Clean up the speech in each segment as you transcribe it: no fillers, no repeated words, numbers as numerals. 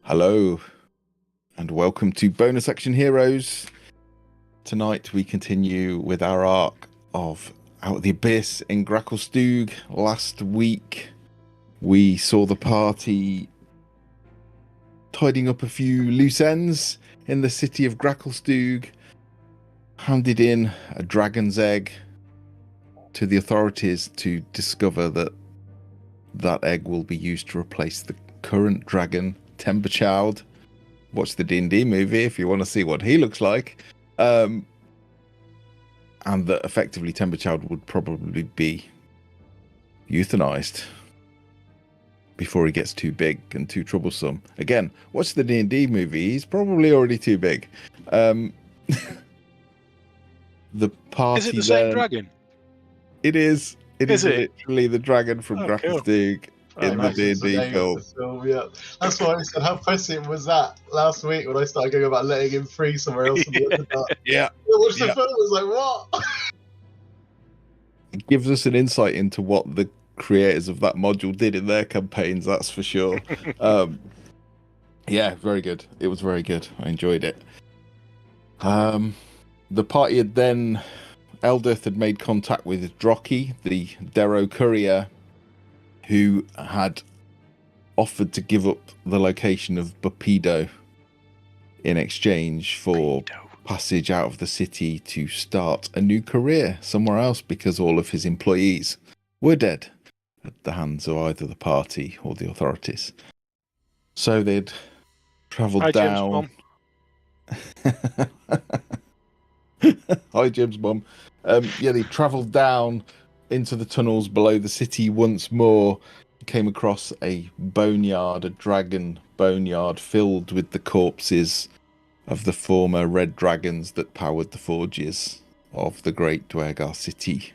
Hello, and welcome to Bonus Action Heroes. Tonight we continue with our arc of Out of the Abyss in Gracklstugh. Last week we saw the party tidying up a few loose ends in the city of Gracklstugh, handed in a dragon's egg to the authorities to discover that that egg will be used to replace the current dragon, Timberchild. Watch the D&D movie if you want to see what he looks like. And that effectively Timberchild would probably be euthanized before he gets too big and too troublesome. Again, watch the D&D movie. He's probably already too big. The party. Is it the same dragon? It is. It is it? literally the dragon from Gracklstugh in the D&D film. Yeah, that's why I said how pressing was that last week when I started going about letting him free somewhere else. Yeah. I watched the film, I was like, what? It gives us an insight into what the creators of that module did in their campaigns, that's for sure. Yeah, very good. It was very good. I enjoyed it. The party had then... Eldith had made contact with Drocky, the Darrow courier, who had offered to give up the location of Bupido in exchange for passage out of the city to start a new career somewhere else because all of his employees were dead at the hands of either the party or the authorities. So they'd travelled down. Hi, Jim's mum. Yeah, they travelled down into the tunnels below the city once more. Came across a boneyard, a dragon boneyard filled with the corpses of the former red dragons that powered the forges of the great Duergar city.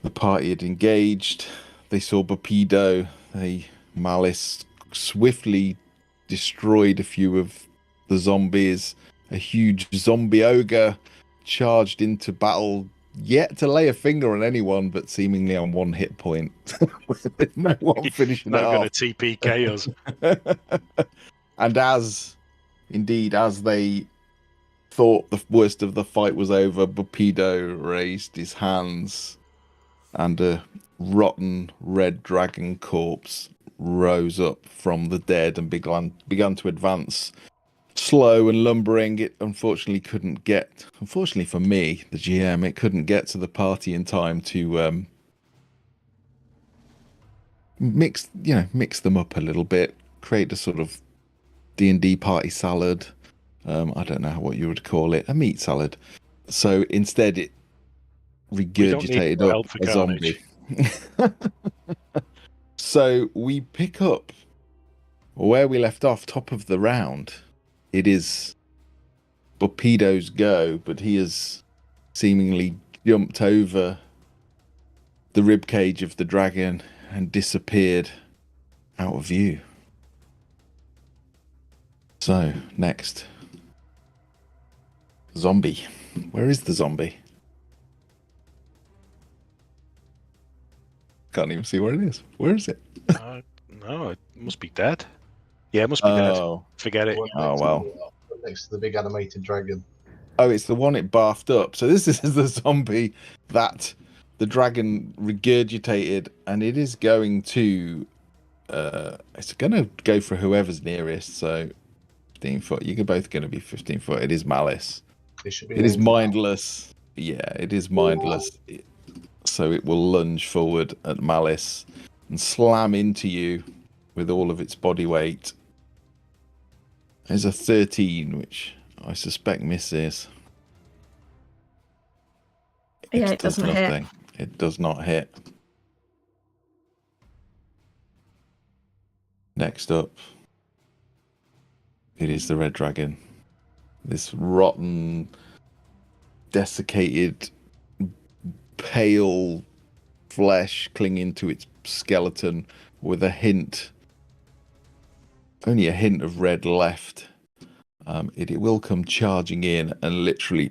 The party had engaged. They saw Bupido. Malice swiftly destroyed a few of the zombies. A huge zombie ogre charged into battle, yet to lay a finger on anyone, but seemingly on one hit point. With no one finishing it off. Not going to TPK us. And as they thought the worst of the fight was over, Bupido raised his hands and a rotten red dragon corpse rose up from the dead and began to advance. Slow and lumbering. It unfortunately couldn't get, unfortunately for me, the GM, it couldn't get to the party in time to mix them up a little bit, create a sort of D&D party salad. I don't know what you would call it, a meat salad. So instead it regurgitated up a zombie. So we pick up where we left off, top of the round. It is Bupido's go, but he has seemingly jumped over the ribcage of the dragon and disappeared out of view. So, next. Zombie. Where is the zombie? Can't even see where it is. Where is it? No, it must be dead. Yeah, it must be dead. Forget it. Oh, well. Next to the big animated dragon. Oh, it's the one it barfed up. So this is the zombie that the dragon regurgitated, and it is going to... it's going to go for whoever's nearest, so 15 foot. You're both going to be 15 foot. It is Malice. It is mindless. Yeah, it is mindless. So it will lunge forward at Malice and slam into you with all of its body weight. There's a 13, which I suspect misses. Yeah, it doesn't hit. It does not hit. Next up, it is the red dragon. This rotten, desiccated, pale flesh clinging to its skeleton with only a hint of red left. It will come charging in and literally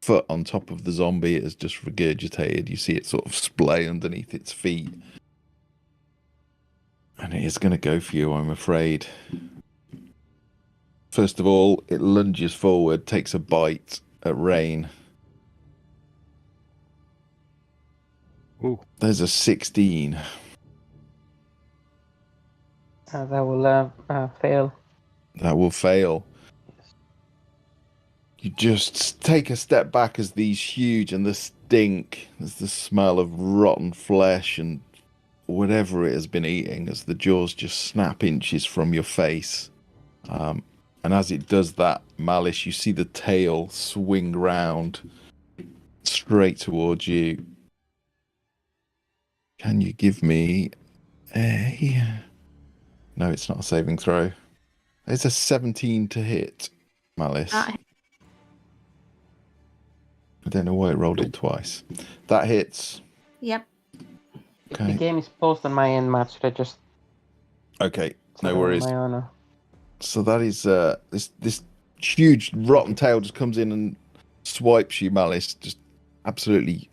foot on top of the zombie. It has just regurgitated. You see it sort of splay underneath its feet. And it is going to go for you, I'm afraid. First of all, it lunges forward, takes a bite at Rain. Ooh. There's a 16. That will fail. That will fail. You just take a step back as these huge, and the stink, there's the smell of rotten flesh and whatever it has been eating as the jaws just snap inches from your face. And as it does that, Malice, you see the tail swing round straight towards you. Can you give me a... No, it's not a saving throw. It's a 17 to hit, Malice. I don't know why it rolled it twice. That hits. Yep. Okay. The game is paused on my end, Matt. Should I just... Okay, no worries. My honor. So that is this huge rotten tail just comes in and swipes you, Malice. Just absolutely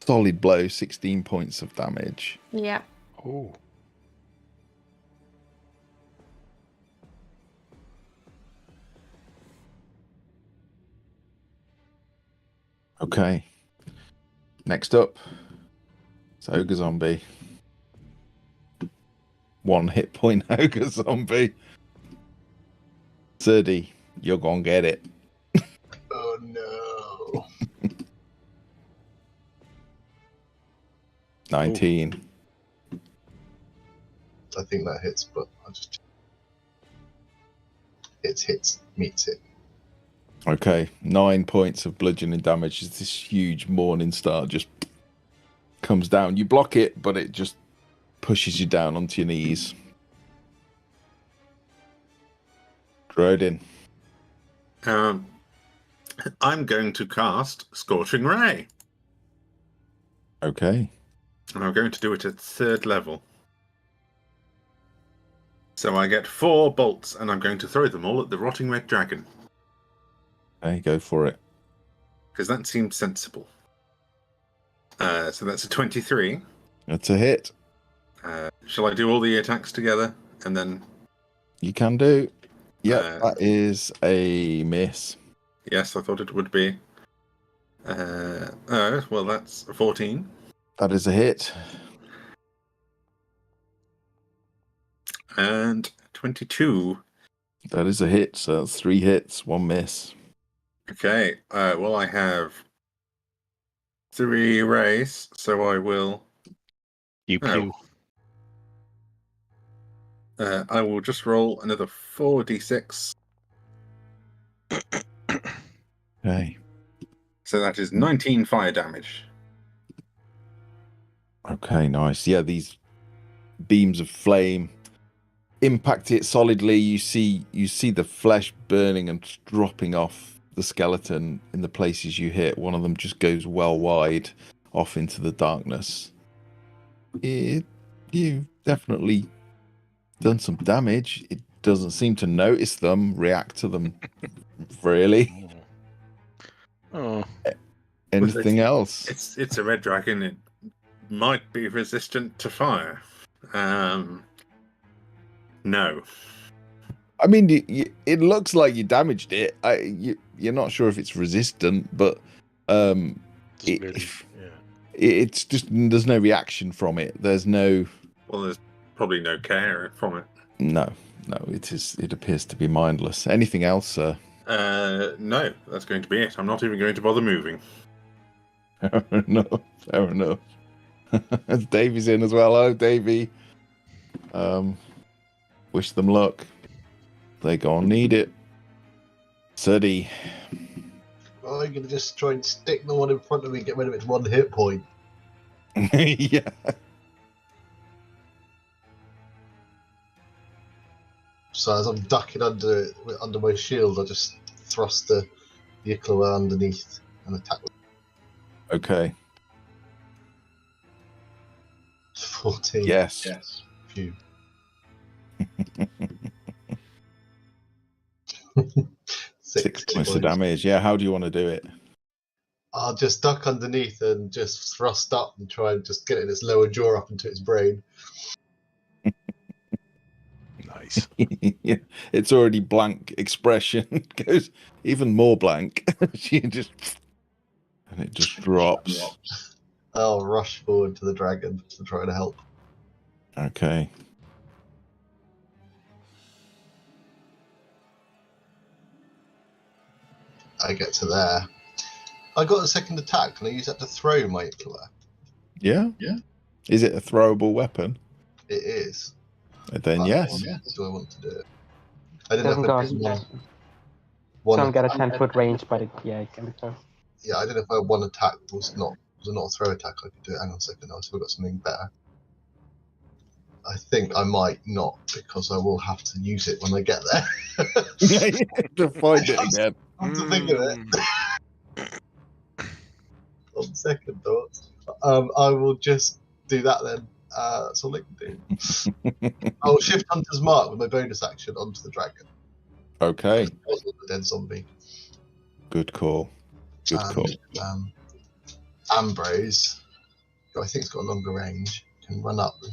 solid blow, 16 points of damage. Yep. Oh. Okay. Next up, it's Ogre Zombie. 1 hit point Ogre Zombie. Surdy, you're gonna get it. Oh no. 19. I think that hits, but I'll just... It hits, meets it. Okay, 9 points of bludgeoning damage as this huge morning star just comes down. You block it, but it just pushes you down onto your knees. Drodin. I'm going to cast Scorching Ray. Okay. And I'm going to do it at 3rd level. So I get 4 bolts, and I'm going to throw them all at the Rotting Red Dragon. Okay, go for it. Because that seems sensible. So that's a 23. That's a hit. Shall I do all the attacks together? And then... You can do. Yep, that is a miss. Yes, I thought it would be. Well, that's a 14. That is a hit. And 22. That is a hit, so that's 3 hits, 1 miss. Okay, well, I have 3 rays, so I will... Pew. I will just roll another 4d6. Okay. So that is 19 fire damage. Okay, nice. Yeah, these beams of flame impact it solidly. You see the flesh burning and dropping off the skeleton in the places you hit. One of them just goes well wide off into the darkness. You've definitely done some damage. It doesn't seem to notice them, react to them, really. Oh. Anything else? It's a red dragon. It might be resistant to fire. No. I mean, it looks like you damaged it. You're not sure if it's resistant, but it's just there's no reaction from it. There's no. Well, there's probably no care from it. No, it appears to be mindless. Anything else, sir? No, that's going to be it. I'm not even going to bother moving. Fair enough. Davey's in as well. Oh, Davey. Wish them luck. They gonna need it. Suddy. Well, I'm gonna just try and stick the one in front of me, get rid of its 1 hit point. Yeah. So as I'm ducking under my shield, I just thrust the Yikla underneath and attack with Okay. 14. Yes. Phew. 6 points of damage. Yeah, how do you want to do it? I'll just duck underneath and just thrust up and try and just get its lower jaw up into its brain. Nice. Yeah, it's already blank expression. Goes even more blank. She just and it just drops. I'll rush forward to the dragon to try to help. Okay. I get to there. I got a second attack. Can I use that to throw my Ichla? Yeah. Is it a throwable weapon? It is. Then yes. Do I want to do it? I didn't Doesn't know go. if I did Don't one. get a 10-foot range, but it can be thrown. Yeah, I don't know if one attack was not a throw attack. I could do it. Hang on a second. I've still got something better. I think I might not because I will have to use it when I get there. Yeah, you have to find it again. I have to think of it. On second thoughts, I will just do that then. That's all I can do. I'll shift Hunter's Mark with my bonus action onto the dragon. Okay. The dead zombie. Good call. Good call. Ambrose, who I think it's got a longer range, can run up and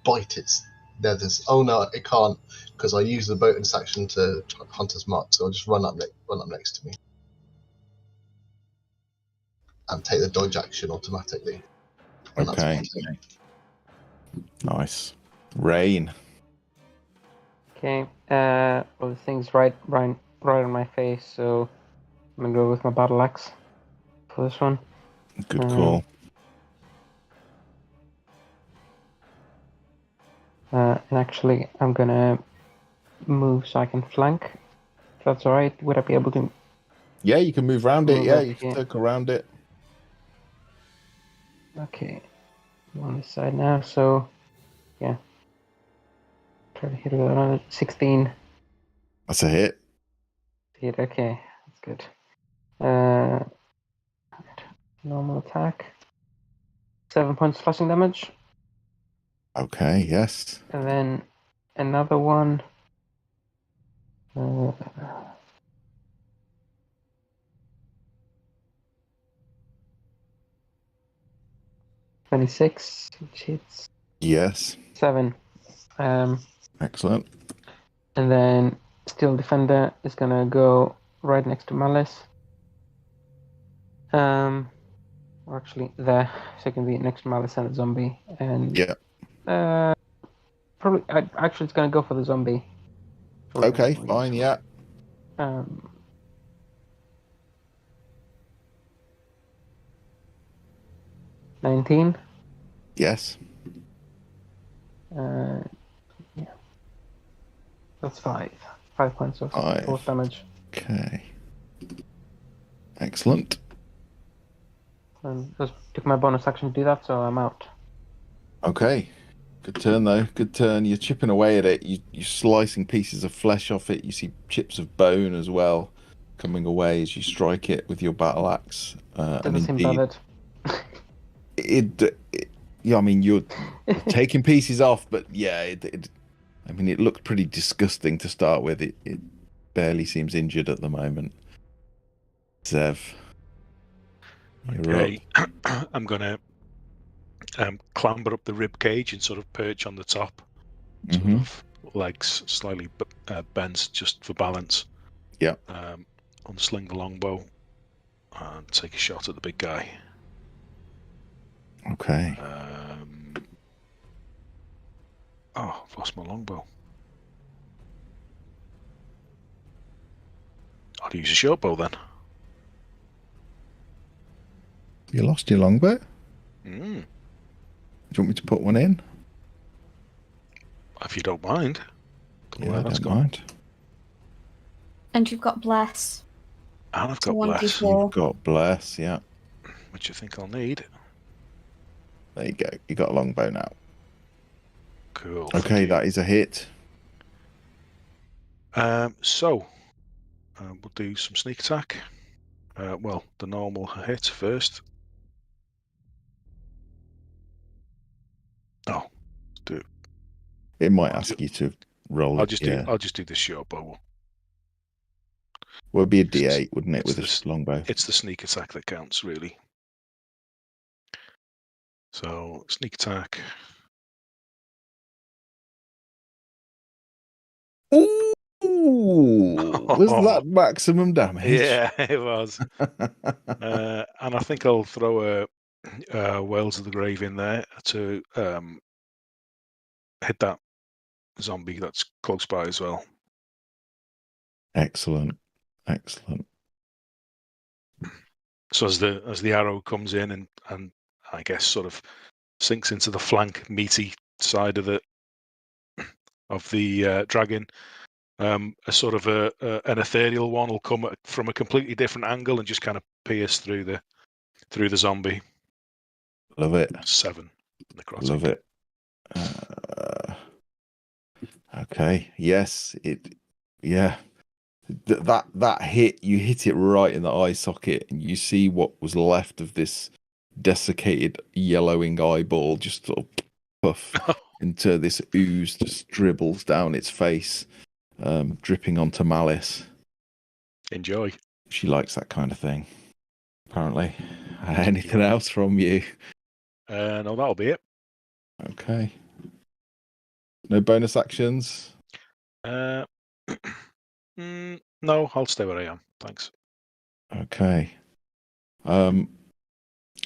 bite its nethers. Oh no, it can't because I use the bonus action to Hunter's Mark. So I'll just run up next to me and take the dodge action automatically. Okay. Nice. Rain. Okay. Well, the thing's right on my face, so I'm gonna go with my battle axe for this one. Good call. And actually, I'm gonna move so I can flank. If that's all right. Would I be able to? Yeah, you can move around it. Move Yeah, up you can here. circle around it. Okay. I'm on this side now, so yeah. Try to hit it with another 16. That's a hit. Hit. Okay, that's good. Normal attack. 7 points slashing damage, Okay, yes. and then another one. 26, which hits Yes. 7. Excellent. And then Steel Defender is gonna go right next to Malice. Or actually there, so it can be next to Malice and the zombie. And Yeah. probably, actually, it's gonna go for the zombie. Okay, fine, yeah. 19. Yes. Yeah. That's 5. 5 points of force damage. Okay. Excellent. And just took my bonus action to do that, so I'm out. Okay. Good turn, though. Good turn. You're chipping away at it. You're slicing pieces of flesh off it. You see chips of bone as well coming away as you strike it with your battle axe. Doesn't seem bothered. Yeah, I mean, you're taking pieces off, but yeah, I mean, it looked pretty disgusting to start with. It barely seems injured at the moment. Zev. Okay. I'm going to clamber up the rib cage and sort of perch on the top. Sort of legs slightly bent just for balance. Yeah. Unsling the longbow and take a shot at the big guy. Okay. I've lost my longbow. I'll use a short bow then. You lost your longbow? Mm. Do you want me to put one in? If you don't mind. Yeah, I don't mind. And you've got bless. And I've got bless. You've got bless, yeah. Which I think I'll need. There you go. You got a longbow now. Cool. Okay, that is a hit. So we'll do some sneak attack. Well, the normal hit first. Oh, do it. It might ask you to roll. I'll just do the short bow. Well, it'd be a D8, wouldn't it, with a longbow? It's the sneak attack that counts, really. So sneak attack. Ooh, was that maximum damage? Yeah, it was. And I think I'll throw a Whales of the Grave in there to hit that zombie that's close by as well. Excellent. So as the arrow comes in and I guess sort of sinks into the flank meaty side of the dragon, a sort of an ethereal one will come from a completely different angle and just kind of pierce through the zombie. Love it. 7 necrotic. Love it. Okay. Yes. Yeah. That hit, you hit it right in the eye socket, and you see what was left of this desiccated yellowing eyeball just sort of puff into this ooze, just dribbles down its face, dripping onto Malice. Enjoy. She likes that kind of thing, apparently. Anything else from you? No, that'll be it. Okay. No bonus actions? No, I'll stay where I am. Thanks. Okay.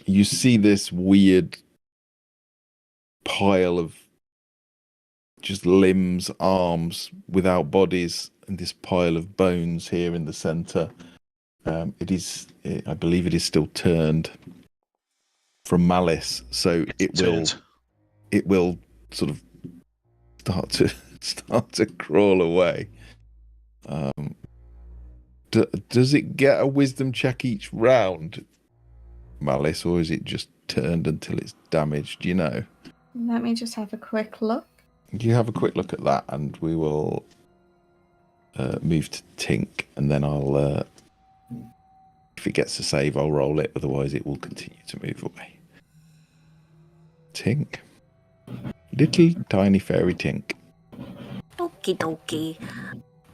You see this weird pile of just limbs, arms without bodies, and this pile of bones here in the center. I believe it is still turned from Malice, so it will sort of start to crawl away. Does it get a wisdom check each round, Malice, or is it just turned until it's damaged? Do you know? Let me just have a quick look. You have a quick look at that, and we will move to Tink, and then I'll, if it gets a save, I'll roll it. Otherwise, it will continue to move away. Tink. Little tiny fairy Tink. Okie dokie.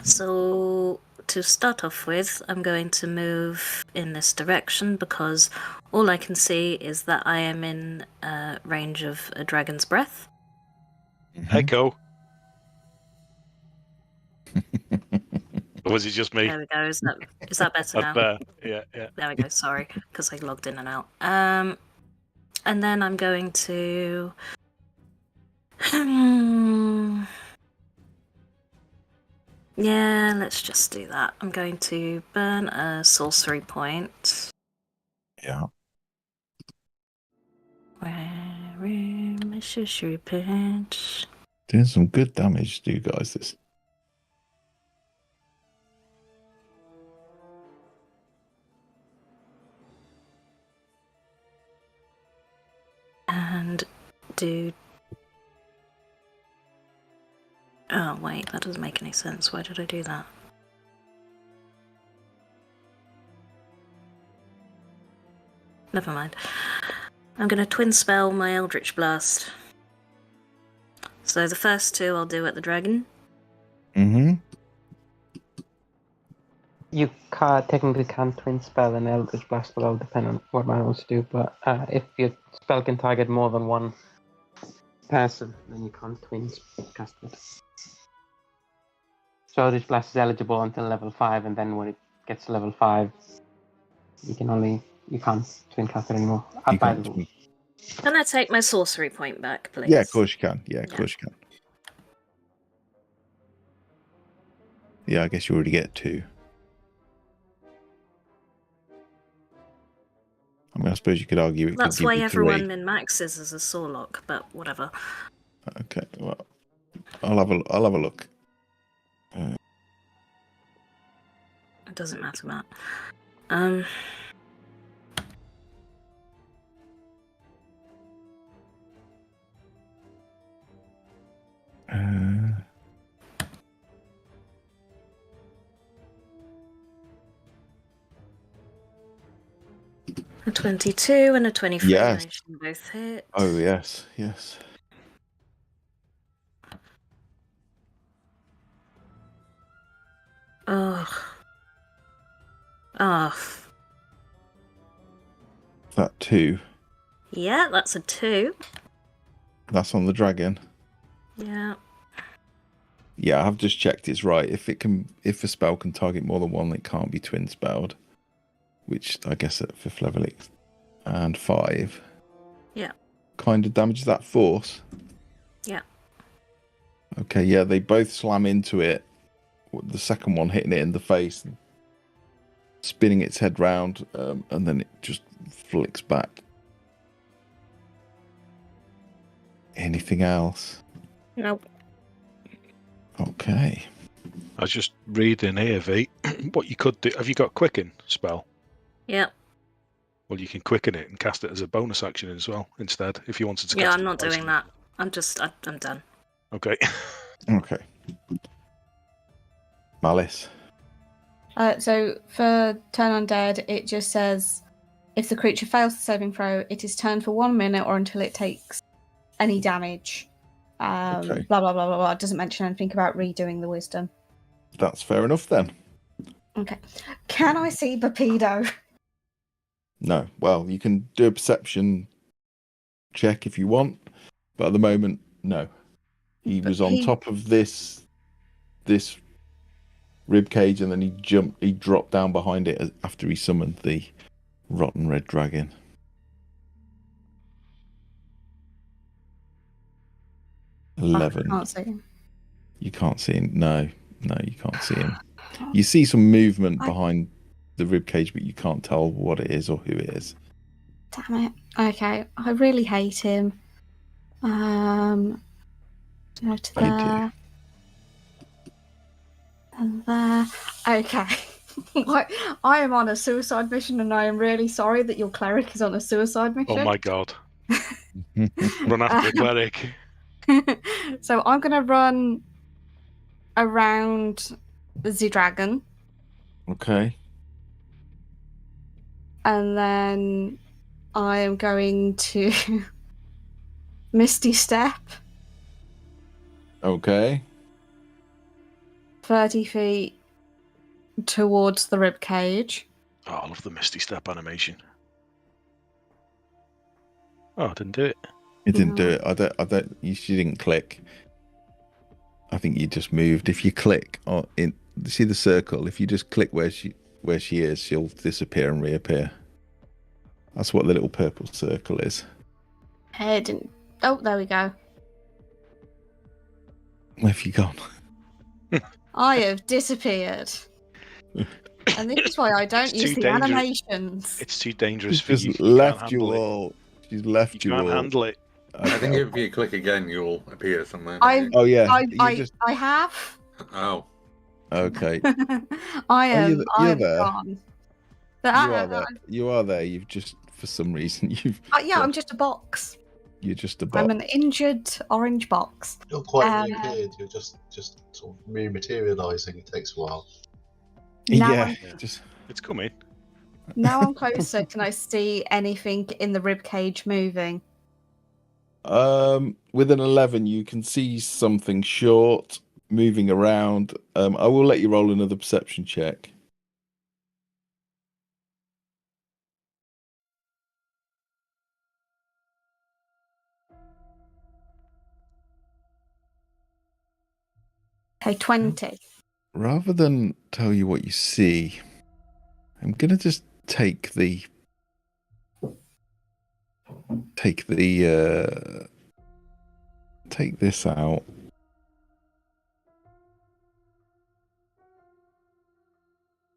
So, to start off with, I'm going to move in this direction because all I can see is that I am in range of a dragon's breath. Echo. Or was it just me? There we go. Is that better now? Yeah. There we go. Sorry, because I logged in and out. And then I'm going to. Yeah, let's just do that. I'm going to burn a sorcery point. Yeah. Where is my sorcery point? Doing some good damage to you guys. This. And do. Oh, wait, that doesn't make any sense. Why did I do that? Never mind. I'm going to twin spell my Eldritch Blast. So the first 2 I'll do at the dragon. Mm-hmm. You technically can't twin spell an Eldritch Blast, but it'll depend on what man wants to do. But if your spell can target more than one person, then you can't twin cast it. So Eldritch Blast is eligible until level 5, and then when it gets to level 5, you can't twin cast it anymore. By the rules. Can I take my sorcery point back, please? Yeah, of course you can. Yeah, of course you can. Yeah, I guess you already get 2. I mean, I suppose you could argue it That's could give why you everyone 3. min-maxes as a Sorlock, but whatever. Okay, well, I'll have a look. It doesn't matter, Matt. 22 and a 23. Yes. They should both hit. Oh, yes. Ugh. That 2. Yeah, that's a 2. That's on the dragon. Yeah. Yeah, I've just checked it's right. If a spell can target more than one, it can't be twin spelled. Which I guess at 5th level and 5. Yeah. Kind of damages that force. Yeah. Okay, yeah, they both slam into it. The second one hitting it in the face, spinning its head round, and then it just flicks back. Anything else? Nope. Okay. I was just reading here, V, what you could do. Have you got quicken spell? Yep. Well, you can quicken it and cast it as a bonus action as well, instead, if you wanted to cast Yeah, it. I'm not twice. doing that. I'm done. Okay. Okay. Malice. So for Turn Undead, it just says if the creature fails the saving throw, it is turned for 1 minute or until it takes any damage. Okay. Blah, blah, blah, blah, blah. It doesn't mention anything about redoing the wisdom. That's fair enough then. Okay. Can I see Bapido? No. Well, you can do a perception check if you want, but at the moment, no. He was on top of this rib cage, and then he dropped down behind it after he summoned the rotten red dragon. I 11. can't see him. You can't see him. No, you can't see him. You see some movement behind the rib cage, but you can't tell what it is or who it is. Damn it. Okay. I really hate him. Go to I there. And there. Okay. I am on a suicide mission, and I am really sorry that your cleric is on a suicide mission. Oh my god. Run after the cleric. So I'm going to run around the dragon. Okay. And then I am going to Misty Step Okay. 30 feet towards the rib cage. Oh, I love the Misty Step animation. Oh, I didn't do it. It didn't do it. I don't. She didn't click. I think you just moved. If you click see the circle. If you just click where she is, she'll disappear and reappear. That's what the little purple circle is. It didn't. Oh, there we go. Where have you gone? I have disappeared. And this is why I don't It's use too the dangerous. animations. It's too dangerous She's for you. just You can't left you handle it. all. She's left You you can't all. handle it. I think if you click again, you'll appear somewhere. Oh yeah. You I have. Oh. Okay. I am. You're I am there. gone. You are there. You are there. You've just, for some reason, Yeah, I'm just a box. You're just a bot. I'm an injured orange box. You're quite reappeared. You're just sort of rematerialising. It takes a while. Now Yeah. I'm- Just. It's coming. Now I'm closer. Can I see anything in the rib cage moving? With an 11, you can see something short moving around. I will let you roll another perception check. Okay, 20. Rather than tell you what you see, I'm gonna just take this out.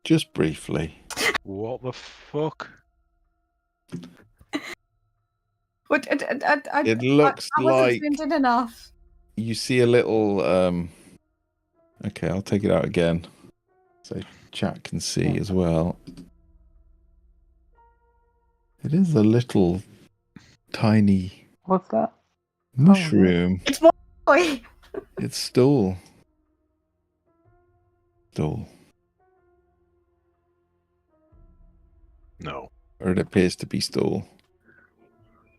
Just briefly. What the fuck? What? It looks I wasn't like spending enough. you see a little. Okay, I'll take it out again, so chat can see as well. It is a little tiny What's that? mushroom. It's more boy. It's stool. Stool. No. Or it appears to be stool.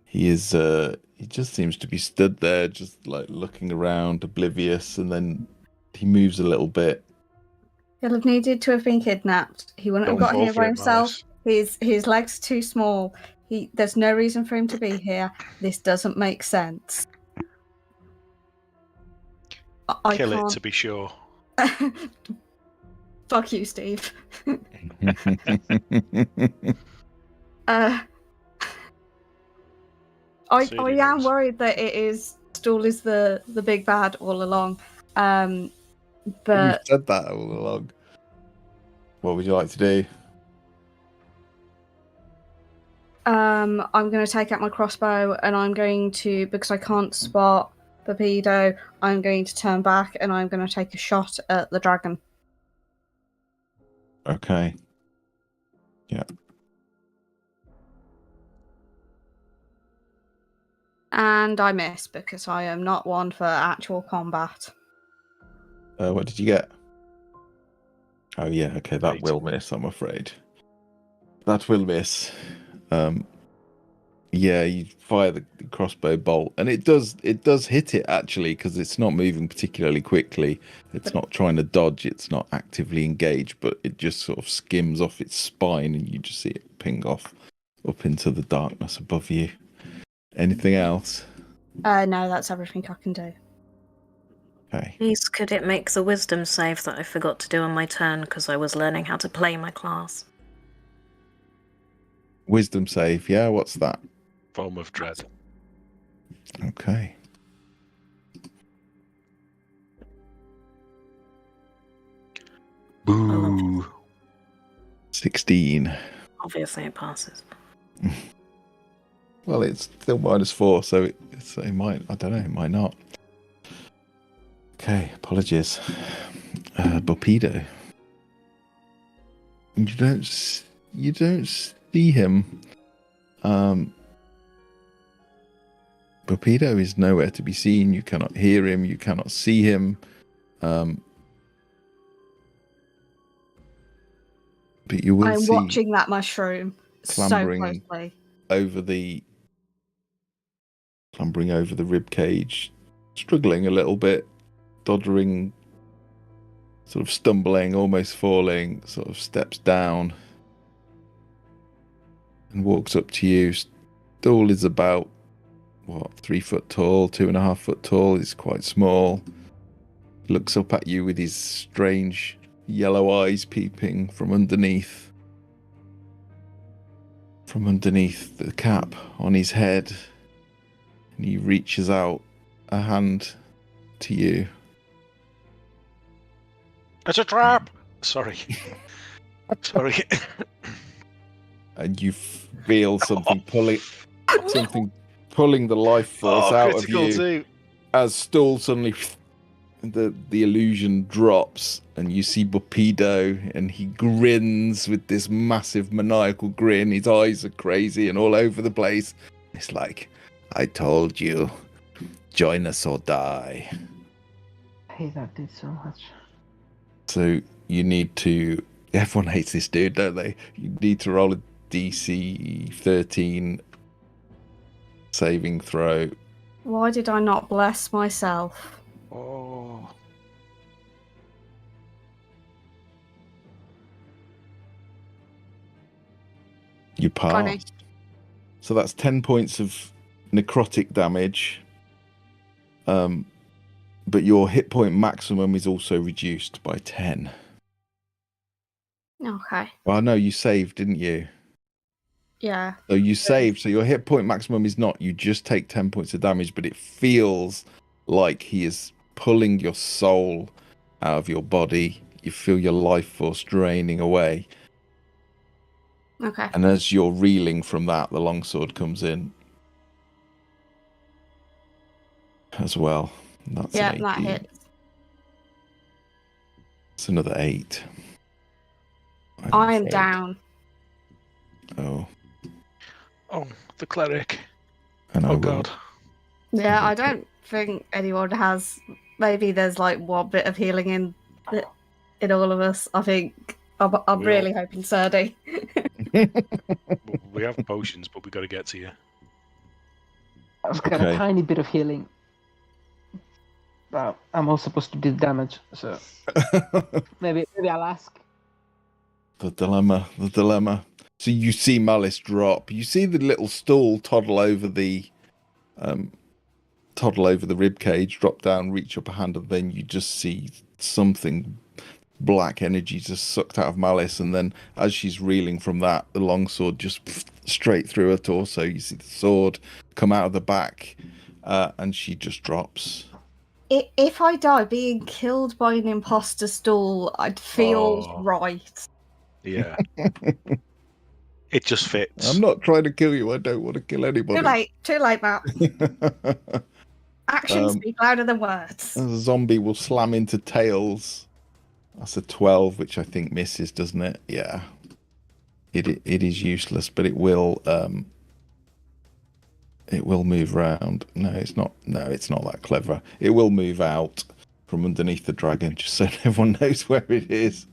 He is he just seems to be stood there, just like looking around, oblivious, and then he moves a little bit. He'll have needed to have been kidnapped. He wouldn't have Don't got fall here for by it, himself. Malice. His legs are too small. There's no reason for him to be here. This doesn't make sense. I Kill can't. it to be sure. Fuck you, Steve. I am worried that it is Stool is the big bad all along. We've But said that all along. What would you like to do? I'm going to take out my crossbow and I'm going to, because I can't spot Torpedo, I'm going to turn back and I'm going to take a shot at the dragon. Okay. Yeah. And I miss because I am not one for actual combat. What did you get? Oh yeah, okay, that 8. will miss, I'm afraid. That will miss. Yeah, you fire the crossbow bolt, and it does hit it actually, because it's not moving particularly quickly. It's not trying to dodge. It's not actively engaged, but it just sort of skims off its spine, and you just see it ping off up into the darkness above you. Anything else? No, that's everything I can do. Okay. Please, could it make the wisdom save that I forgot to do on my turn because I was learning how to play my class? Wisdom save. Yeah, what's that? Form of dread. Okay. Boo. 16. Obviously, it passes. Well, it's still -4, so it might. I don't know. It might not. Okay. Apologies. Torpedo. You don't see him. Torpedo is nowhere to be seen. You cannot hear him. You cannot see him. But you will see. I'm watching that mushroom so closely. Clambering over the rib cage, struggling a little bit, doddering, sort of stumbling, almost falling, sort of steps down and walks up to you. Stool is about 3 foot tall, 2.5 foot tall. He's quite small. Looks up at you with his strange yellow eyes peeping from underneath the cap on his head, and he reaches out a hand to you. It's a trap. Sorry. Sorry. And you feel something pulling the life force out of you too. as Stool suddenly the illusion drops, and you see Torpedo, and he grins with this massive maniacal grin. His eyes are crazy and all over the place. It's like, I told you, join us or die. Hey, that did so much. So you need to. Everyone hates this dude, don't they? You need to roll a DC 13 saving throw. Why did I not bless myself? Oh. You pass. 20. So that's 10 points of necrotic damage. But your hit point maximum is also reduced by 10. Okay. Well, no, you saved, didn't you? Yeah. So you saved, so your hit point maximum is not, you just take 10 points of damage, but it feels like he is pulling your soul out of your body. You feel your life force draining away. Okay. And as you're reeling from that, the longsword comes in as well. And that's Yeah, an that 18. hits. It's another 8. I am afraid. down. Oh. Oh, the cleric. And Oh, God. Yeah, I don't think anyone has. Maybe there's like one bit of healing in all of us. I think I'm really hoping Serdi. We have potions, but we got to get to you. I've got a tiny bit of healing. But I'm also supposed to do damage, so maybe I'll ask. The dilemma. So you see Malice drop. You see the little stool toddle over the toddle over the rib cage, drop down, reach up a hand, and then you just see something black energy just sucked out of Malice, and then as she's reeling from that, the longsword just straight through her torso. You see the sword come out of the back, and she just drops. If I die being killed by an imposter stool, I'd feel right. Yeah. It just fits. I'm not trying to kill you. I don't want to kill anybody. Too late, Matt. Actions speak louder than words. A zombie will slam into tails. That's a 12, which I think misses, doesn't it? Yeah. It is useless, but it will move round. No, it's not that clever. It will move out from underneath the dragon, just so everyone knows where it is.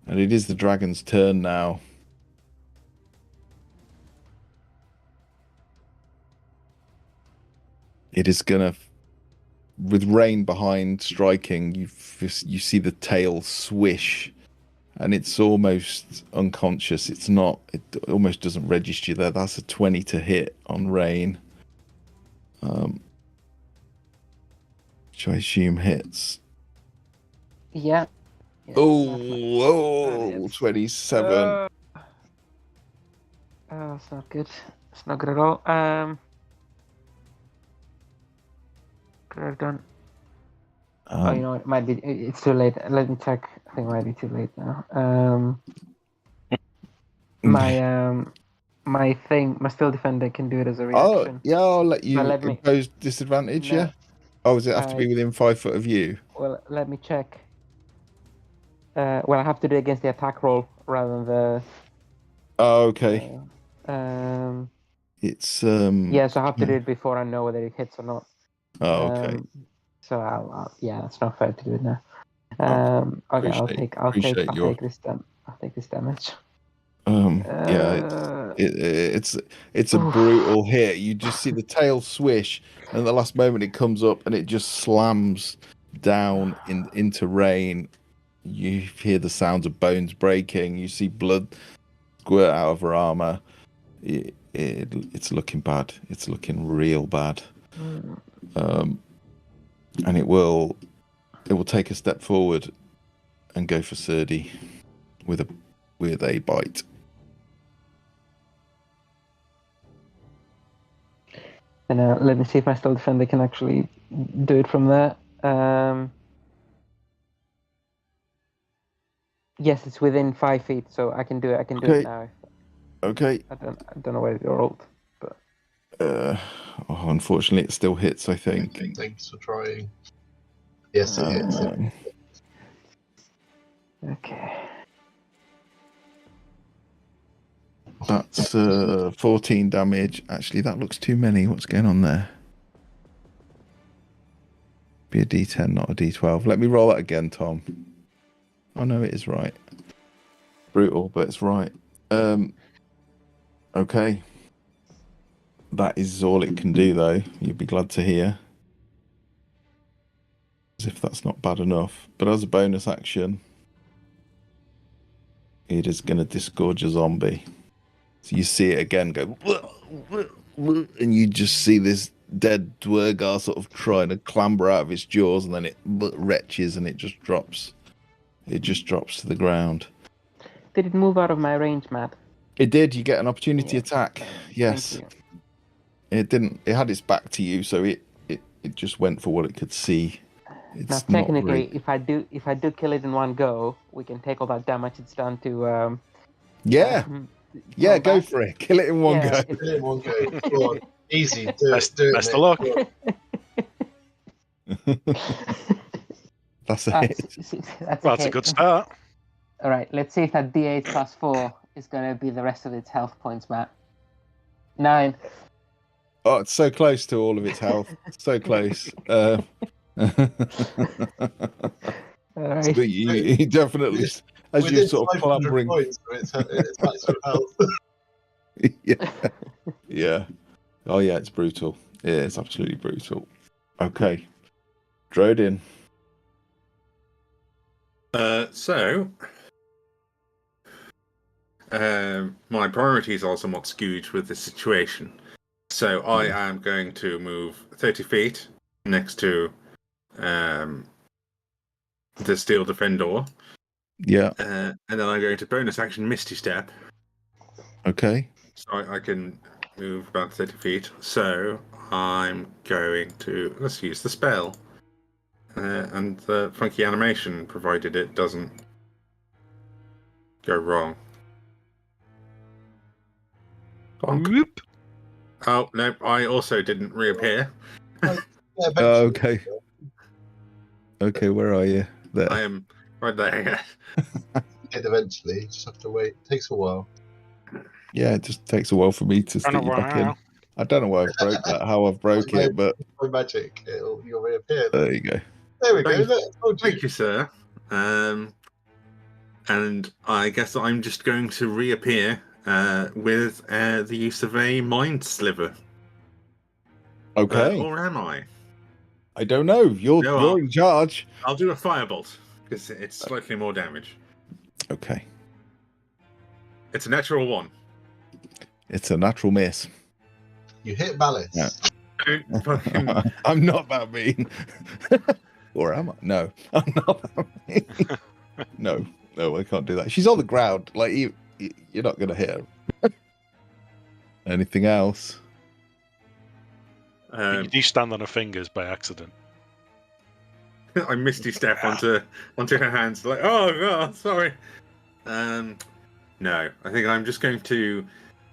And it is the dragon's turn now. It is gonna, with Rain behind striking, you see the tail swish, and it's almost unconscious. It almost doesn't register you there. That's a 20 to hit on Rain. Which I assume hits. Yeah. Oh, 27. That's not good. It's not good at all. Done. You know, it might be. It's too late. Let me check. I think it might be too late now. My still defender can do it as a reaction. Oh, yeah, I'll let you impose disadvantage. No, yeah. Oh, does it have to be within 5 foot of you? Well, let me check. Well, I have to do it against the attack roll rather than the. Oh, okay. It's Yeah, so I have to do it before I know whether it hits or not. Oh, okay. So yeah, it's not fair to do it now. Okay, I'll take this damage. Yeah, it's a brutal hit. You just see the tail swish, and at the last moment it comes up and it just slams down into Rain. You hear the sounds of bones breaking. You see blood squirt out of her armor. It's looking bad. It's looking real bad. And it will take a step forward and go for Serdi with a bite. And let me see if my still defender can actually do it from there. Yes, it's within 5 feet, so I can do it. I can do it now. Okay. I don't know where it rolled, but. Unfortunately, it still hits. I think. Thanks for trying. Yes, it hits. Okay. That's 14 damage. Actually, that looks too many. What's going on there? Be a D10, not a D12. Let me roll that again, Tom. Oh no, it is right. Brutal, but it's right. Okay. That is all it can do, though. You'd be glad to hear. As if that's not bad enough. But as a bonus action, it is going to disgorge a zombie. So you see it again go, and you just see this dead Duergar sort of trying to clamber out of its jaws, and then it retches and it just drops. It just drops to the ground. Did it move out of my range, Matt? It did. You get an opportunity attack. Yes. It didn't. It had its back to you, so it just went for what it could see. Now, technically, if I do kill it in one go, we can take all that damage it's done to. Go for it. Kill it in one go. Kill it in one go. Go on. Easy. Best of luck. That's a hit. That's a good start. All right, let's see if that D8 plus 4 is going to be the rest of its health points, Matt. 9. Oh, it's so close to all of its health. So close. All right. So you definitely, as you sort of clambering. Points for its maximum health. Yeah. Oh yeah, it's brutal. Yeah, it's absolutely brutal. Okay, Drodin. My priorities are somewhat skewed with the situation. So I am going to move 30 feet next to the steel defender. Yeah. And then I'm going to bonus action Misty Step. Okay. So I can move about 30 feet. So I'm going to... Let's use the spell. And the funky animation, provided it doesn't go wrong. Bonk. Whoop. Oh, no, I also didn't reappear. Yeah, Oh, eventually. okay. Okay, where are you? There. I am right there. Did eventually. You just have to wait. It takes a while. Yeah, it just takes a while for me to stick you back in. I don't know why I've broke that, how I've broke it, but By magic, you'll reappear. there you go. There we go. Look, Thank you, sir. And I guess I'm just going to reappear with the use of a mind sliver. Okay. Or am I? I don't know. You're in charge. I'll do a firebolt because it's slightly more damage. Okay. It's a natural 1. It's a natural miss. You hit Malice. Yeah. Don't fucking... I'm not that mean. Or am I? No, I'm not that mean. No, I can't do that. She's on the ground. Like you're not going to hit her. Anything else? You do stand on her fingers by accident. I misty step onto her hands. Like, oh, sorry. No, I think I'm just going to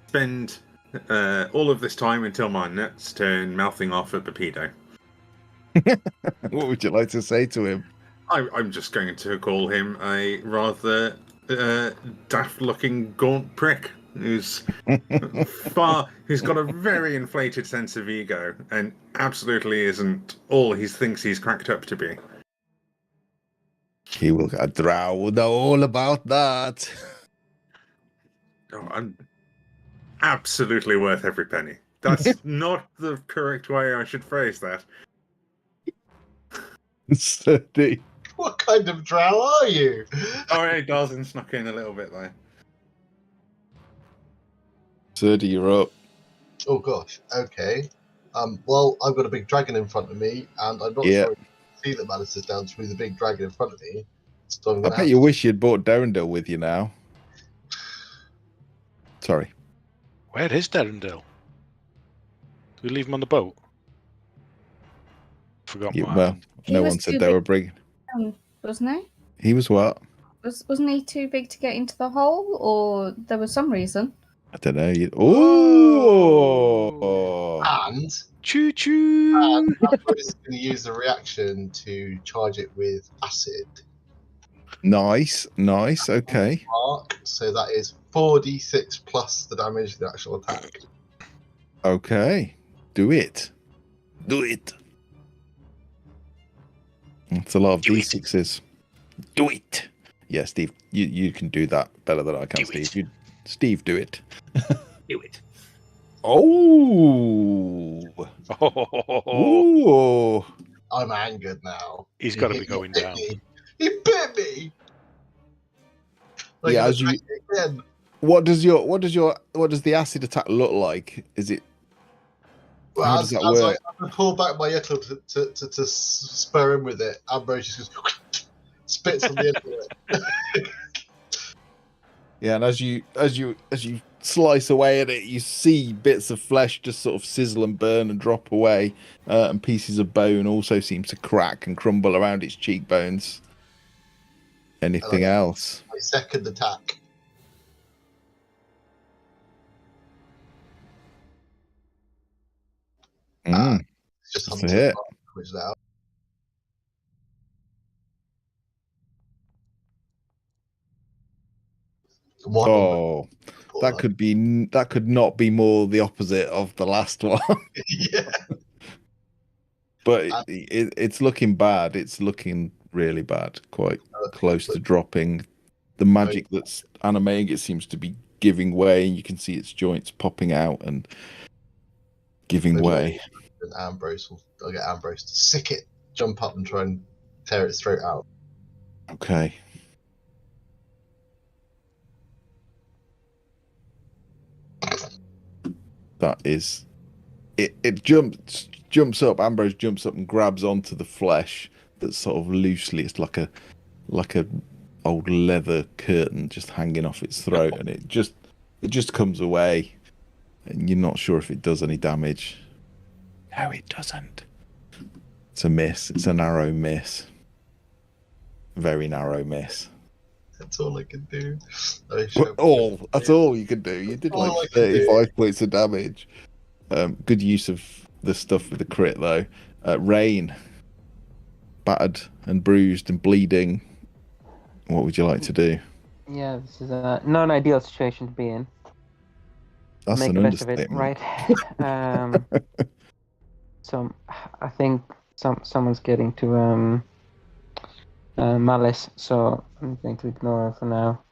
spend all of this time until my nuts turn mouthing off at Pepido. What would you like to say to him? I'm just going to call him a rather daft-looking gaunt prick who's got a very inflated sense of ego and absolutely isn't all he thinks he's cracked up to be. He will. Drow will know all about that. Oh, I'm absolutely worth every penny. That's not the correct way I should phrase that. Sturdy. What kind of drow are you? Alright, Darzen snuck in a little bit there. Sturdy, you're up. Oh gosh. Okay. Well, I've got a big dragon in front of me, and I'm not sure if you can see that Malice is down through the big dragon in front of me. So I'm I bet you wish you'd brought Derendil with you now. Sorry. Where is Derendil? Did we leave him on the boat? Forgot what happened. No one said they were bringing. Wasn't he? He was what? Wasn't he too big to get into the hole, or there was some reason? I don't know. Oh! And choo choo! And Ambrose is going to use the reaction to charge it with acid. Nice. Okay. Mark, so that is 4d6 plus the damage of the actual attack. Okay. Do it. It's a lot of d6s. Do it. Yeah, Steve, you can do that better than I can, Steve. Steve, do it. Do it. Oh. Ooh. I'm angered now. He's got to be going down. He bit me. Like, yeah, as you. Again. What does the acid attack look like? Is it? Well, how does that work? I pull back my yettle to spur him with it, Ambrose just goes spits on the end of it. Yeah, and as you slice away at it, you see bits of flesh just sort of sizzle and burn and drop away, and pieces of bone also seem to crack and crumble around its cheekbones. Anything else? My second attack. It's just That's a hit. Now. Oh, that could not be more the opposite of the last one. Yeah. But it's looking bad. It's looking really bad. Quite close to dropping. The magic that's animating it seems to be giving way, and you can see its joints popping out and giving way. I'll get Ambrose to sick it, jump up and try and tear its throat out. Okay. That is it. It jumps jumps up. Ambrose jumps up and grabs onto the flesh that's sort of loosely. It's like a old leather curtain just hanging off its throat, and it just comes away, and you're not sure if it does any damage. No, it doesn't. It's a miss. It's a narrow miss. Very narrow miss. That's all I can do. That's all you can do. You did like 35 points of damage. Good use of the stuff with the crit though. Rain, battered and bruised and bleeding. What would you like to do? Yeah, this is a non-ideal situation to be in. That's Make an the best of it, understatement. right? So I think someone's getting to Malice, so I'm going to ignore her for now.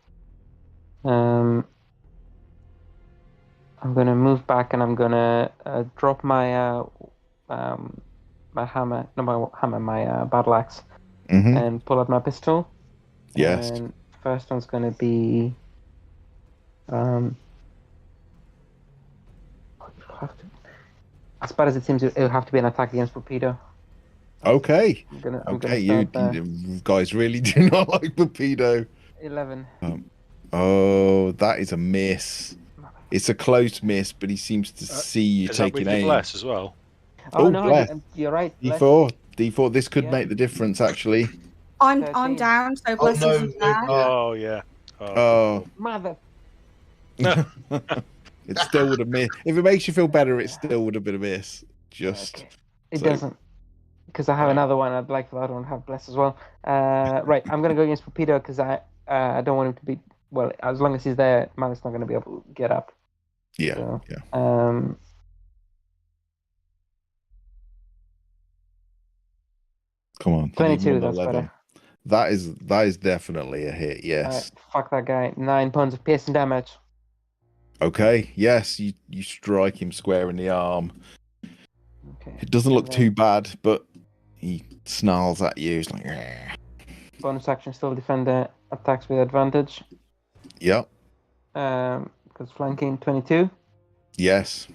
I'm gonna move back, and I'm gonna drop my my hammer, my battle axe, and pull out my pistol. Yes. And first one's gonna be as bad as it seems, it'll have to be an attack against Torpedo. Okay. I'm gonna you guys really do not like Torpedo. 11. Oh, that is a miss. It's a close miss, but he seems to see you taking aim. Bless as well. Oh no, bless. you're right. D4. This could make the difference, actually. I'm 13. down, so bless isn't there. Oh yeah. Oh. Mother. It still would have missed. If it makes you feel better, it still would have been a miss. It doesn't, because I have another one. I'd like that one to have bless as well. Right, I'm gonna go against Torpedo because I don't want him to be. Well, as long as he's there, Malice not gonna be able to get up. Yeah. So, yeah. Come on. 22. That's better. That is definitely a hit. Yes. Fuck that guy. 9 points of piercing damage. Okay. Yes, you strike him square in the arm. Okay. It doesn't look too bad, but he snarls at you. He's like, "Argh." Bonus action, still defender attacks with advantage. Yep. Because flanking 22. Yes.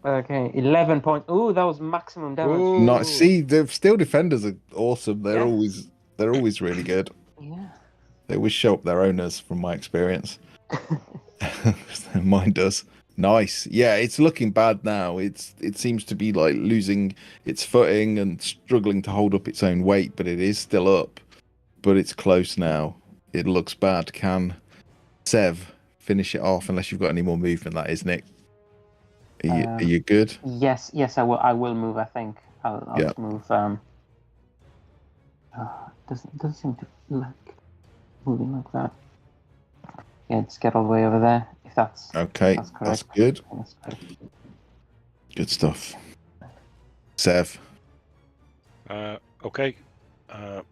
Okay, 11 points. Ooh, that was maximum damage. Not see, the steel defenders are awesome. They're Yeah. always really good. Yeah. They always show up their owners, from my experience. Mine does. Nice. Yeah, it's looking bad now. It seems to be like losing its footing and struggling to hold up its own weight, but it is still up. But it's close now. It looks bad. Can Sev finish it off? Unless you've got any more movement, that is, Nick. Are you good? Yes, I will move. I think I'll just move. Doesn't seem to like moving like that. Yeah, just get all the way over there. If that's okay, that's good. That's correct. Good stuff. Sev. Okay.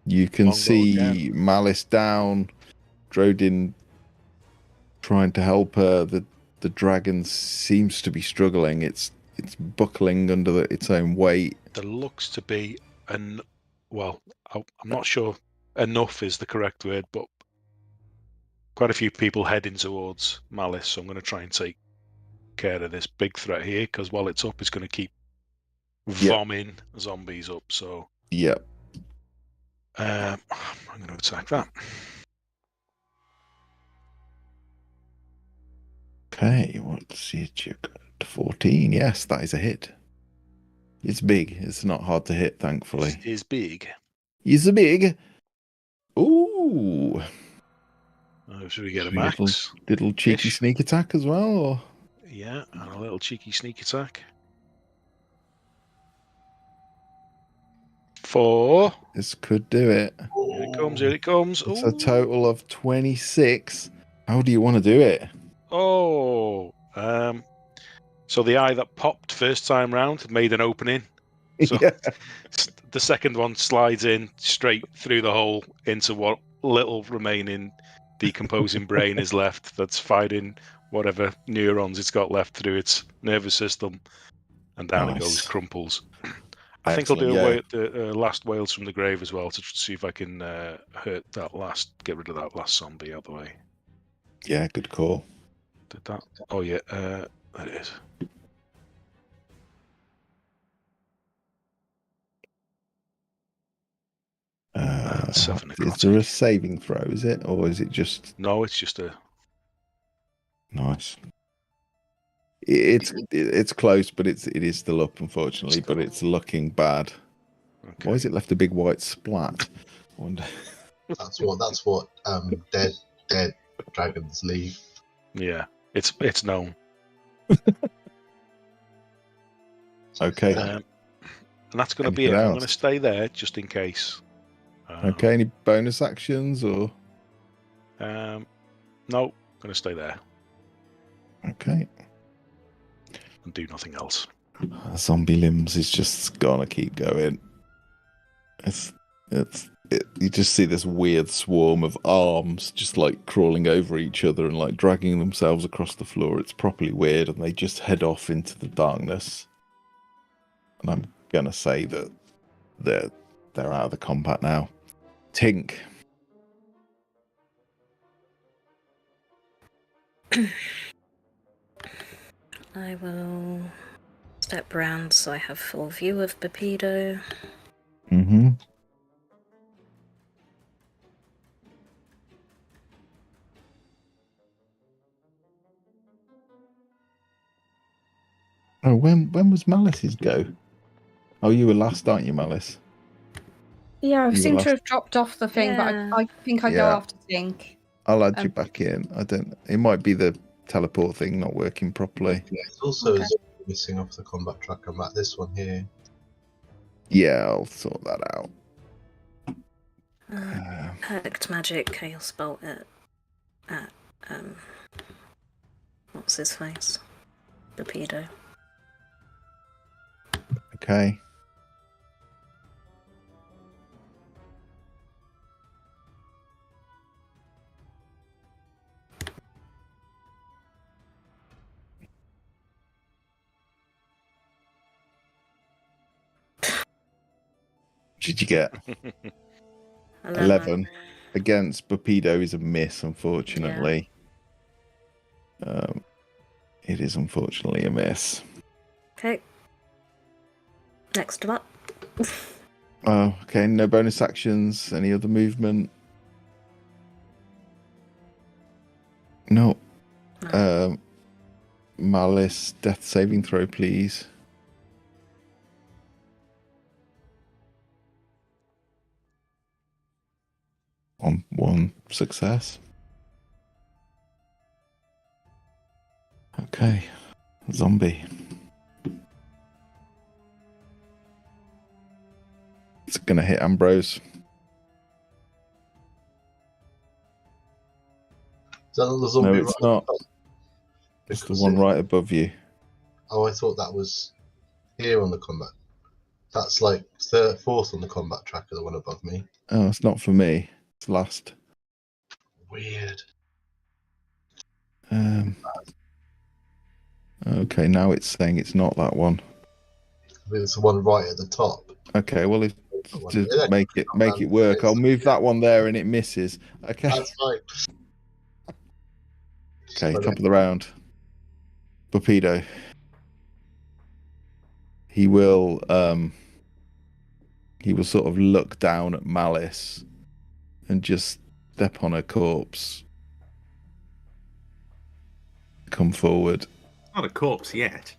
You can see Malice down, Drodin trying to help her. The dragon seems to be struggling. It's buckling under its own weight. There looks to be I'm not sure enough is the correct word, but quite a few people heading towards Malice. So I'm going to try and take care of this big threat here, because while it's up, it's going to keep vomiting zombies up. So I'm going to attack that. Okay, what's your 14? Yes, that is a hit. It's big. It's not hard to hit, thankfully. It is big. It's a big. Ooh. Should we get a max? Little cheeky sneak attack as well? Or? Yeah, and a little cheeky sneak attack. 4. This could do it. Here it comes. It's a total of 26. How do you want to do it? So the eye that popped first time round made an opening. So the second one slides in straight through the hole into what little remaining decomposing brain is left that's fighting whatever neurons it's got left through its nervous system, and down it goes, crumples. I think I'll do the last Wales from the grave as well to see if I can get rid of that last zombie out of the way. Yeah, good call. Did that? Oh yeah, there it is. 7 Is necrotic. there a saving throw, is it? Or is it just... No, it's just a... Nice. It's close, but it is still up, unfortunately, but it's looking bad. Okay. Why has it left a big white splat? I wonder. That's what dead dragons leave. Yeah, it's known. Okay. And that's going to be it. Anything I'm else? going to stay there just in case. Okay, any bonus actions or? No, going to stay there Okay. and do nothing else. Zombie limbs is just gonna keep going. You just see this weird swarm of arms just like crawling over each other and like dragging themselves across the floor. It's properly weird, and they just head off into the darkness. And I'm gonna say that they're out of the combat now. Tink. I will step round so I have full view of Pepido. Mm-hmm. Oh, when was Malice's go? Oh, you were last, aren't you, Malice? Yeah, I You seem were to have dropped off the thing, Yeah. but I think I go Yeah. after Tink. I'll add you back in. I don't. It might be the teleport thing not working properly. Yeah, it's also Okay. missing off the combat track. I'm at this one here. Yeah, I'll sort that out. Perked magic, chaos bolt at what's his face? Pepido. Okay. What did you get? 11 against Pepido is a miss, unfortunately. It is unfortunately a miss. Okay. Next up. Oh, okay. No bonus actions. Any other movement? No. No. Malice, death saving throw, please. On one success. Okay. Zombie. It's gonna hit Ambrose. Is that not the zombie? No, it's right not. at the top? It's the Because one right above you. Oh, I thought that was here on the combat. That's like fourth on the combat tracker, the one above me. Oh, it's not for me. It's last. Weird. Okay, now it's saying it's not that one. I think it's the one right at the top. Okay, well, if That one. to Yeah, make it work, I'll move that one there and it misses. Okay. That's fine. Okay, top of the round. Pepido. He will sort of look down at Malice and just step on her corpse. Come forward. Not a corpse yet.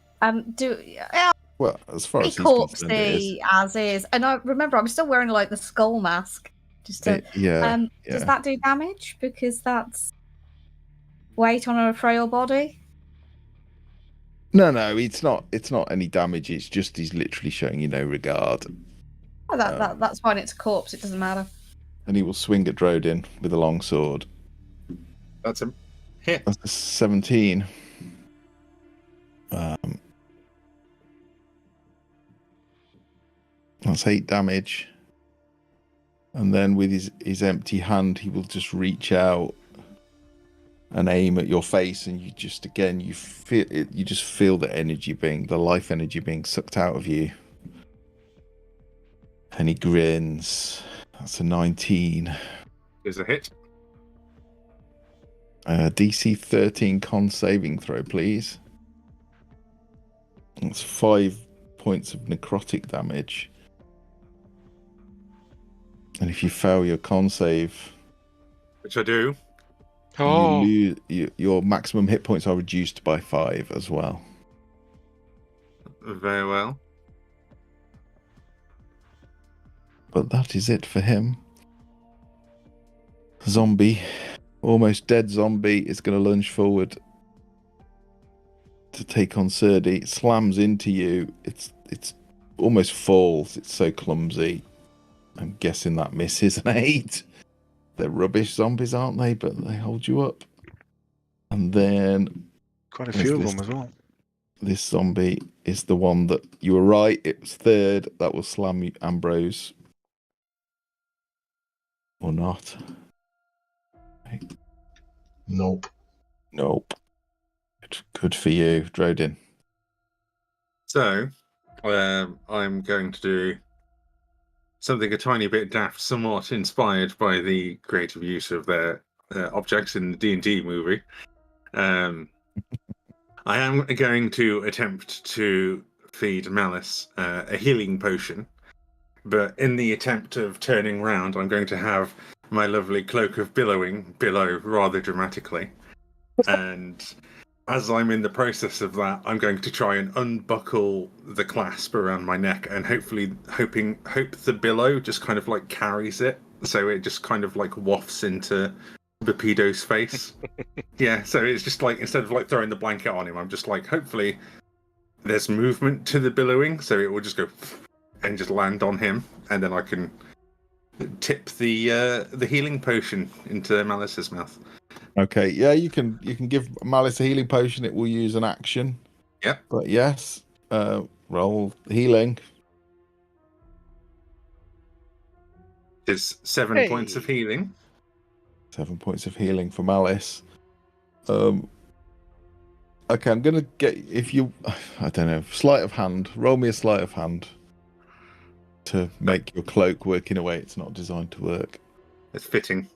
Well, as far as he's Corpsey concerned, it is. as is, and I remember I'm still wearing like the skull mask. Just to, Yeah. Does that do damage? Because that's weight on a frail body. No, it's not. It's not any damage. It's just he's literally showing you no regard. Oh, that's fine. It's a corpse. It doesn't matter. And he will swing at Drodin with a long sword. That's a hit. That's a 17. That's 8 damage. And then with his empty hand, he will just reach out and aim at your face, and you just feel it. You just feel the life energy being sucked out of you. And he grins. That's a 19. Is a hit. DC 13 con saving throw, please. That's 5 points of necrotic damage. And if you fail your con save, Which I do. Oh, you lose, your maximum hit points are reduced by 5 as well. Very well. But that is it for him. Zombie, almost dead zombie, is going to lunge forward to take on Serdi. It slams into you. It's almost falls. It's so clumsy. I'm guessing that misses an 8. They're rubbish zombies, aren't they? But they hold you up. And then quite a few of them as well. this zombie is the one that you were right. It was third. That will slam you, Ambrose. Or not. Nope. Nope. Good for you, Drodin. So, I'm going to do something a tiny bit daft, somewhat inspired by the creative use of their objects in the D&D movie. I am going to attempt to feed Malice a healing potion, but in the attempt of turning round, I'm going to have my lovely cloak of billowing billow rather dramatically. And as I'm in the process of that, I'm going to try and unbuckle the clasp around my neck and hope the billow just kind of like carries it, so it just kind of like wafts into Bapido's face. Yeah, so it's just like, instead of like throwing the blanket on him, I'm just like, hopefully there's movement to the billowing, so it will just go and just land on him, and then I can tip the healing potion into Malice's mouth. Okay, yeah, you can give Malice a healing potion. It will use an action. Yep. But yes, roll healing. It's 7 points of healing. 7 points of healing for Malice. Okay, I'm gonna get, if you, I don't know, sleight of hand. Roll me a sleight of hand to make your cloak work in a way it's not designed to work. It's fitting.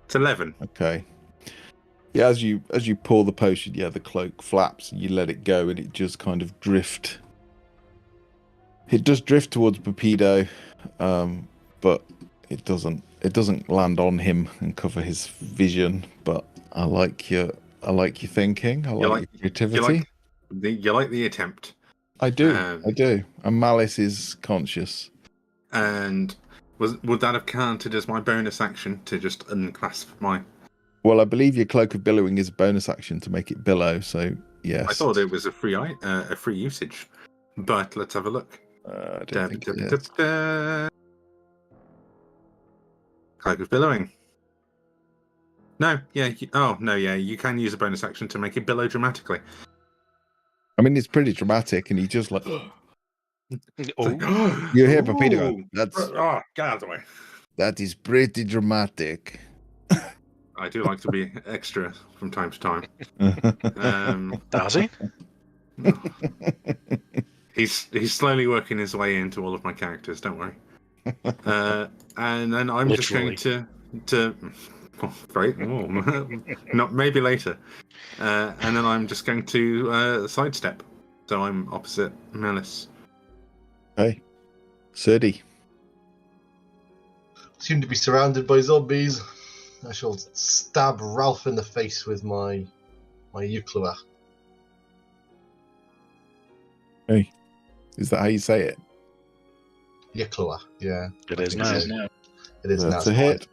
It's 11. Okay. Yeah, as you pour the potion, yeah, the cloak flaps and you let it go, and it just kind of drift. It does drift towards Bapido, but it doesn't land on him and cover his vision. But I like your thinking. I like your creativity. You like the attempt. I do. And Malice is conscious. And would that have counted as my bonus action to just unclasp my? Well, I believe your cloak of billowing is a bonus action to make it billow. So yes. I thought it was a free usage, but let's have a look. I don't think it is. Cloak of billowing. No, yeah. You can use a bonus action to make it billow dramatically. I mean, it's pretty dramatic, and he just like. Oh. You hear Bapido go, get out of the way. That is pretty dramatic. I do like to be extra from time to time. Does he? He's slowly working his way into all of my characters. Don't worry. And then I'm Literally. just going to not maybe later. And then I'm just going to sidestep, so I'm opposite Malice. Okay, Serdi. Seem to be surrounded by zombies. I shall stab Ralph in the face with my Euclid. Hey, is that how you say it? Euclid, yeah. It is now. It is now. That's a hit.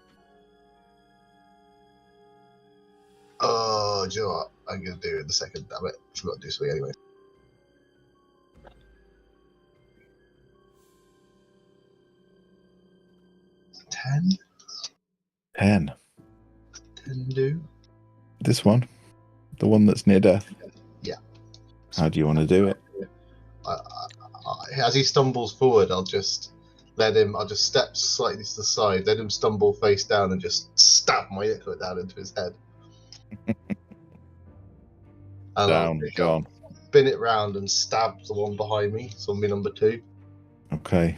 Oh, do you know what? I'm going to do it in the second, damn it. I forgot to do something anyway. Ten. 10 do. This one? The one that's near death? Yeah. How do you want to do it? As he stumbles forward, I'll just step slightly to the side, let him stumble face down, and just stab my Euclid down into his head. And Down, gone. Spin it round and stab the one behind me, zombie number 2. Okay.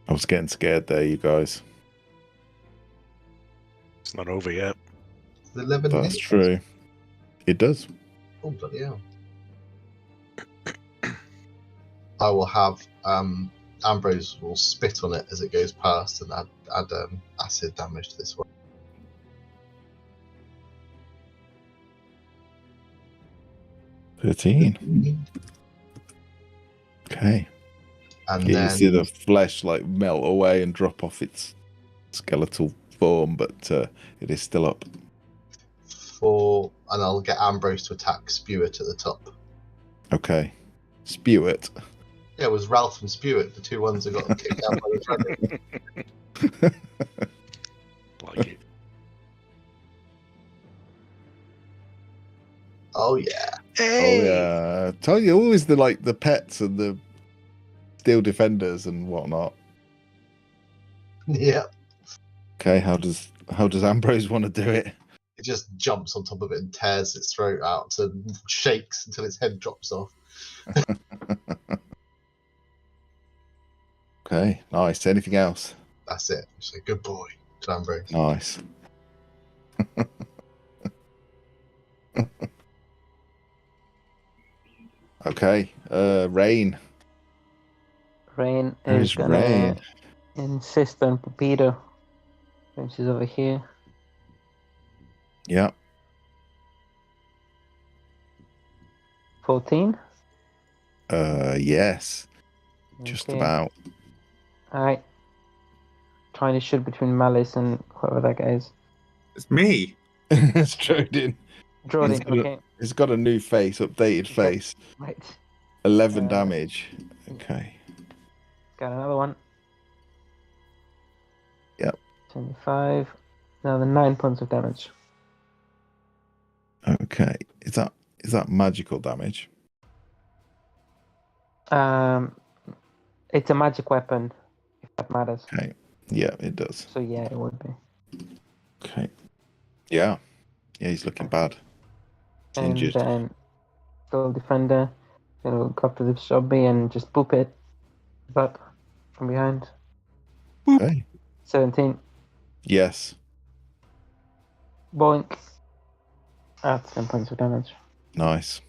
I was getting scared there, you guys. It's not over yet. 11 That's hit. true. It does. Oh, bloody hell. I will have Ambrose will spit on it as it goes past and add acid damage to this one. $13. Okay. And You then see the flesh like melt away and drop off its skeletal form, but it is still up. and I'll get Ambrose to attack Spewit at the top. Okay. Spew it. Yeah, it was Ralph and Spewit, the two ones that got kicked out by the dragon. Like it. Oh yeah. Oh yeah. Tell you, always the pets and the steel defenders and whatnot. Yeah. Okay, how does Ambrose want to do it? It just jumps on top of it and tears its throat out and shakes until its head drops off. Okay, nice. Anything else? That's it. Say good boy to Ambrose. Nice. Okay, Rain. Rain Where's is gonna Rain? insist on Pepito, which is over here. Yeah. 14. Yes. Just Okay. about. Alright. Trying to shoot between Malice and whoever that guy is. It's me. It's Jordan. Jordan, got a- okay. It's got a new face, updated face. Right. 11 damage. Okay. Got another one. Yep. 25. Another 9 points of damage. Okay. Is that magical damage? It's a magic weapon, if that matters. Okay. Yeah, it does. So yeah, it would be. Okay. Yeah. Yeah, he's looking bad. He's And injured. then still defender, gonna go up to the zombie and just boop it, but from behind. Okay. 17. Yes. Boink. That's 10 points of damage. Nice.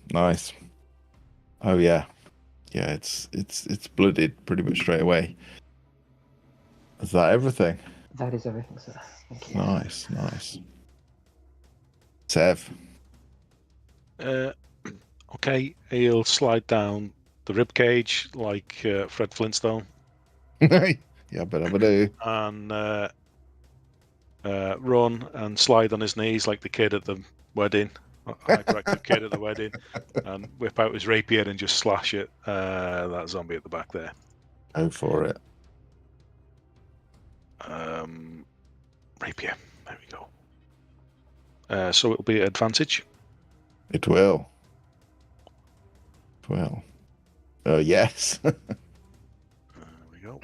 Oh yeah. Yeah, it's blooded pretty much straight away. Is that everything? That is everything, sir. Thank you. Nice. Sev. Okay, he'll slide down the rib cage like Fred Flintstone. Yeah, but do. And run and slide on his knees like the kid at the wedding. Hyperactive kid at the wedding, and whip out his rapier and just slash it. That zombie at the back there. Go for it. Rapier. There we go. So it'll be advantage. It will. Yes. There we go.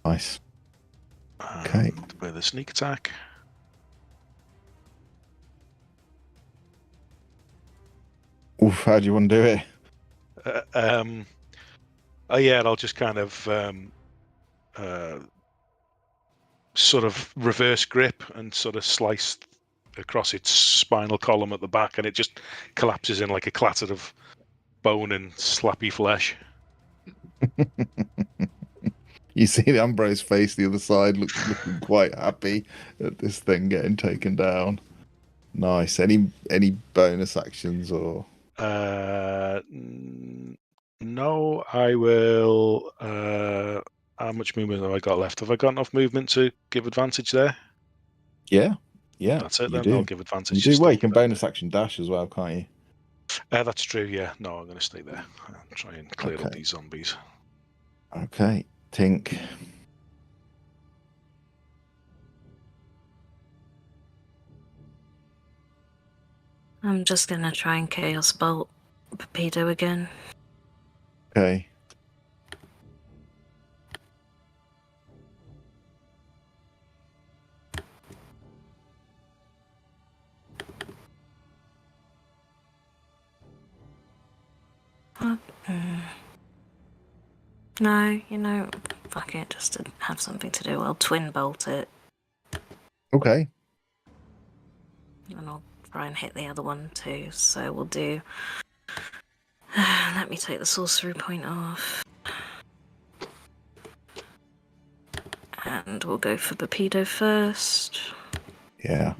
Nice. Okay. With a sneak attack. Oof, how do you want to do it? Yeah, I'll just kind of sort of reverse grip and sort of slice across its spinal column at the back, and it just collapses in like a clatter of bone and slappy flesh. You see the Ambrose face the other side looking quite happy at this thing getting taken down. Nice. Any bonus actions or? No, I will. How much movement have I got left? Have I got enough movement to give advantage there? Yeah. That's it then. Do. I'll give advantage. You do. Well, you can bonus action dash as well, can't you? That's true. Yeah. No, I'm going to stay there and try and clear up these zombies. Okay, Tink. I'm just gonna try and Chaos Bolt Pepito again. Okay. No, fuck it, just to have something to do. I'll twin bolt it. Okay. And I'll try and hit the other one too. So we'll do. Let let me take the sorcery point off. And we'll go for Bapido first. Yeah.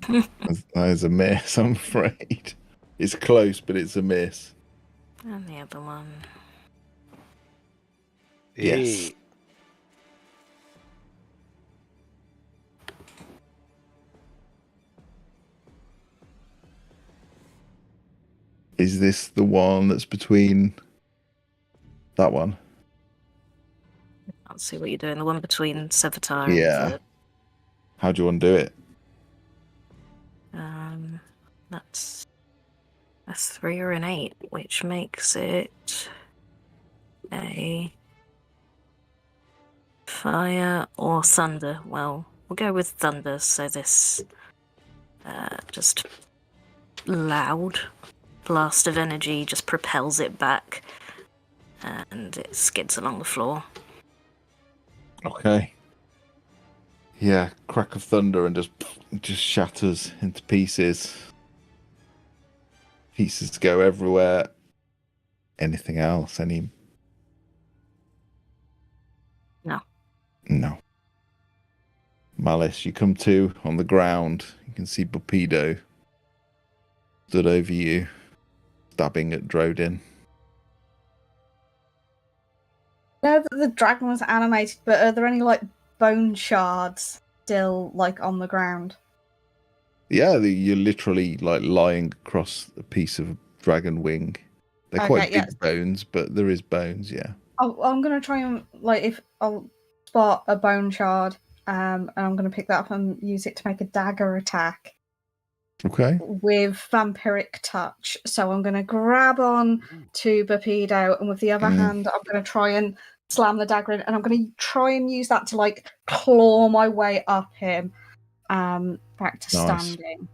That is a miss, I'm afraid. It's close, but it's a miss. And the other one. Yes. Is this the one that's between that one? I'll see what you're doing. The one between Sevatar Yeah. and How do you want to do it? that's a 3 or an 8, which makes it a fire or thunder. Well, we'll go with thunder, so this just loud blast of energy just propels it back and it skids along the floor. Okay. Yeah, crack of thunder and just shatters into pieces. Pieces go everywhere. Anything else? Any? No. No. Malice, you come to on the ground. You can see Bapido stood over you, stabbing at Drodin. I know that the dragon was animated, but are there any like bone shards still like on the ground? Yeah, you're literally like lying across a piece of dragon wing. They're Okay, quite big yeah. bones, but there is bones, yeah. I'm gonna try and if I'll spot a bone shard, and I'm gonna pick that up and use it to make a dagger attack Okay. with vampiric touch. So I'm gonna grab on to Bapido, and with the other hand, I'm gonna try and slam the dagger in, and I'm gonna try and use that to like claw my way up him, back to standing.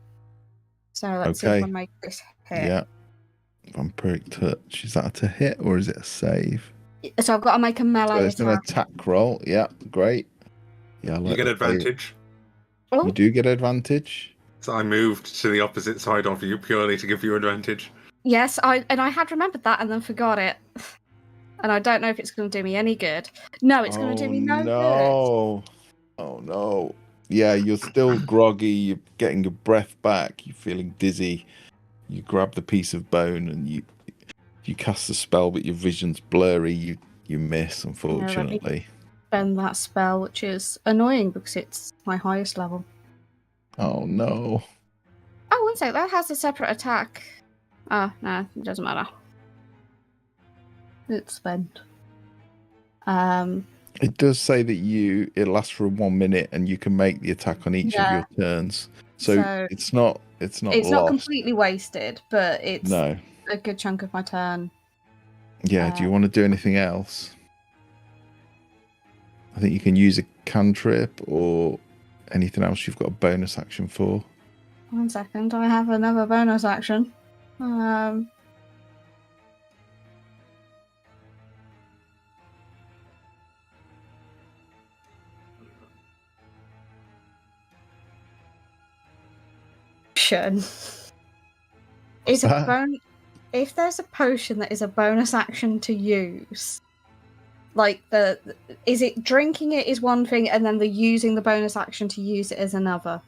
So let's see if I make this hit. Yeah. Vampiric touch. Is that a hit or is it a save? So I've got to make a melee So it's an attack roll. Yeah, great. Yeah, You get advantage. Oh. You do get advantage. So I moved to the opposite side of you purely to give you advantage. Yes, I had remembered that and then forgot it. And I don't know if it's going to do me any good. No, it's going to do me no good. Oh no. Yeah, you're still groggy. You're getting your breath back. You're feeling dizzy. You grab the piece of bone and you cast the spell, but your vision's blurry. You miss, unfortunately. Spend that spell, which is annoying because it's my highest level. Oh no. Oh, one sec. That has a separate attack. Oh, no, it doesn't matter. It's spent. It does say that it lasts for 1 minute and you can make the attack on each of your turns. So it's not not completely wasted, but it's a good chunk of my turn. Yeah, do you want to do anything else? I think you can use a cantrip or anything else you've got a bonus action for. 1 second, I have another bonus action. Is a if there's a potion that is a bonus action to use, like is it drinking it is one thing and then the using the bonus action to use it is another?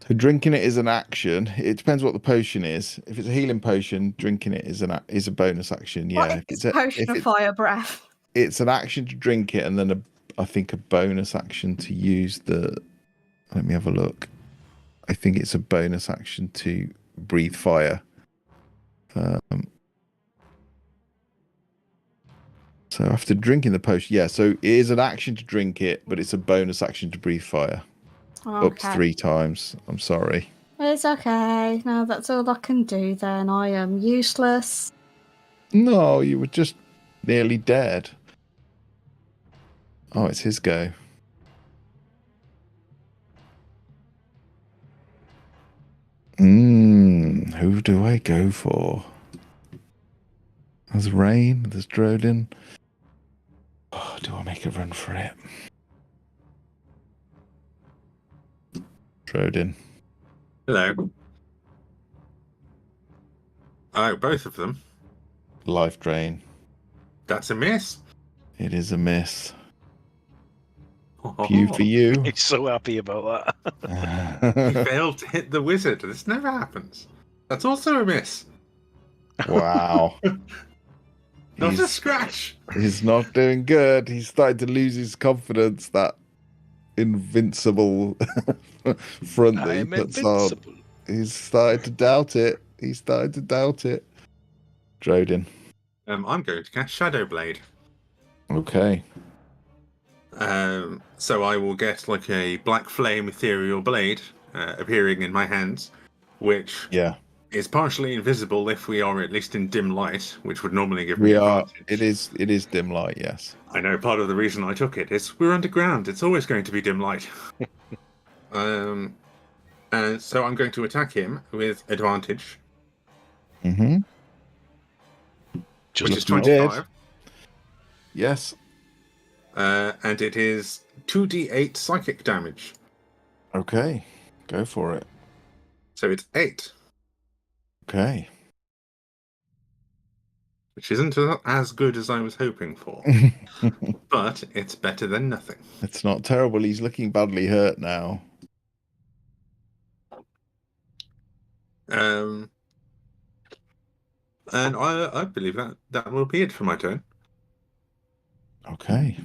So drinking it is an action. It depends what the potion is. If it's a healing potion, drinking it is a bonus action. Yeah. What if it's a potion of fire breath? It's an action to drink it and then I think a bonus action to use the. Let me have a look. I think it's a bonus action to breathe fire. So after drinking the potion, so it is an action to drink it, but it's a bonus action to breathe fire. Okay. Up to 3 times. I'm sorry. It's okay. No, that's all I can do then. I am useless. No, you were just nearly dead. Oh, it's his go. Who do I go for? There's Rain, there's Drodin. Oh, do I make a run for it? Drodin. Hello. Oh, both of them. Life drain. That's a miss. It is a miss. Few for you. He's so happy about He failed to hit the wizard. This never happens. That's also a miss. Wow. Not a scratch. He's not doing good. He's starting to lose his confidence, that invincible front that. that he I'm puts invincible. on. He's started to doubt it. Drodin. I'm going to cast Shadow Blade. Okay. So I will get like a black flame ethereal blade appearing in my hands, which is partially invisible if we are at least in dim light, which would normally give me advantage. It is dim light, yes. I know part of the reason I took it is we're underground. It's always going to be dim light. And so I'm going to attack him with advantage, Mm-hmm. which is 25. Yes. And it is 2d8 psychic damage. Okay. Go for it. So it's 8. Okay. Which isn't as good as I was hoping for. But it's better than nothing. It's not terrible. He's looking badly hurt now. And I believe that will be it for my turn. Okay.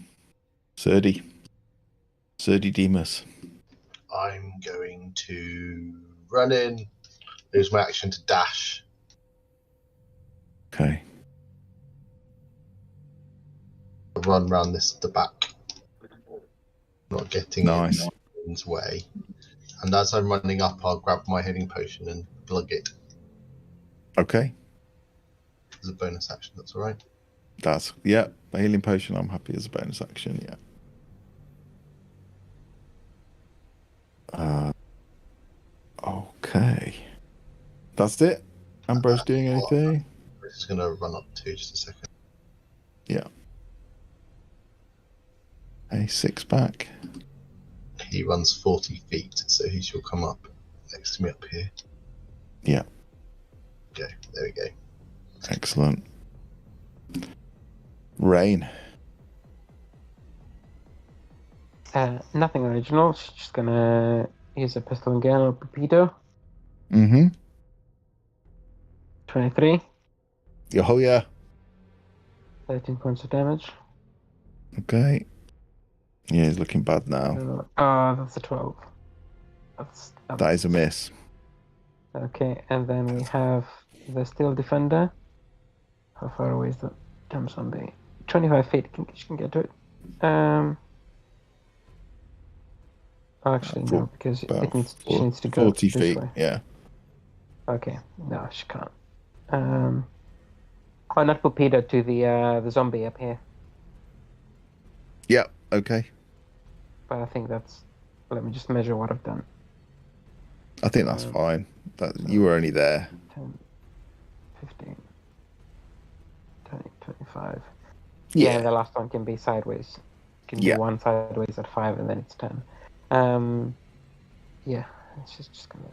Serdi Demas. I'm going to run in, use my action to dash. Okay. Run round the back. Not getting in his way. And as I'm running up, I'll grab my healing potion and plug it. Okay. As a bonus action, that's all right. The healing potion, I'm happy as a bonus action, okay. That's it? Ambrose doing anything? I'm just going to run up to just a second. Yeah. A 6 back. He runs 40 feet, so he shall come up next to me up here. Yeah. Okay, there we go. Excellent. Rain. Nothing original. She's just gonna use a pistol again or torpedo. Mm-hmm. 23. Oh, yeah. 13 points of damage. Okay. Yeah, he's looking bad now. That's a 12. That is a miss. Okay, and then we have the Steel Defender. How far away is the damn zombie? 25 feet. She can get to it. Actually, no, because she needs to go 40 this feet, way. yeah. Okay, no, she can't. Not torpedo to the zombie up here. Yeah, okay. But I think that's... Let me just measure what I've done. I think that's fine. You were only there. 10, 15, 20, 25. Yeah. The last one can be sideways. Can be one sideways at 5 and then it's 10. It's just gonna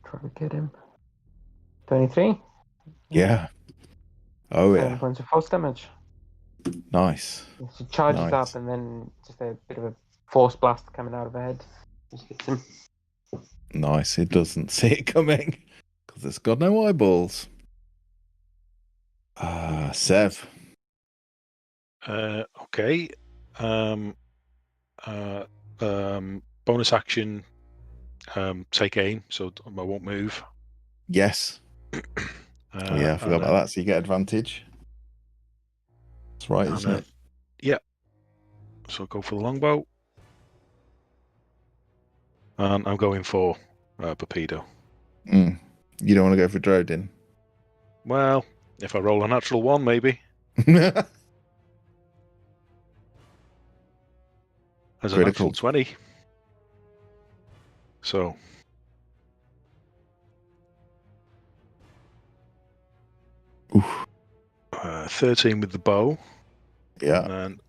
try to get him. 23? Yeah. Oh, yeah. 7 points of force damage. Nice. She charges up and then just a bit of a force blast coming out of her head. Just hits him. Nice. It doesn't see it coming because it's got no eyeballs. Sev. Okay. Bonus action. Take aim, so I won't move. Yes. I forgot about that. So you get advantage. That's right, isn't it? Yeah. So I'll go for the longbow. And I'm going for Torpedo. You don't want to go for Drodin? Well, if I roll a natural 1, maybe. As a natural 20. So. Oof. 13 with the bow. Yeah. And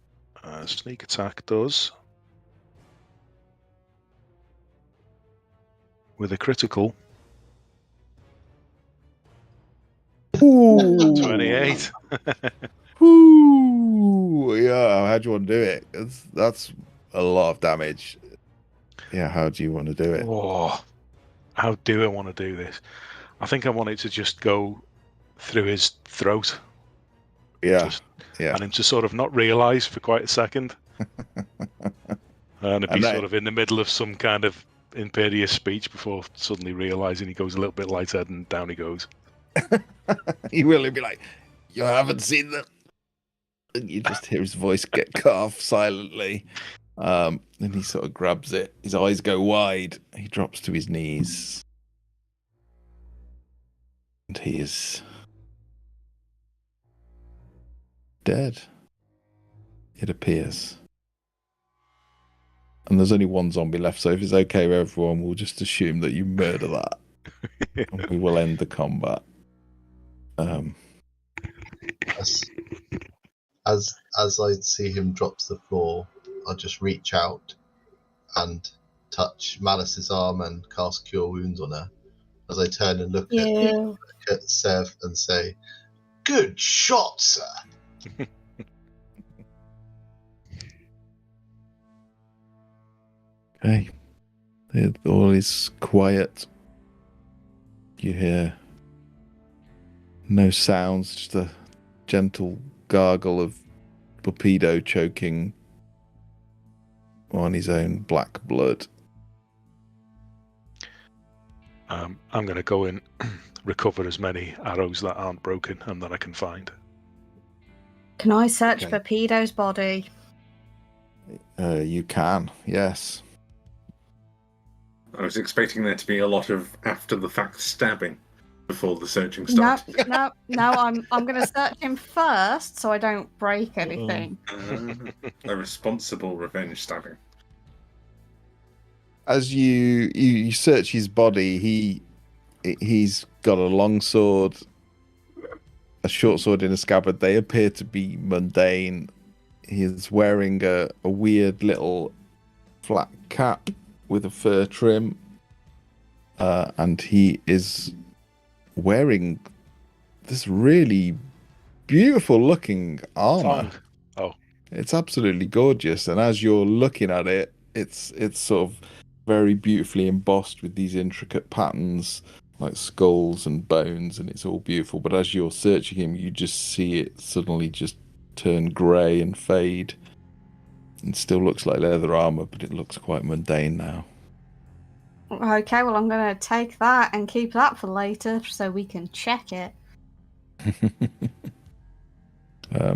then sneak attack does. With a critical. Ooh. 28. Ooh, yeah, how do you want to do it? That's a lot of damage. Yeah, how do you want to do it? Oh, how do I want to do this? I think I want it to just go through his throat. Yeah, And him to sort of not realise for quite a second. And it'd be sort of in the middle of some kind of imperious speech before suddenly realising he goes a little bit lightheaded and down he goes. He will be like, you haven't seen them. And you just hear his voice get cut off silently. And he sort of grabs it. His eyes go wide. He drops to his knees. And he is dead. It appears. And there's only one zombie left, so if it's okay with everyone, we'll just assume that you murder that. And we will end the combat. As I see him drop to the floor, I'll just reach out and touch Malice's arm and cast Cure Wounds on her. As I turn and look at Sev and say, "Good shot, sir." Okay. All is quiet. You hear no sounds, just a gentle gargle of Torpedo choking on his own black blood. I'm going to go and recover as many arrows that aren't broken and that I can find. Can I search Torpedo's body? You can, yes. I was expecting there to be a lot of after-the-fact stabbing before the searching starts. No. I'm going to search him first so I don't break anything. A responsible revenge stabbing. As you search his body, he's got a long sword, a short sword in a scabbard. They appear to be mundane. He's wearing a weird little flat cap with a fur trim, and he is wearing this really beautiful looking armor. Oh, it's absolutely gorgeous. And as you're looking at it, it's sort of very beautifully embossed with these intricate patterns like skulls and bones, and it's all beautiful. But as you're searching him, you just see it suddenly just turn grey and fade. It still looks like leather armor, but it looks quite mundane now. Okay, well, I'm going to take that and keep that for later so we can check it.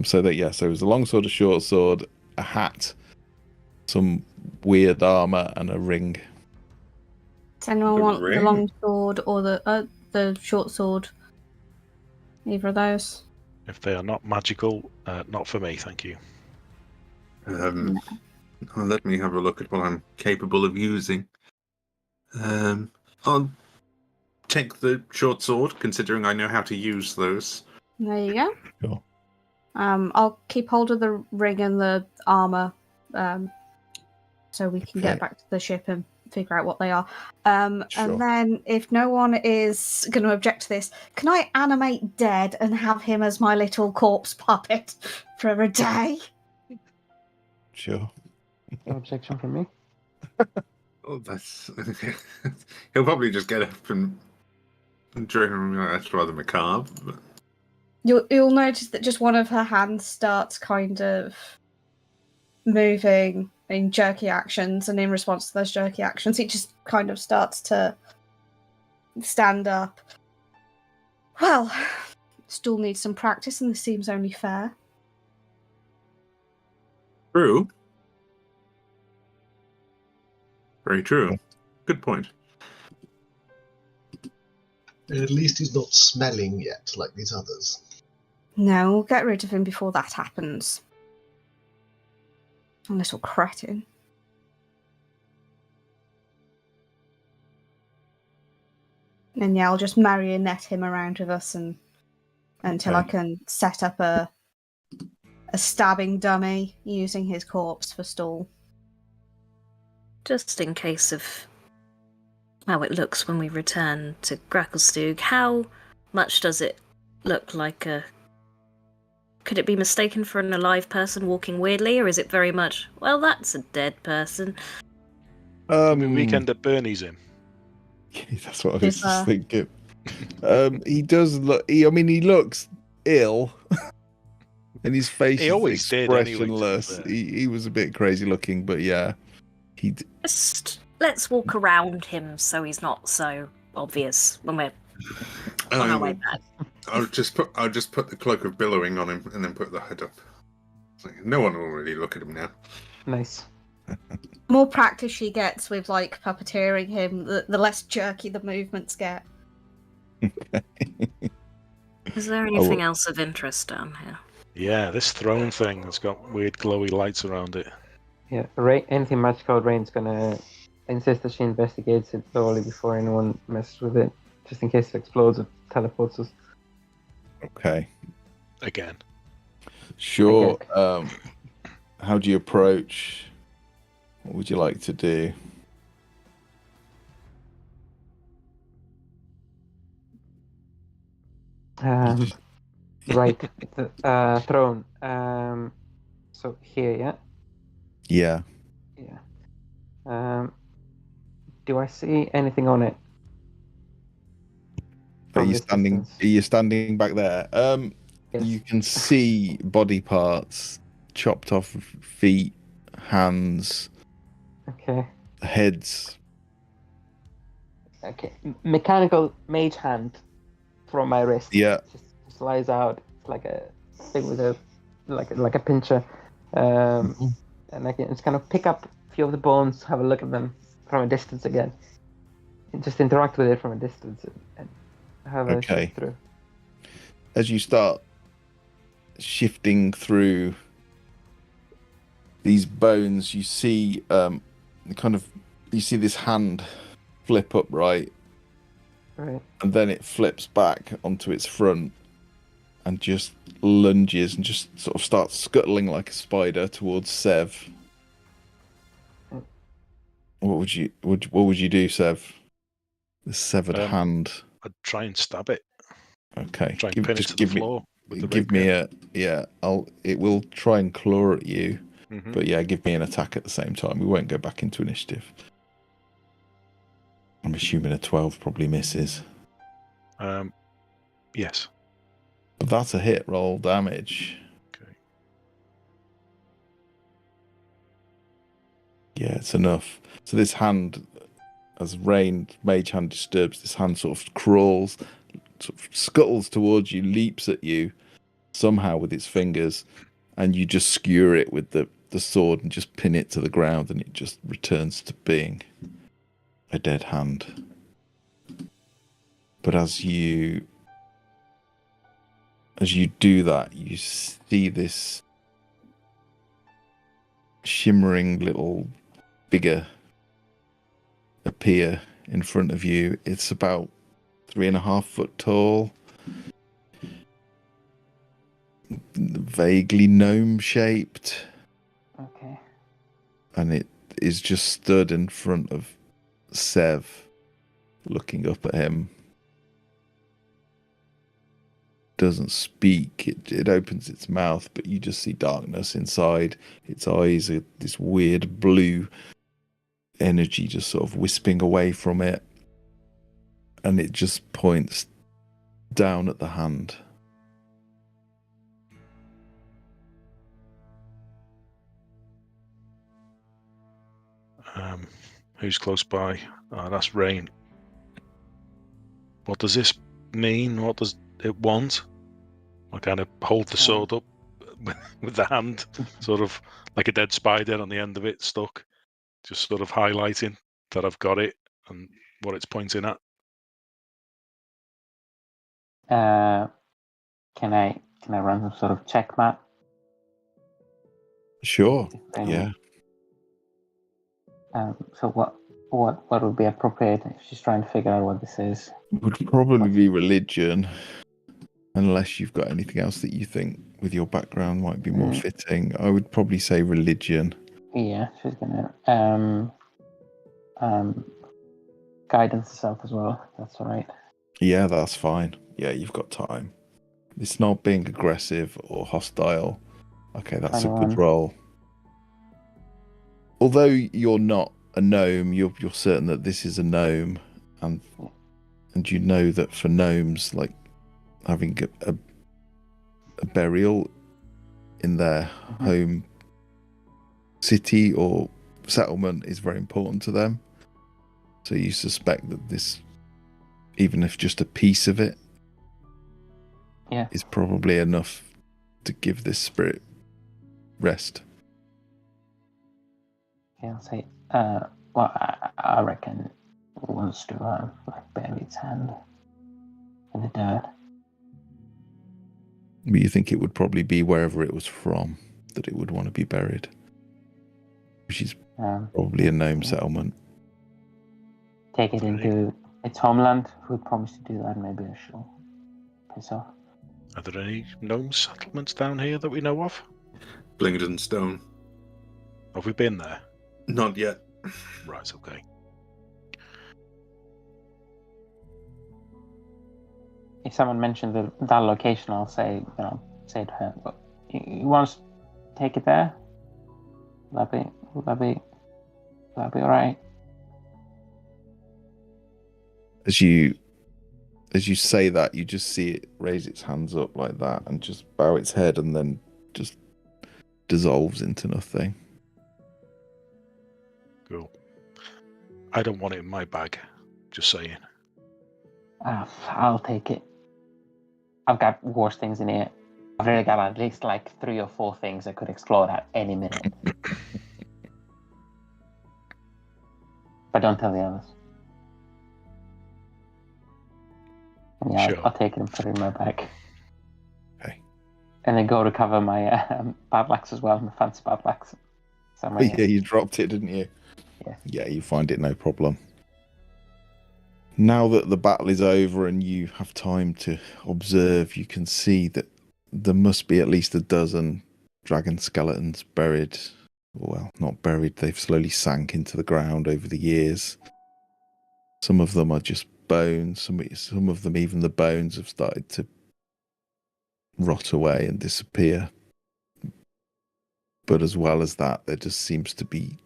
So it was a long sword, a short sword, a hat, some weird armor, and a ring. Does anyone want the long sword or the short sword? Either of those? If they are not magical, not for me, thank you. Let me have a look at what I'm capable of using. I'll take the short sword, considering I know how to use those. There you go. Sure. I'll keep hold of the ring and the armor, so we can get back to the ship and figure out what they are. Sure. And then, if no one is going to object to this, can I animate Dead and have him as my little corpse puppet for a day? Sure. No objection from me. Oh, that's... He'll probably just get up and dream. That's rather macabre. But... You'll notice that just one of her hands starts kind of moving in jerky actions, and in response to those jerky actions, it just kind of starts to stand up. Well, still needs some practice, and this seems only fair. True. Very true. Good point. At least he's not smelling yet like these others. No, we'll get rid of him before that happens. A little cretin. And yeah, I'll just marionette him around with us until I can set up a stabbing dummy using his corpse for stall. Just in case of how it looks when we return to Gracklstugh, how much does it look like a... Could it be mistaken for an alive person walking weirdly, or is it very much, well, that's a dead person? I mean, Weekend at Bernie's him. That's what I was just thinking. He does look. He looks ill, and his face is expressionless. He was a bit crazy looking, but yeah, Just let's walk around him so he's not so obvious when we're on our way back. I'll just put the cloak of billowing on him, and then put the hood up. No one will really look at him now. Nice. More practice she gets with like puppeteering him, the less jerky the movements get. Is there anything else of interest down here? Yeah, this throne thing has got weird glowy lights around it. Yeah, anything magical, Rain's gonna insist that she investigates it thoroughly before anyone messes with it, just in case it explodes or teleports us. Okay. Again. Sure. How do you approach? What would you like to do? Right, the throne. So here, yeah. Yeah. Do I see anything on it? Are you standing? Distance? Are you standing back there? Yes. You can see body parts, chopped off feet, hands. Okay. Heads. Okay. Mechanical mage hand from my wrist. Yeah. Just lies out. It's like a thing with a like a pincher. And I can just kind of pick up a few of the bones, have a look at them from a distance again. And just interact with it from a distance and have a shift through. As you start shifting through these bones, you see you see this hand flip upright, right, and then it flips back onto its front and just lunges and just sort of starts scuttling like a spider towards Sev. What would you do, Sev? The severed hand. I'd try and stab it. Okay. Try and pin it to the floor. It will try and claw at you. Mm-hmm. But yeah, give me an attack at the same time. We won't go back into initiative. I'm assuming a 12 probably misses. Yes. But that's a hit. Roll damage. Okay. Yeah, it's enough. So this hand, as Rain Mage Hand disturbs, this hand sort of crawls, sort of scuttles towards you, leaps at you somehow with its fingers, and you just skewer it with the sword and just pin it to the ground, and it just returns to being a dead hand. But as you do that, you see this shimmering little figure appear in front of you. It's about 3.5 foot tall, vaguely gnome shaped. Okay. And it is just stood in front of Sev, looking up at him. Doesn't speak. It opens its mouth, but you just see darkness inside. Its eyes are this weird blue energy just sort of wisping away from it. And it just points down at the hand. Who's close by? That's Rain. What does this mean? What does it want? I kind of hold the sword up with the hand, sort of like a dead spider on the end of it stuck, just sort of highlighting that I've got it and what it's pointing at. Can I run some sort of check map? Sure. Yeah. So what would be appropriate if she's trying to figure out what this is? It would probably be religion, unless you've got anything else that you think with your background might be more fitting. I would probably say religion. Yeah, she's gonna guidance herself as well. That's all right. Yeah, that's fine. Yeah, you've got time. It's not being aggressive or hostile. Okay, that's a 21. good roll. Although you're not a gnome, you're certain that this is a gnome, and you know that for gnomes, like having a burial in their home city or settlement is very important to them. So you suspect that this, even if just a piece of it, is probably enough to give this spirit rest. Yeah, I'll say, well, I reckon it wants to like bury its hand in the dirt. But you think it would probably be wherever it was from that it would want to be buried, which is probably a gnome settlement. Take it into its homeland. If we promise to do that, maybe I shall piss off. Are there any gnome settlements down here that we know of? Blingdon Stone. Have we been there? Not yet. Right, okay. If someone mentioned that location, I'll say, say to her, you want to take it there? Would that be all right? As you say that, you just see it raise its hands up like that and just bow its head and then just dissolves into nothing. Cool. I don't want it in my bag. Just saying. I'll take it. I've got worse things in here. I've really got at least like 3 or 4 things I could explode at any minute. But don't tell the others. Yeah, Sure. I'll take it and put it in my bag. Okay. And then go recover my padlocks as well, my fancy padlocks. Yeah, you dropped it, didn't you? Yeah. Yeah, you find it no problem. Now that the battle is over and you have time to observe, you can see that there must be at least a dozen dragon skeletons buried. Well, not buried, they've slowly sank into the ground over the years. Some of them are just bones, some of them, even the bones have started to rot away and disappear. But as well as that, there just seems to be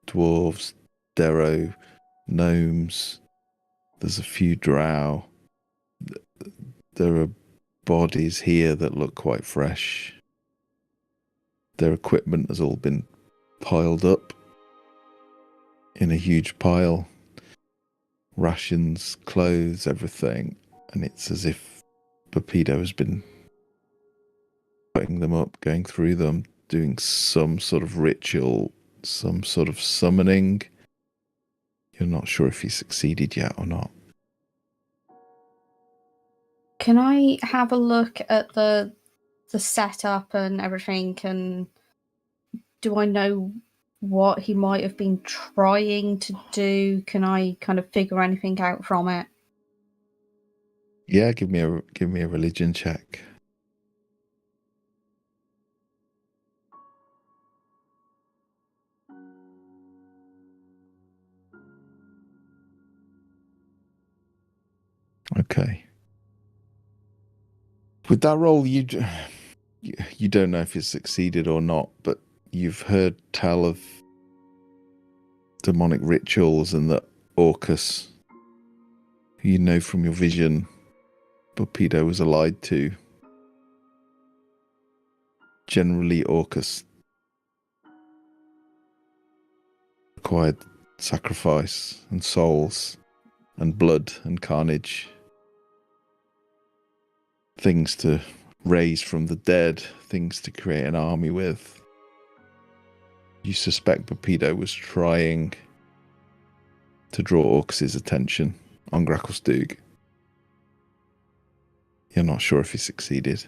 dwarves, Darrow, gnomes. There's a few drow. There are bodies here that look quite fresh. Their equipment has all been piled up in a huge pile. Rations, clothes, everything. And it's as if Papido has been putting them up, going through them, doing some sort of ritual, some sort of summoning. You're not sure if he succeeded yet or not. Can I have a look at the setup and everything, and do I know what he might have been trying to do? Can I kind of figure anything out from it? Yeah, give me a religion check. Okay. With that roll, you don't know if you succeeded or not, but you've heard tell of demonic rituals and that Orcus, who you know from your vision, Papido was allied to. Generally, Orcus required sacrifice and souls and blood and carnage. Things to raise from the dead, things to create an army with. You suspect Papido was trying to draw Orcus's attention on Gracklstugh. You're not sure if he succeeded.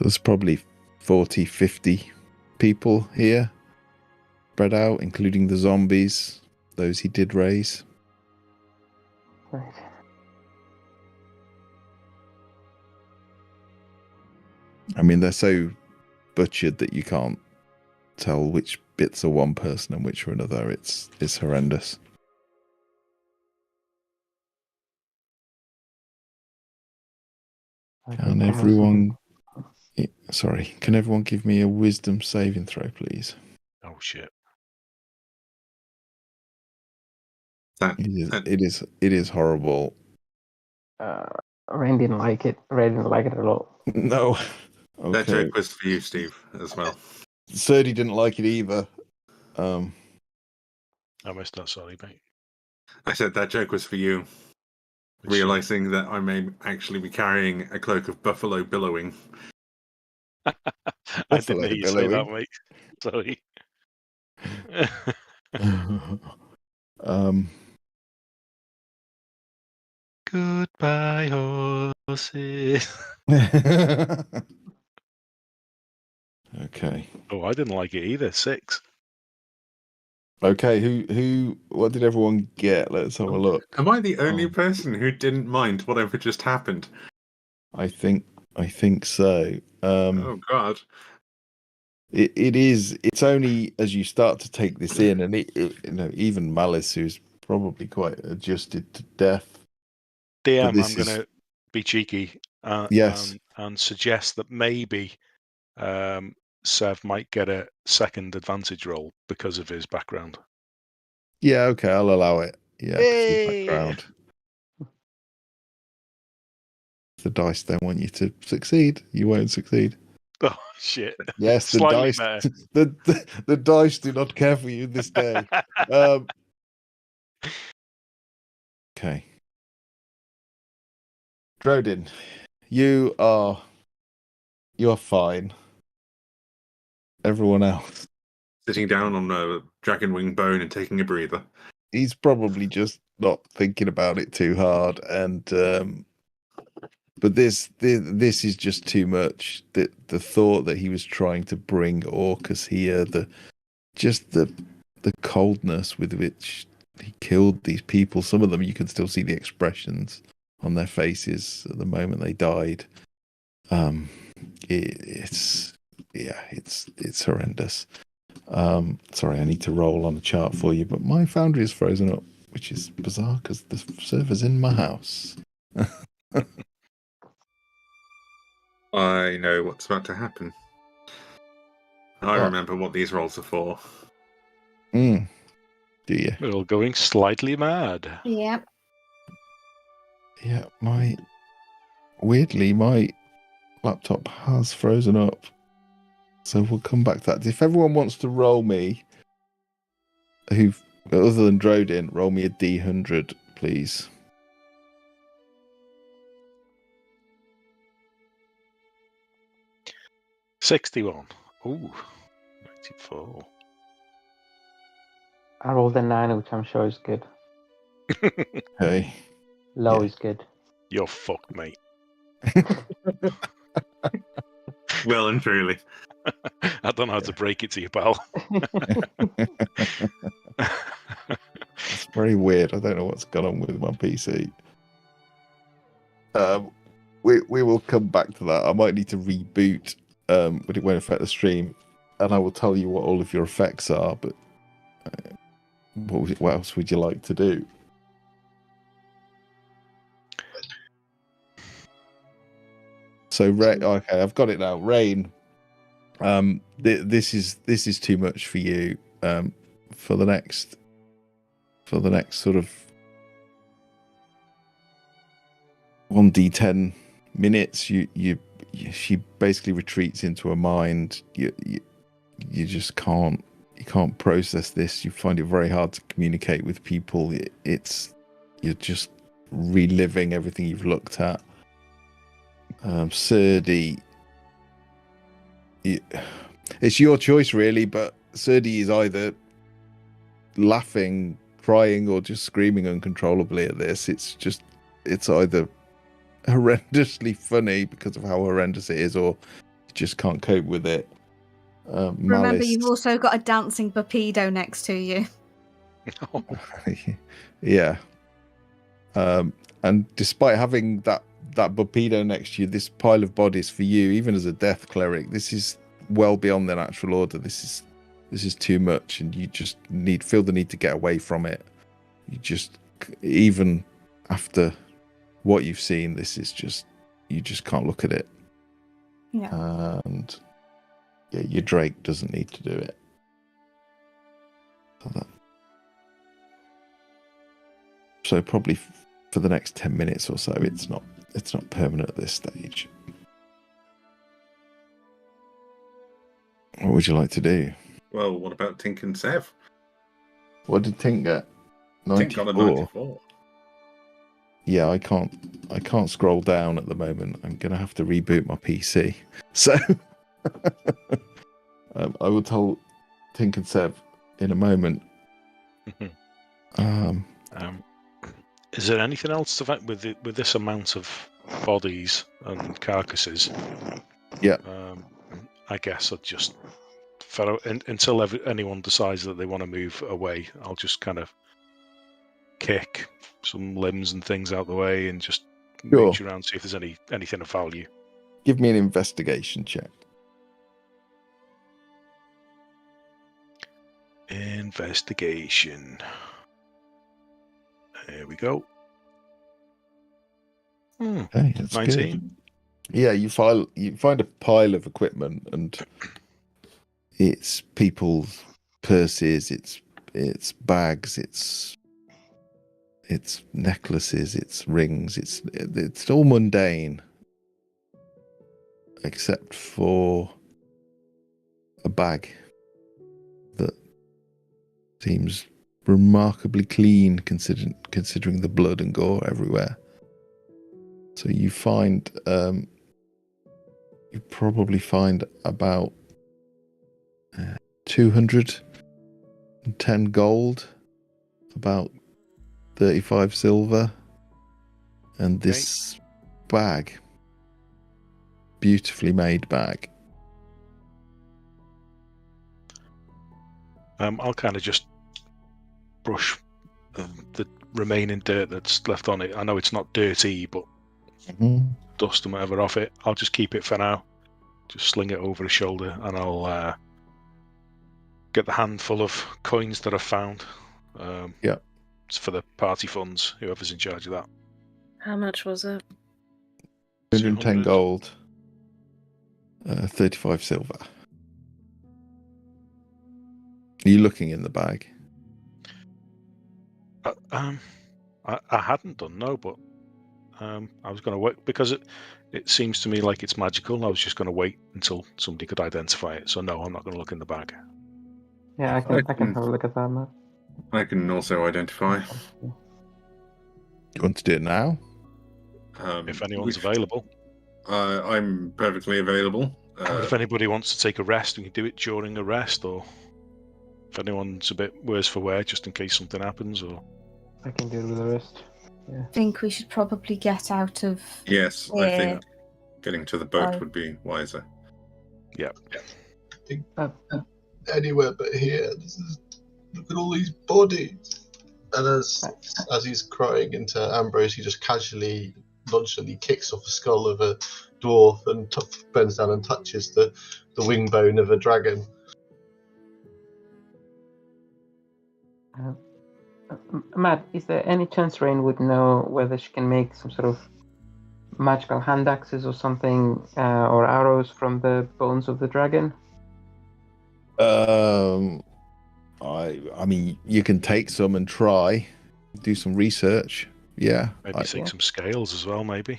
There's probably 40, 50 people here, spread out, including the zombies, those he did raise. Right. I mean, they're so butchered that you can't tell which bits are one person and which are another. It's horrendous. Can everyone give me a wisdom saving throw, please? Oh shit. It is horrible. Rain didn't like it. Rain didn't like it at all. No. Okay. That joke was for you, Steve, as well. Serdi didn't like it either. I missed that, sorry, mate. I said that joke was for you. Realizing that I may actually be carrying a cloak of buffalo billowing. I didn't hear you say that, mate. Sorry. Goodbye, horses. Okay. Oh, I didn't like it either. 6. Okay, who what did everyone get? Let's have a look. Am I the only person who didn't mind whatever just happened? I think so. Oh god. It's only as you start to take this in, and even Malice, who's probably quite adjusted to death. DM, I'm going to be cheeky and suggest that maybe Sev might get a second advantage roll because of his background. Yeah, okay, I'll allow it. Yeah, background. If the dice don't want you to succeed, you won't succeed. Oh shit! Yes, the dice. The dice do not care for you this day. Okay, Drodin, you are fine. Everyone else sitting down on a dragon wing bone and taking a breather. He's probably just not thinking about it too hard, and but this is just too much. The thought that he was trying to bring Orcus here, the coldness with which he killed these people. Some of them you can still see the expressions on their faces at the moment they died. It's horrendous. Sorry, I need to roll on the chart for you, but my foundry is frozen up, which is bizarre because the server's in my house. I know what's about to happen. I remember what these rolls are for. Do you? We're all going slightly mad. Yep. Yeah, weirdly, my laptop has frozen up. So we'll come back to that. If everyone wants to roll me, other than Drodin, roll me a D100, please. $61. Ooh, 94. I rolled a 9, which I'm sure is good. Okay. Low is good. You're fucked, mate. Well and truly. I don't know how to break it to you, pal. It's very weird. I don't know what's gone on with my PC. We will come back to that. I might need to reboot, but it won't affect the stream. And I will tell you what all of your effects are, but what else would you like to do? So, okay, I've got it now. Rain, this is too much for you. For the next sort of 1d10 minutes, she basically retreats into her mind. You just can't process this. You find it very hard to communicate with people. You're just reliving everything you've looked at. Serdi, it's your choice really, but Serdi is either laughing, crying, or just screaming uncontrollably at this. It's either horrendously funny because of how horrendous it is, or you just can't cope with it. Remember, you've also got a dancing Bapido next to you. Yeah. And despite having that that Bupido next to you, this pile of bodies for you, even as a death cleric, this is well beyond the natural order. This is too much, and you just feel the need to get away from it. You just, even after what you've seen, this is just, you just can't look at it. Yeah. And yeah, your Drake doesn't need to do it. So probably for the next 10 minutes or so, it's not permanent at this stage. What would you like to do? Well, what about Tink and Sev? What did Tink get? 94. Tink got a 94. Yeah, I can't scroll down at the moment. I'm gonna have to reboot my PC. So I will tell Tink and Sev in a moment. Is there anything else to that with this amount of bodies and carcasses? Yeah. I guess I'd just until anyone decides that they want to move away, I'll just kind of kick some limbs and things out the way and just mooch around, see if there's anything of value. Give me an investigation check. Investigation. There we go. Okay, that's 19. good. Yeah, you find a pile of equipment, and it's people's purses, it's bags, it's necklaces, it's rings, it's all mundane, except for a bag that seems remarkably clean considering the blood and gore everywhere. So you find you probably find about 210 gold, about 35 silver, and this bag, beautifully made bag. I'll kind of just brush the remaining dirt that's left on it. I know it's not dirty, but dust and whatever off it. I'll just keep it for now. Just sling it over his shoulder, and I'll get the handful of coins that I've found. It's for the party funds, whoever's in charge of that. How much was it? 210 gold, 35 silver. Are you looking in the bag? I hadn't done, no, but I was going to wait because it seems to me like it's magical. I was just going to wait until somebody could identify it. So no, I'm not going to look in the bag. Yeah, I can have a look at that, Matt. I can also identify. You want to do it now? If anyone's available. I'm perfectly available. If anybody wants to take a rest, we can do it during a rest, or if anyone's a bit worse for wear, just in case something happens, or I can do it with the rest. Yeah. I think we should probably get out of Yes, here. I think getting to the boat would be wiser. Yeah. Anywhere but here. Look at all these bodies. And as he's crying into Ambrose, he just casually, nonchalantly kicks off the skull of a dwarf and bends down and touches the wing bone of a dragon. Matt, is there any chance Rain would know whether she can make some sort of magical hand axes or something, or arrows from the bones of the dragon? I mean, you can take some and try, do some research. Yeah. Maybe take some scales as well, maybe.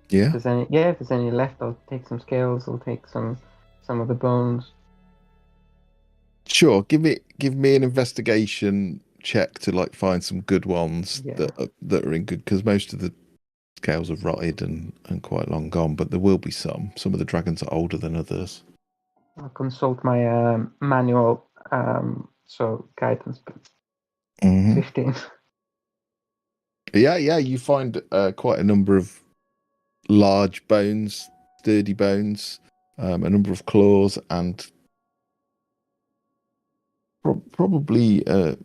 Yeah. If there's any left, I'll take some scales. I'll take some of the bones. Sure. Give me an investigation check to find some good ones that are in good, because most of the scales have rotted and quite long gone, but there will be some. Some of the dragons are older than others. I'll consult my manual. So guidance 15. Yeah, you find quite a number of large bones, sturdy bones, a number of claws, and probably a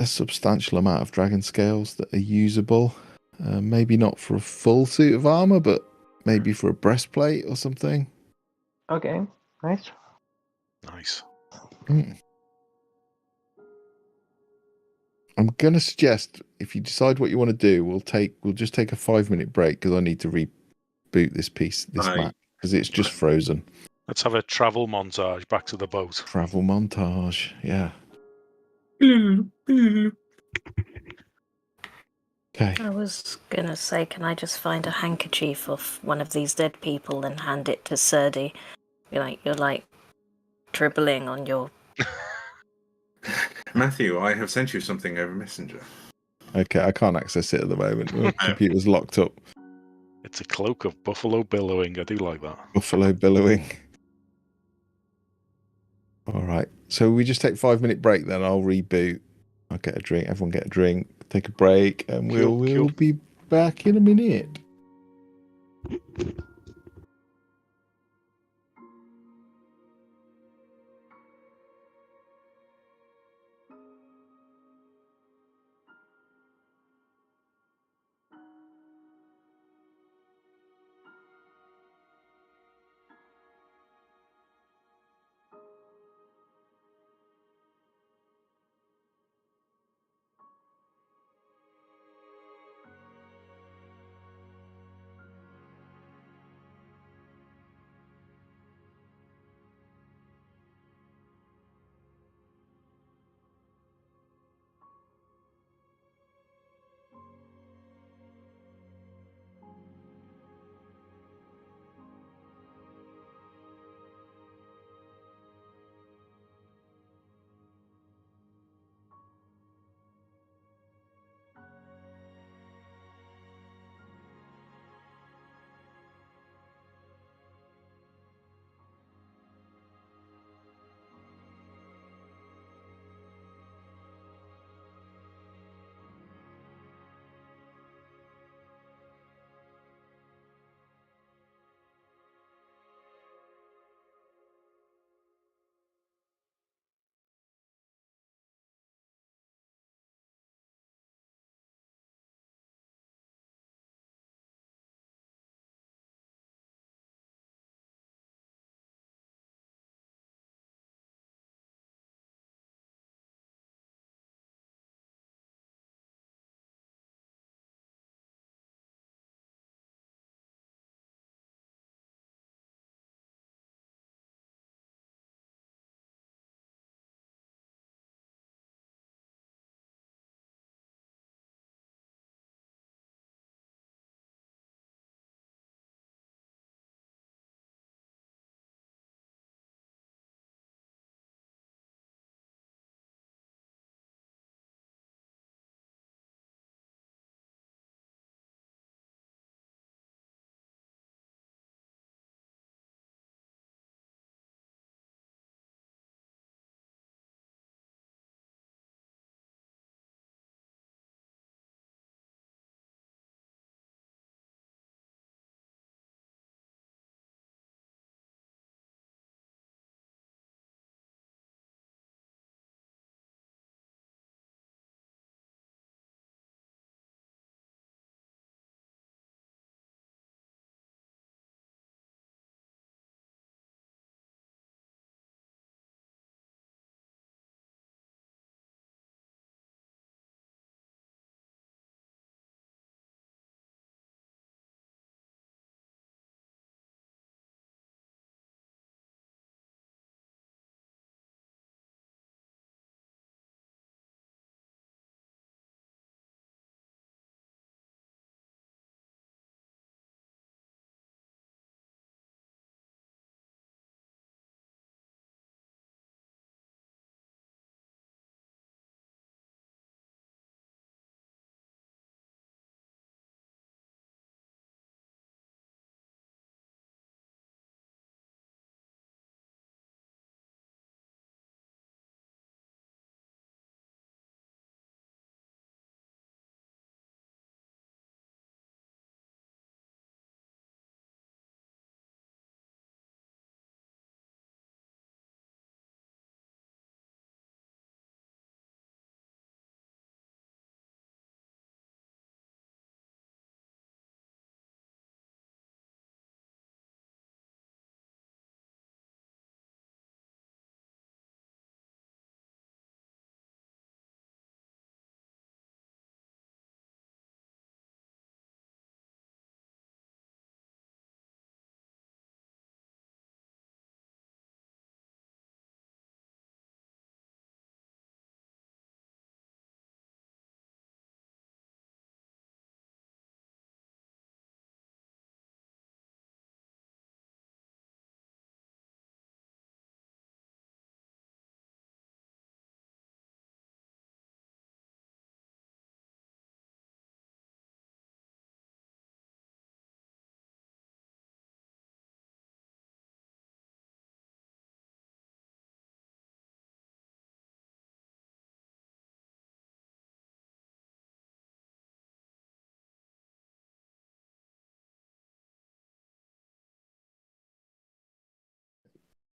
substantial amount of dragon scales that are usable. Maybe not for a full suit of armor, but maybe for a breastplate or something. Okay, nice. Nice. I'm gonna suggest if you decide what you want to do, we'll just take a 5-minute break because I need to reboot this map because it's just frozen. Let's have a travel montage back to the boat. Travel montage, yeah. Okay. I was gonna say, can I just find a handkerchief of one of these dead people and hand it to Serdi? You're like dribbling on your. Matthew, I have sent you something over Messenger. Okay, I can't access it at the moment. The computer's locked up. It's a cloak of buffalo billowing. I do like that. Buffalo billowing. All right. So we just take 5-minute break then. I'll reboot. I'll get a drink. Everyone get a drink. Take a break, and we'll be back in a minute.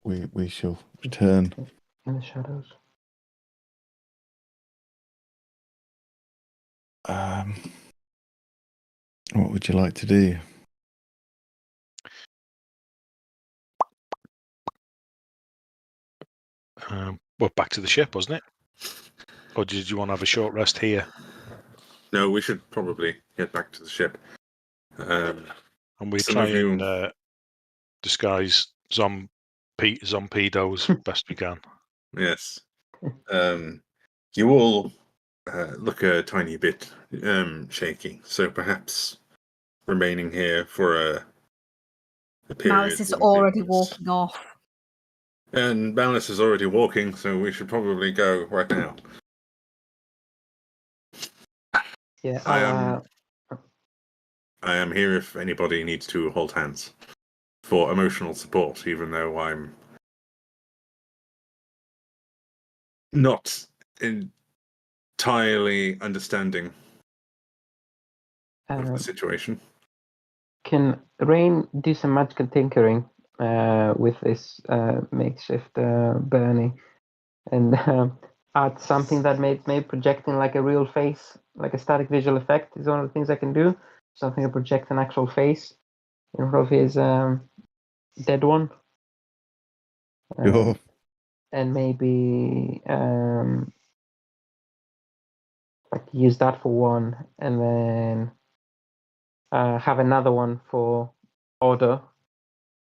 we shall return. In the shadows. What would you like to do? Well, back to the ship, wasn't it? Or did you want to have a short rest here? No, we should probably get back to the ship. And we some try of you- and disguise zompedos best we can. Yes. You all look a tiny bit shaky, so perhaps remaining here for a period. Malice is wouldn't be already wise. walking off. And Malice is already walking, so we should probably go right now. Yeah, I am here if anybody needs to hold hands for emotional support, even though I'm not entirely understanding of the situation. Can Rain do some magical tinkering with this makeshift burning and add something that may projecting like a real face, like a static visual effect is one of the things I can do. Something to project an actual face in front of his dead one. Sure. And maybe like use that for one, and then have another one for order.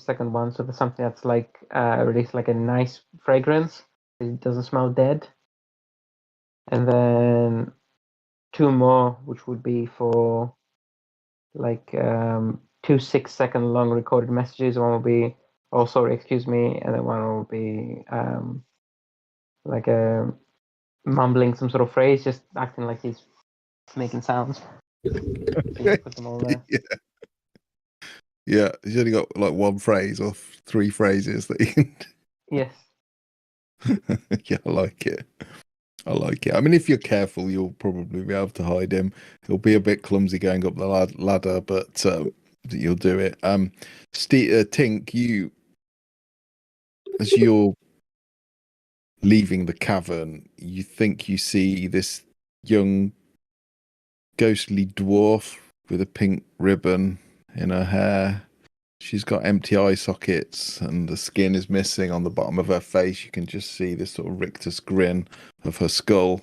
Second one, so there's something that's like release like a nice fragrance. It doesn't smell dead. And then 2 more, which would be for like 2 6-second long recorded messages. One will be, "Oh, sorry, excuse me," and then one will be like a mumbling some sort of phrase, just acting like he's making sounds. Put them all there. Yeah, he's only got like one phrase or 3 phrases that you can. Yes. Yeah, I like it. I like it. I mean, if you're careful, you'll probably be able to hide him. He'll be a bit clumsy going up the ladder, but you'll do it. Tink, as you're leaving the cavern, you think you see this young ghostly dwarf with a pink ribbon in her hair. She's got empty eye sockets and the skin is missing on the bottom of her face. You can just see this sort of rictus grin of her skull.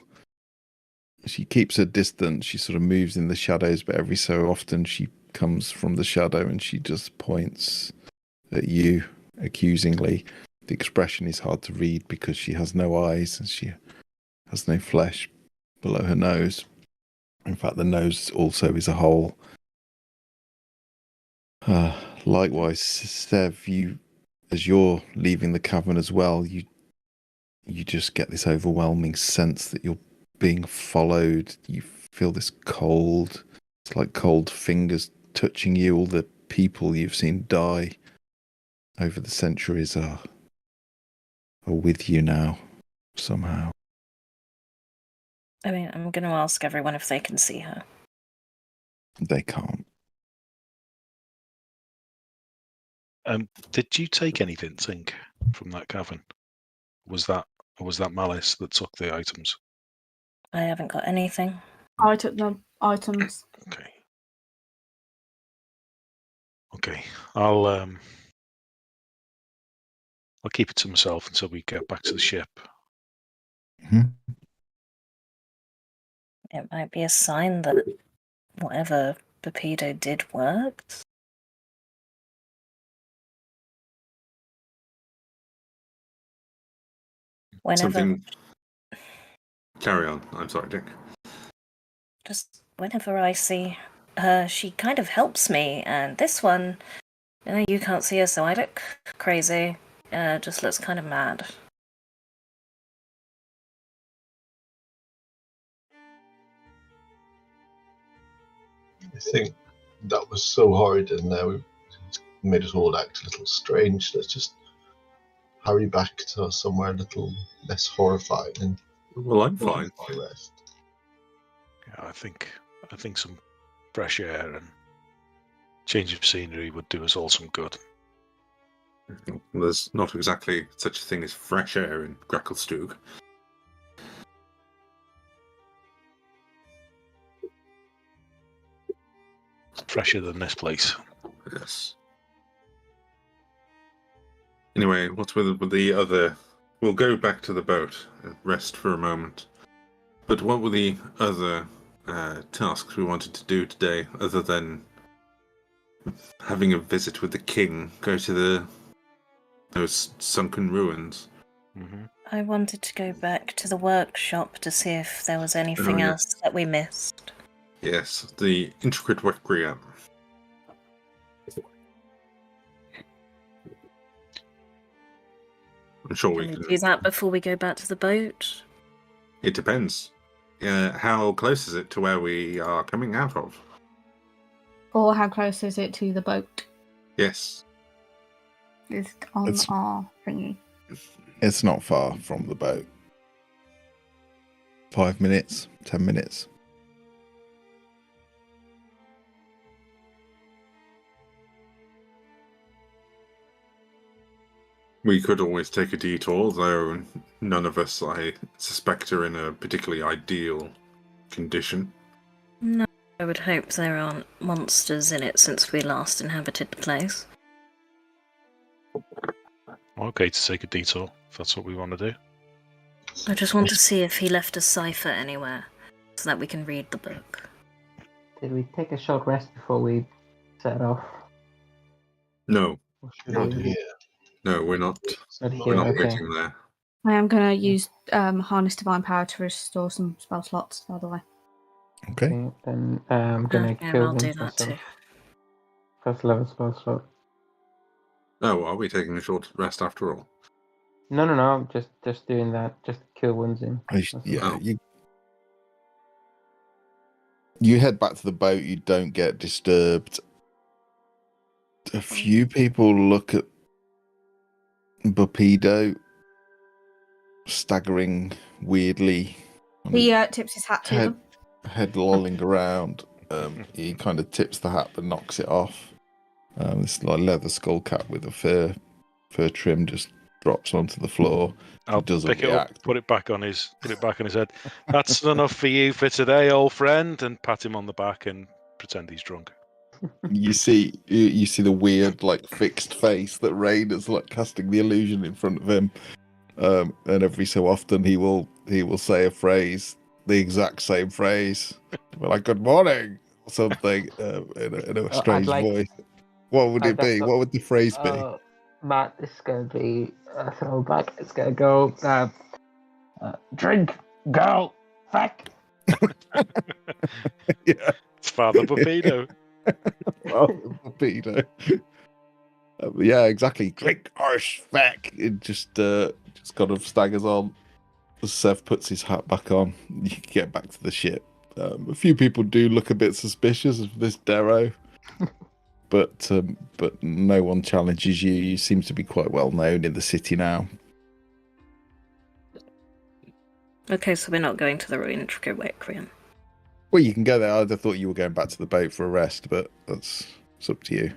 She keeps her distance. She sort of moves in the shadows, but every so often she comes from the shadow and she just points at you accusingly. The expression is hard to read because she has no eyes and she has no flesh below her nose. In fact, the nose also is a hole. Likewise, Sev, as you're leaving the cavern as well, you just get this overwhelming sense that you're being followed. You feel this cold. It's like cold fingers touching you. All the people you've seen die over the centuries are with you now, somehow. I mean, I'm going to ask everyone if they can see her. They can't. Did you take anything, Tink, from that cavern? Was that Malice that took the items? I haven't got anything. I took the items. Okay. I'll keep it to myself until we get back to the ship. Mm-hmm. It might be a sign that whatever Papido did worked. Carry on. I'm sorry, Dick. Just whenever I see her, she kind of helps me, and this one, you can't see her, so I look crazy. Just looks kind of mad. I think that was so horrid, and now it made us all act a little strange. Let's just hurry back to somewhere a little less horrifying. Well, I'm fine. Rest. Yeah, I think some fresh air and change of scenery would do us all some good. There's not exactly such a thing as fresh air in Gracklstugh. Fresher than this place. Yes. Anyway, what's with the other... We'll go back to the boat and rest for a moment. But what were the other tasks we wanted to do today, other than having a visit with the king, go to those sunken ruins? Mm-hmm. I wanted to go back to the workshop to see if there was anything yes. else that we missed. Yes, the intricate requiem. I'm sure Can we do that before we go back to the boat? It depends. How close is it to where we are coming out of? Or how close is it to the boat? Yes. It's on our thingy. It's not far from the boat. 5 minutes, 10 minutes. We could always take a detour, though none of us, I suspect, are in a particularly ideal condition. No, I would hope there aren't monsters in it since we last inhabited the place. Okay, to take a detour, if that's what we want to do. I just want to see if he left a cipher anywhere, so that we can read the book. Did we take a short rest before we set off? No. Or should Not we- here. No, we're not. Not We're here, not okay. waiting there. I am going to use Harness Divine Power to restore some spell slots, by the way. Okay. Okay, then I'm gonna Okay, kill I'll him do for that some too. first level spell slot. Oh, are we taking a short rest after all? No, I'm just doing that. Just kill wounds in. Yeah, Oh. you head back to the boat. You don't get disturbed. A few people look at Bupido staggering weirdly. He tips his hat to head, them. head lolling around. He kind of tips the hat but knocks it off. This like leather skull cap with a fur trim just drops onto the floor. I'll doesn't pick it up, react. put it back on his head. That's enough for you for today, old friend, and pat him on the back and pretend he's drunk. You see the weird like fixed face that Rain is like casting the illusion in front of him. And every so often he will say a phrase, the exact same phrase, like "Good morning" or something in a strange voice. What would it be? What would the phrase be? Matt, this is gonna be a throwback. It's gonna go drink, go, fuck. Yeah, It's Father Bupido. Bupido. Yeah, exactly. Drink arse feck. It just kind of staggers on. Sev puts his hat back on. You can get back to the ship. A few people do look a bit suspicious of this Darrow, but no one challenges you. You seem to be quite well known in the city now. Okay, so we're not going to the intricate requiem. Well, you can go there. I'd have thought you were going back to the boat for a rest, but it's up to you.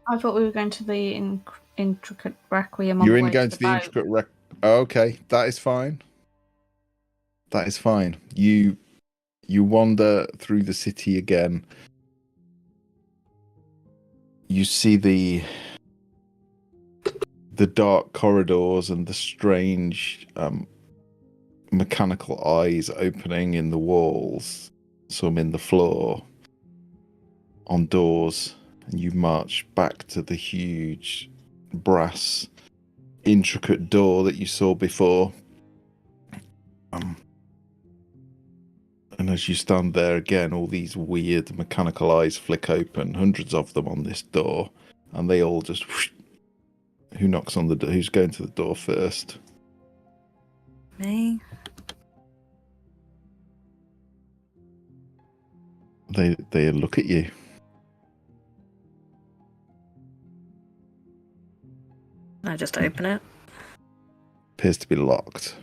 I thought we were going to the intricate requiem. On You're the in way going to to the boat. intricate okay, that is fine. That is fine. You wander through the city again. You see the dark corridors and the strange mechanical eyes opening in the walls, some in the floor, on doors, and you march back to the huge brass intricate door that you saw before. And as you stand there again, all these weird mechanical eyes flick open, hundreds of them on this door, and they all just whoosh. Who knocks on the door? Who's going to the door first? Me? They look at you. I just open it. Appears to be locked.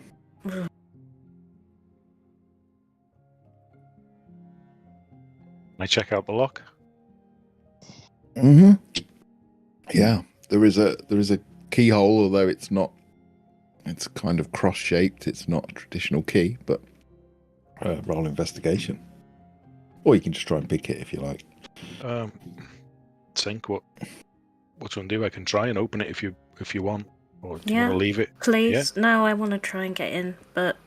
I check out the lock. Mm-hmm. Yeah, there is a keyhole, although it's not. It's kind of cross-shaped. It's not a traditional key, but roll investigation. Or you can just try and pick it if you like. Think what to do. I can try and open it if you want, or do you Yeah, want to leave it? Please. Yeah? No, I want to try and get in, but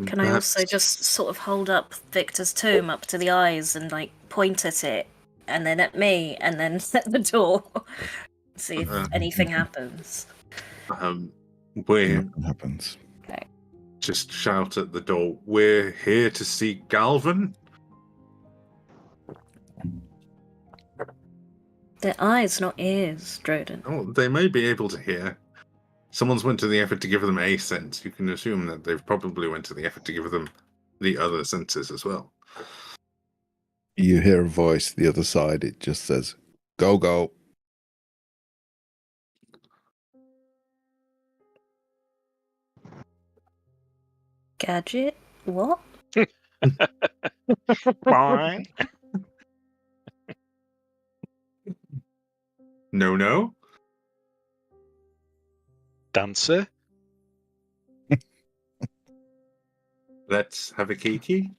can I also just sort of hold up Victor's tomb up to the eyes and like point at it, and then at me, and then at the door, see if anything happens. Nothing happens. Okay. Just shout at the door. We're here to see Galvin. They're eyes, not ears, Droden. Oh, they may be able to hear. Someone's went to the effort to give them a sense. You can assume that they've probably went to the effort to give them the other senses as well. You hear a voice the other side. It just says, "Go, go." Gadget? What? Bye. No. Dancer? Let's have a kiki.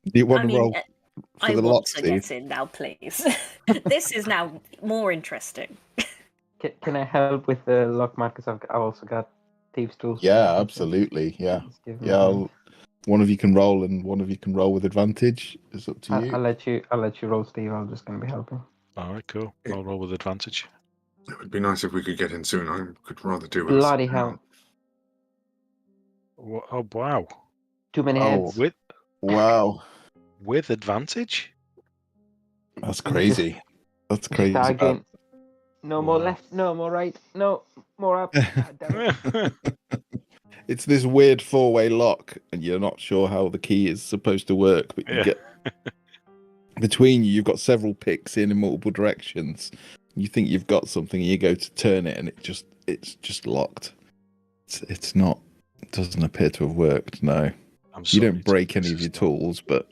Do you want to roll for I the want lock, to Steve? get in now, please. This is now more interesting. Can I help with the lock, Marcus? I've also got thieves' tools. Yeah, absolutely. Yeah. Just give me One of you can roll, and one of you can roll with advantage. It's up to you. I'll let you roll, Steve. I'm just going to be helping. All right, cool. I'll roll with advantage. It would be nice if we could get in soon. I could rather do it. Bloody hell. Oh, wow. Too many heads. Wow. With advantage? That's crazy. That's crazy. Again. No more left, no more right, no more up. God damn it. It's this weird four-way lock, and you're not sure how the key is supposed to work, but you get between you, you've got several picks in multiple directions. You think you've got something, and you go to turn it, and it's just locked. It's not. It doesn't appear to have worked. No, you don't break any of your tools, but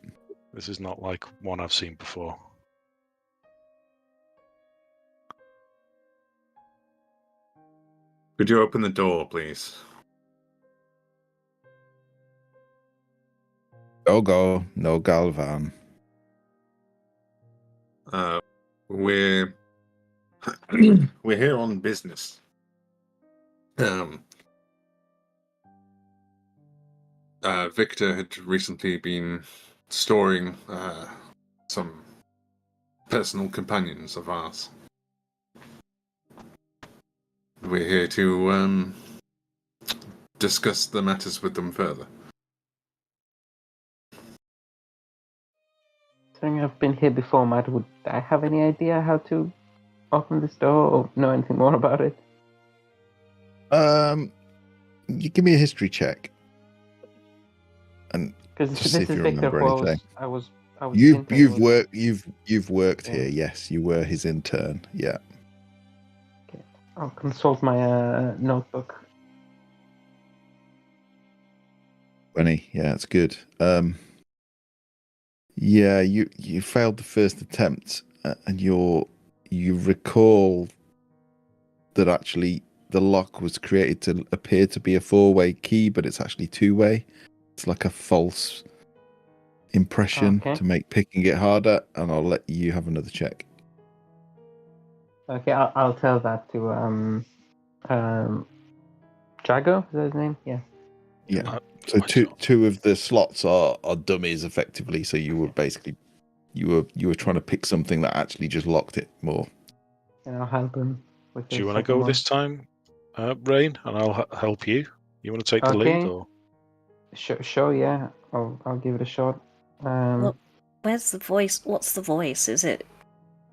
this is not like one I've seen before. Could you open the door, please? Go, no Galvan. We're here on business. Victor had recently been storing some personal companions of ours. We're here to discuss the matters with them further. Considering I've been here before, Matt, would I have any idea how to open this door or know anything more about it? You give me a history check, and because this is Victor. You've worked here. Yes, you were his intern. Yeah. Okay. I'll consult my notebook. 20. Yeah, it's good. Yeah, you failed the first attempt, and you recall that actually the lock was created to appear to be a four-way key, but it's actually two-way. It's like a false impression to make picking it harder, and I'll let you have another check. Okay, I'll tell that to Jago. Is that his name? Yeah. Yeah. So two of the slots are dummies effectively. So you were basically you were trying to pick something that actually just locked it more. And I'll help him with. Do you want to go this time, Rain, and I'll help you? You want to take the lead, or? Sure. Yeah, I'll give it a shot. Well, where's the voice? What's the voice? Is it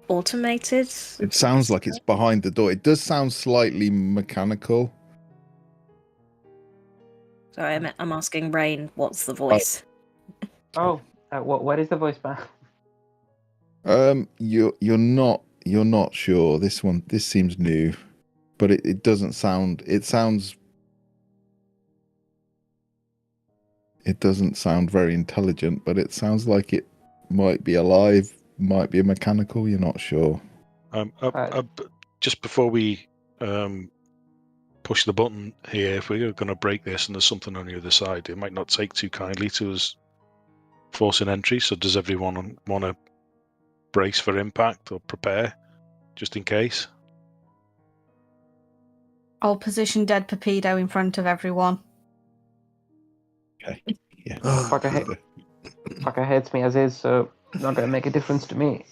automated? It sounds like it's behind the door. It does sound slightly mechanical. Sorry, I'm asking Rain. What's the voice? What is the voice, man? You're not sure. This seems new, but it doesn't sound. It doesn't sound very intelligent, but it sounds like it might be alive, might be a mechanical. You're not sure. Just before we push the button here, if we're going to break this and there's something on the other side, it might not take too kindly to us forcing entry. So does everyone want to brace for impact or prepare, just in case? I'll position Dead Papido in front of everyone. Okay. Yeah. Fucker hates me as is, so it's not going to make a difference to me.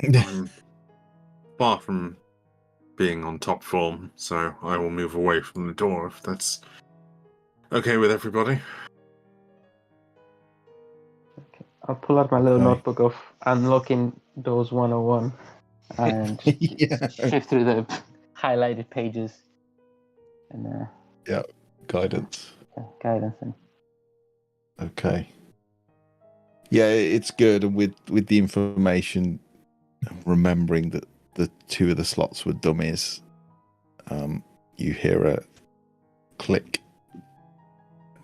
I'm far from being on top form, so I will move away from the door if that's okay with everybody. Okay. I'll pull out my little notebook of Unlocking Doors 101 and shift through the highlighted pages. And Guidance. Guidance. And... Okay. Yeah, it's good, and with the information, remembering that the two of the slots were dummies, you hear a click,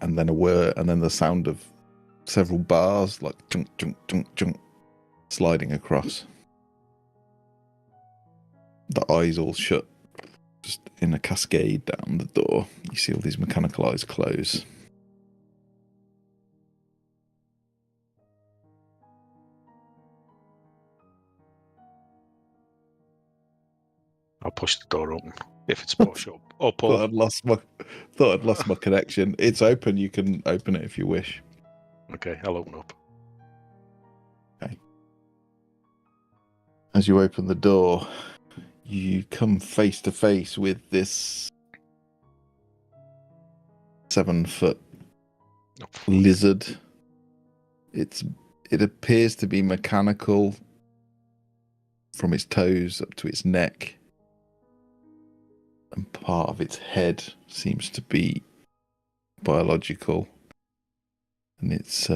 and then a whir, and then the sound of several bars, like junk, junk, junk, junk, sliding across. The eyes all shut, just in a cascade down the door. You see all these mechanical eyes close. I'll push the door open if it's push or pull. Thought I'd lost my connection. It's open. You can open it if you wish. Okay, I'll open up. Okay. As you open the door, you come face to face with this 7-foot lizard. It appears to be mechanical from its toes up to its neck. And part of its head seems to be biological. And it's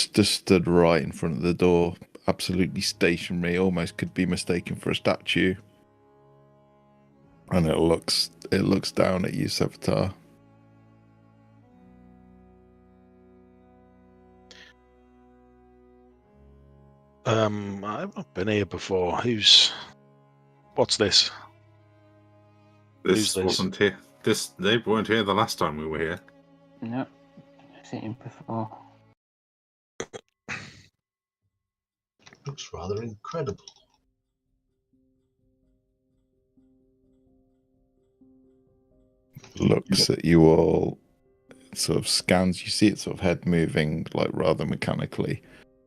just stood right in front of the door, absolutely stationary, almost could be mistaken for a statue. And it looks down at you, Sevatar. I've not been here before. What's this? This wasn't here. They weren't here the last time we were here. No, I've seen him before. Looks rather incredible. Looks at you all, sort of scans. You see its sort of head moving, like rather mechanically.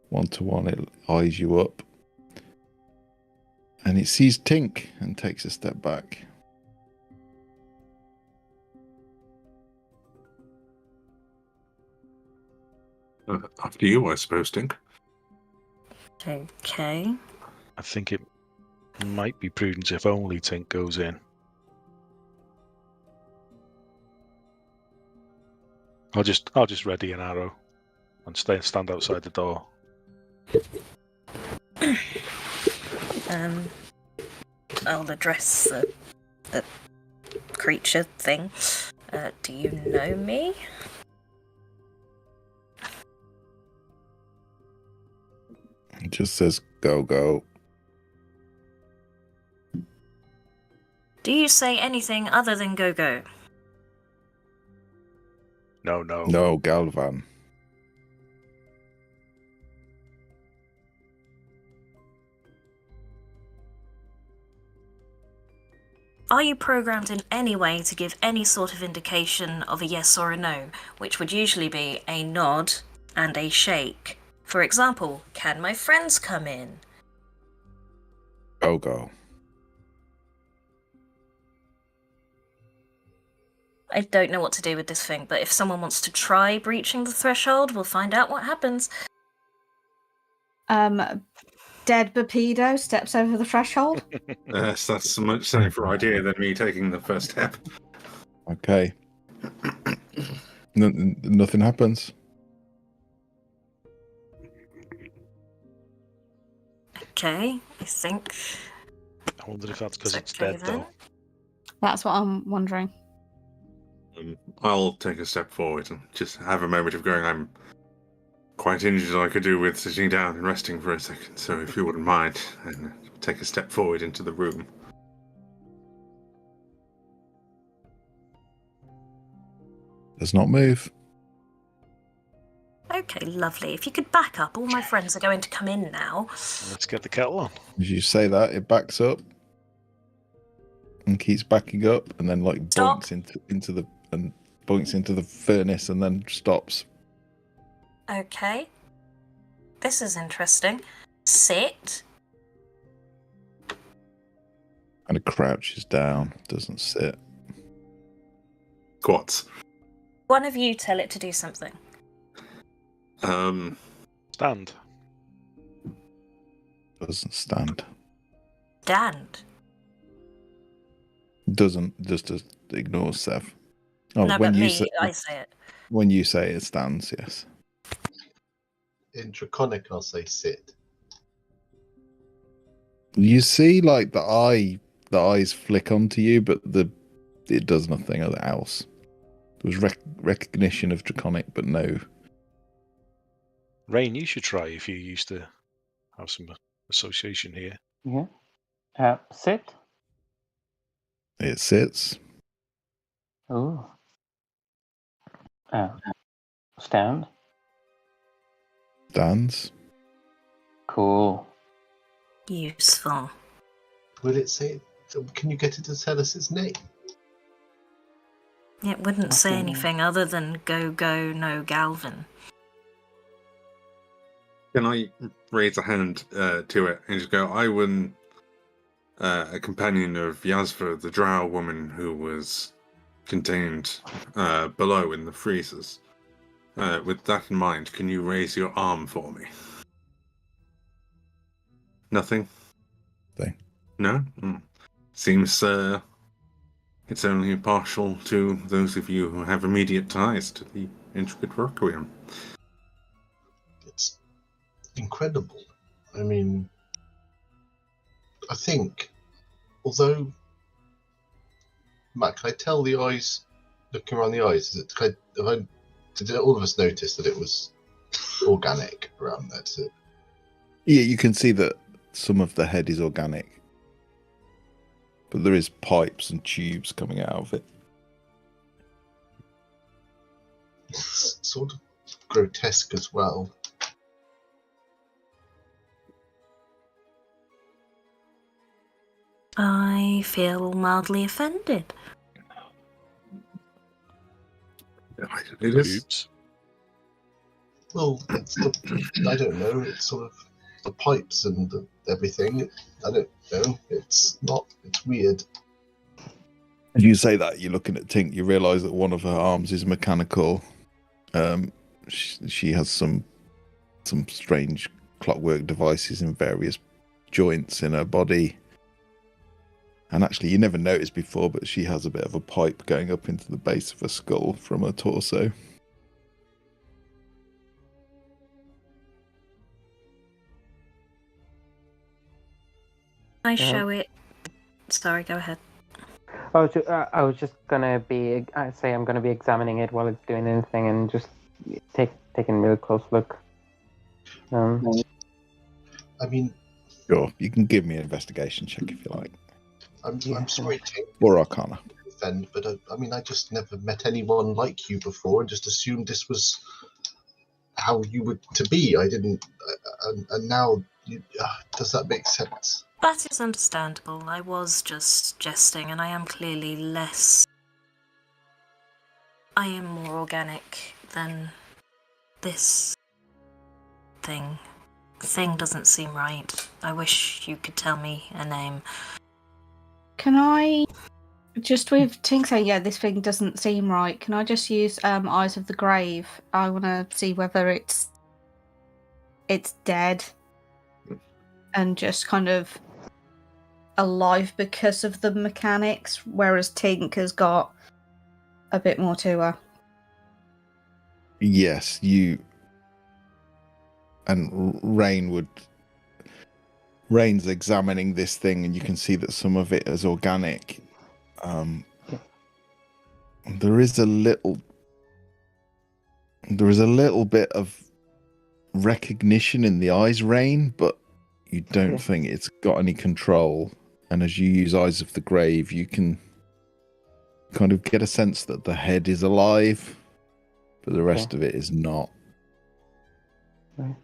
One to one, it eyes you up. And it sees Tink and takes a step back. After you, I suppose, Tink. Okay. I think it might be prudent if only Tink goes in. I'll just ready an arrow and stand outside the door. I'll address the creature thing. Do you know me? It just says, go, go. Do you say anything other than go, go? No. No, Galvan. Are you programmed in any way to give any sort of indication of a yes or a no, which would usually be a nod and a shake? For example, can my friends come in? Go, go. I don't know what to do with this thing, but if someone wants to try breaching the threshold, we'll find out what happens. Dead Bapido steps over the threshold. Yes, that's a much safer idea than me taking the first step. Okay. Nothing happens. Okay, I think. I wonder if that's because it's okay dead, then. though. That's what I'm wondering. I'll take a step forward and just have a moment of going, I'm quite injured. I could do with sitting down and resting for a second, so if you wouldn't mind, and take a step forward into the room. Does not move. Okay, lovely. If you could back up, all my friends are going to come in now. Let's get the kettle on. As you say that, it backs up and keeps backing up, and then like Stop. boinks into the furnace, and then stops. Okay. This is interesting. Sit. And it crouches down, doesn't sit. Squats. One of you tell it to do something. Stand. Doesn't stand. Stand. Doesn't, just ignores Sev. Oh, No, when but you me, say, I say it. when you say it stands, yes. In Draconic, I'll say sit. You see, like the eyes flick onto you, but it does nothing else. There was recognition of Draconic, but no. Rain, you should try if you used to have some association here. Yeah. Sit. It sits. Ooh. Stand. Stands. Cool. Useful. Will it say? Can you get it to tell us its name? It wouldn't say Nothing. anything other than go, no Galvin. Can I raise a hand to it and just go, I was a companion of Yasva, the drow woman who was contained below in the freezers. With that in mind, can you raise your arm for me? Nothing? Thing. No? Seems it's only partial to those of you who have immediate ties to the intricate requiem. It's incredible. I mean, I think, although, Matt, can I tell the eyes, looking around the eyes, did all of us notice that it was organic around there too? Yeah, you can see that some of the head is organic, but there is pipes and tubes coming out of it. It's sort of grotesque as well. I feel mildly offended. It is. Oops. Well, it's I don't know. It's sort of the pipes and everything. I don't know. It's not. It's weird. As you say that, you're looking at Tink, you realise that one of her arms is mechanical. She has some strange clockwork devices in various joints in her body. And actually, you never noticed before, but she has a bit of a pipe going up into the base of her skull from her torso. I show it. Sorry, go ahead. I was just gonna be. I say I'm gonna be examining it while it's doing anything, and just taking a real close look. I mean, Sure, you can give me an investigation check if you like. I'm sorry to Or Arcana. offend, but I mean, I just never met anyone like you before, and just assumed this was how you were to be. I didn't, and now, does that make sense? That is understandable. I was just jesting, and I am clearly less. I am more organic than this thing. Thing doesn't seem right. I wish you could tell me a name. Can I, just with Tink saying, yeah, this thing doesn't seem right, can I just use Eyes of the Grave? I want to see whether it's dead and just kind of alive because of the mechanics, whereas Tink has got a bit more to her. Yes, you and Rain's examining this thing, and you can see that some of it is organic. There is a little bit of recognition in the eyes, Rain, but you don't think it's got any control. And as you use Eyes of the Grave, you can kind of get a sense that the head is alive, but the rest of it is not. Right.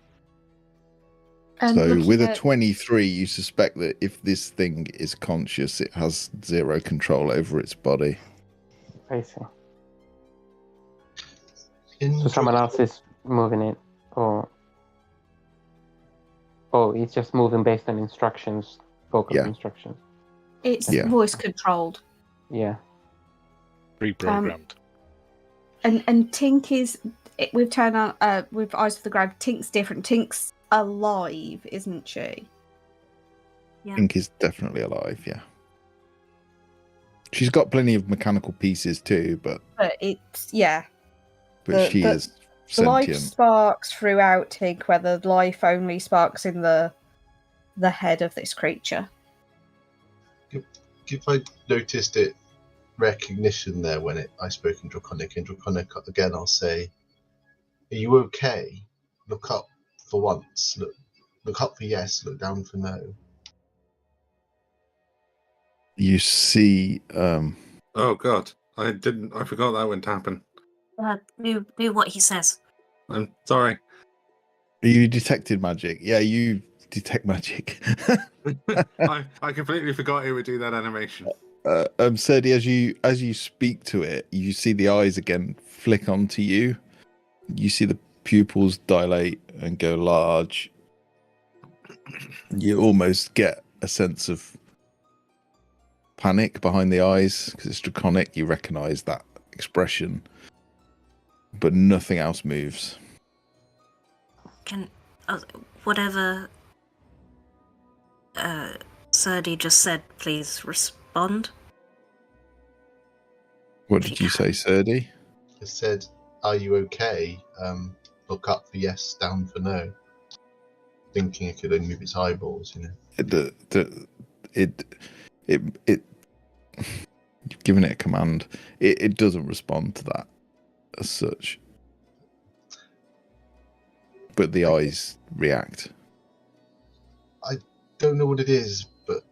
And So looking with a at- 23, you suspect that if this thing is conscious, it has zero control over its body. I see. So someone else is moving it, or it's just moving based on instructions, vocal instructions. It's Yeah. voice controlled. Yeah. Pre-programmed. And Tink is we've turned on with Eyes of the Grave. Tink's different. Tink's alive, isn't she? Yeah. Pink is definitely alive, yeah. She's got plenty of mechanical pieces too, but it's but she is life sentient. sparks throughout Tink, whether life only sparks in the head of this creature. If I noticed it, recognition there when I spoke in Draconic. In Draconic, again, I'll say, "Are you okay? Look up for once. Look up for yes. Look down for no." You see, Oh God, I forgot that wouldn't happen. Do what he says. I'm sorry. you detected magic. Yeah, you detect magic. I completely forgot he would do that animation. Serdi, as you speak to it, you see the eyes again flick onto you. You see the pupils dilate and go large. You almost get a sense of panic behind the eyes because it's draconic. You recognize that expression, but nothing else moves. Can whatever Serdi just said, please respond. What did you say, Serdi? I said, "Are you okay? Look up for yes, down for no." Thinking it could only move its eyeballs, you know. You've given it a command. It doesn't respond to that as such, but the eyes react. I don't know what it is, but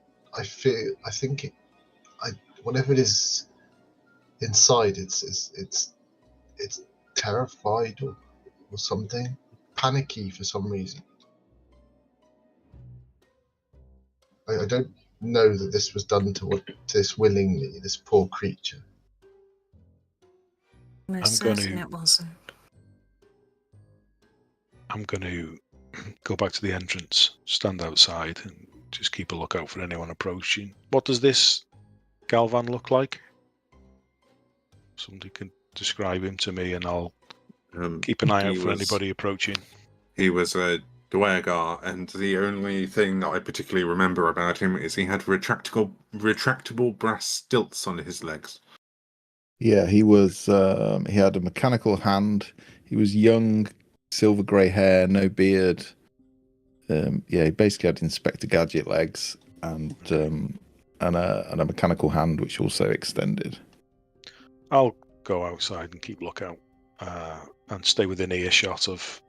whatever it is inside, it's terrified or something, panicky for some reason. I don't know that this was done to this willingly, this poor creature. Most certain it wasn't. I'm going to go back to the entrance, stand outside, and just keep a lookout for anyone approaching. What does this Galvan look like? Somebody can describe him to me, and I'll keep an eye out for anybody approaching. He was a Duergar, and the only thing that I particularly remember about him is he had retractable brass stilts on his legs. Yeah, he was. He had a mechanical hand. He was young, silver grey hair, no beard. He basically had Inspector Gadget legs and a mechanical hand, which also extended. I'll go outside and keep lookout, and stay within earshot of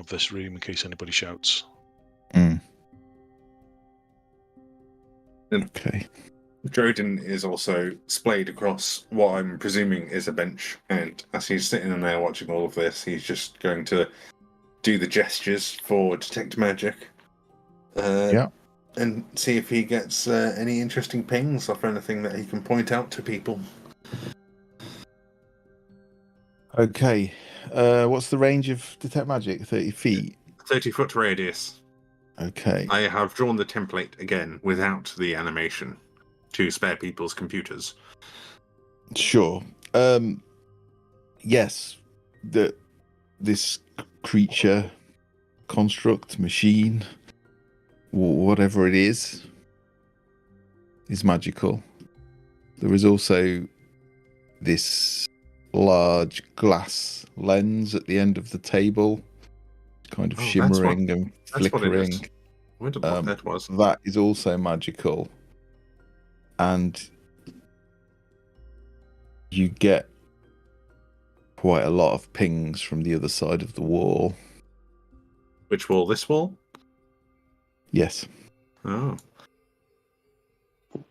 this room in case anybody shouts. Okay. Droden is also splayed across what I'm presuming is a bench, and as he's sitting in there watching all of this, he's just going to do the gestures for detect magic. And see if he gets any interesting pings off anything that he can point out to people. Okay. What's the range of detect magic? 30 feet? 30-foot radius. Okay. I have drawn the template again without the animation to spare people's computers. Sure. Yes. This creature, construct, machine, whatever it is magical. There is also this large glass lens at the end of the table, kind of shimmering and flickering. I wondered what that was. That is also magical. And you get quite a lot of pings from the other side of the wall. Which wall? This wall? Yes. Oh.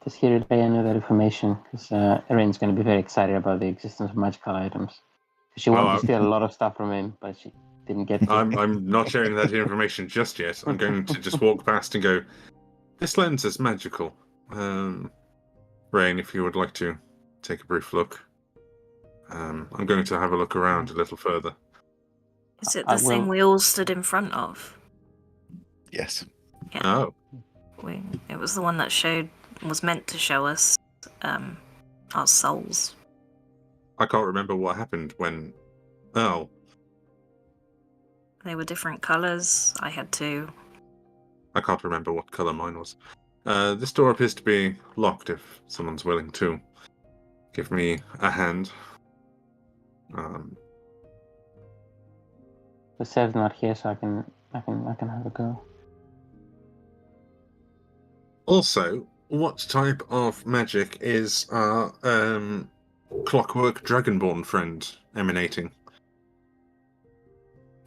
Does he relay any of that information? Because Erin's going to be very excited about the existence of magical items. She wanted to steal a lot of stuff from him, but she didn't get to. I'm not sharing that information just yet. I'm going to just walk past and go, this lens is magical. Rain, if you would like to take a brief look. I'm going to have a look around a little further. Is it the thing we all stood in front of? Yes. Yeah. Oh. It was the one that was meant to show us our souls. I can't remember what happened when... Oh. They were different colours. I had two. I can't remember what colour mine was. This door appears to be locked if someone's willing to give me a hand. The Sev's not here, so I can have a go. Also, what type of magic is our clockwork dragonborn friend emanating?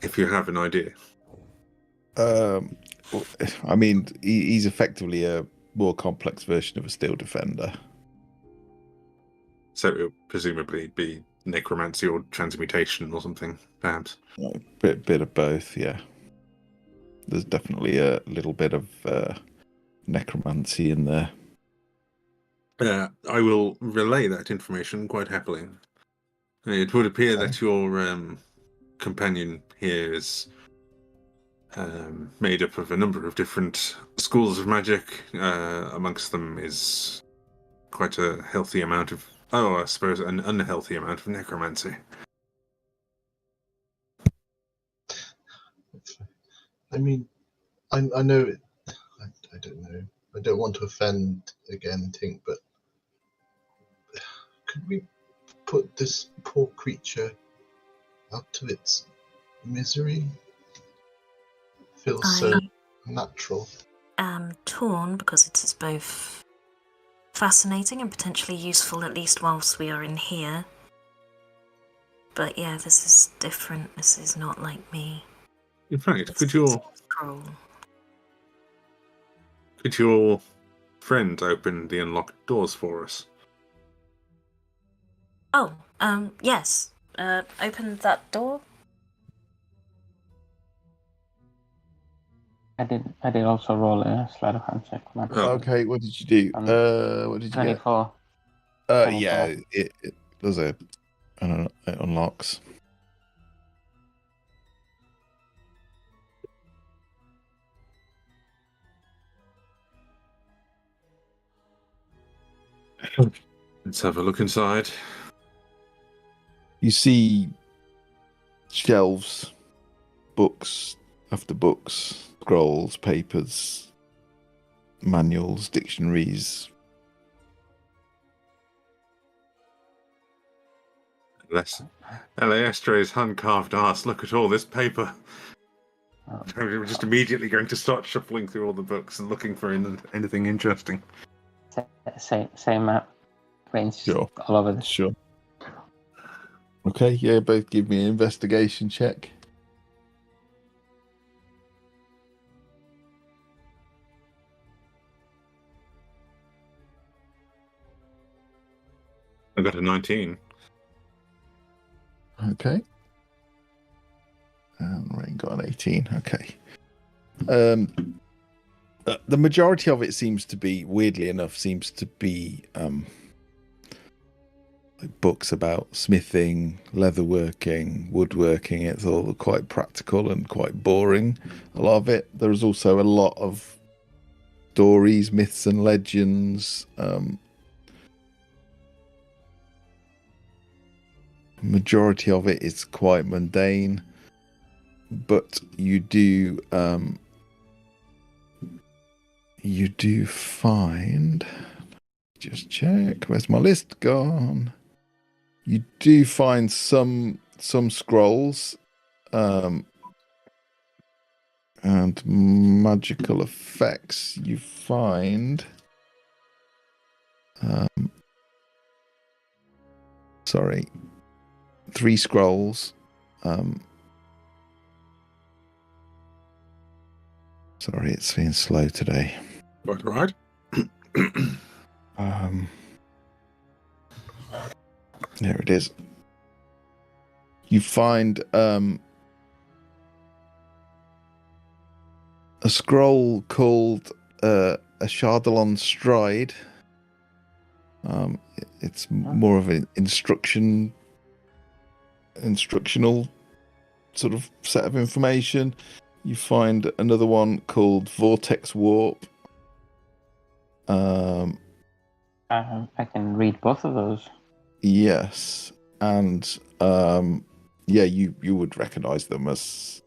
If you have an idea. I mean, he's effectively a more complex version of a steel defender. So it would presumably be necromancy or transmutation or something, perhaps. Bit of both, yeah. There's definitely a little bit of necromancy in there. I will relay that information quite happily. It would appear that your companion here is made up of a number of different schools of magic. Amongst them is quite a healthy amount of, I suppose, an unhealthy amount of necromancy. I mean, I know it. I don't know. I don't want to offend again, Tink, but could we put this poor creature out of its misery? Feels so natural. I'm torn because it is both fascinating and potentially useful, at least whilst we are in here. But yeah, this is different. This is not like me. In fact, It's could your friend open the unlocked doors for us? Oh, yes. Open that door. I did also roll a sleight of hand check. Okay, what did you do? What did you 24. get? Yeah, it does it. It unlocks. Let's have a look inside. You see shelves, books after books, scrolls, papers, manuals, dictionaries. Eleestre's hand-carved ass. Look at all this paper. We're just immediately going to start shuffling through all the books and looking for anything interesting. Same map. Range Sure. all over this. Sure. Okay, yeah, both give me an investigation check. I got a 19. Okay. And Rain got an 18. Okay. The majority of it seems to be, weirdly enough, like books about smithing, leatherworking, woodworking. It's all quite practical and quite boring. A lot of it. There's also a lot of stories, myths and legends. Majority of it is quite mundane, but you do find, just check, where's my list gone? You do find some scrolls and magical effects. You find 3 scrolls Sorry, it's being slow today. Right. There it is. You find a scroll called a Chardalon Stride. It's more of an instructional sort of set of information. You find another one called Vortex Warp. I can read both of those. Yes, and you would recognise them as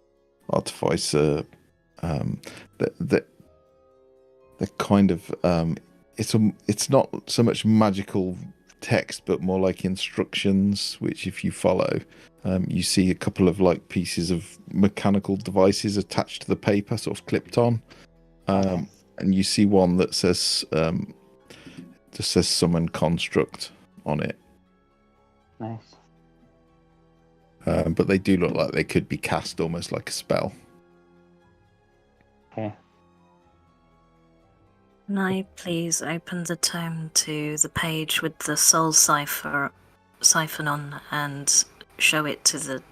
Artificer. They're kind of it's not so much magical text, but more like instructions, which if you follow, you see a couple of like pieces of mechanical devices attached to the paper, sort of clipped on, and you see one that says just says summon construct on it. Nice. But they do look like they could be cast almost like a spell. Okay. Can I please open the tome to the page with the soul siphon on and show it to the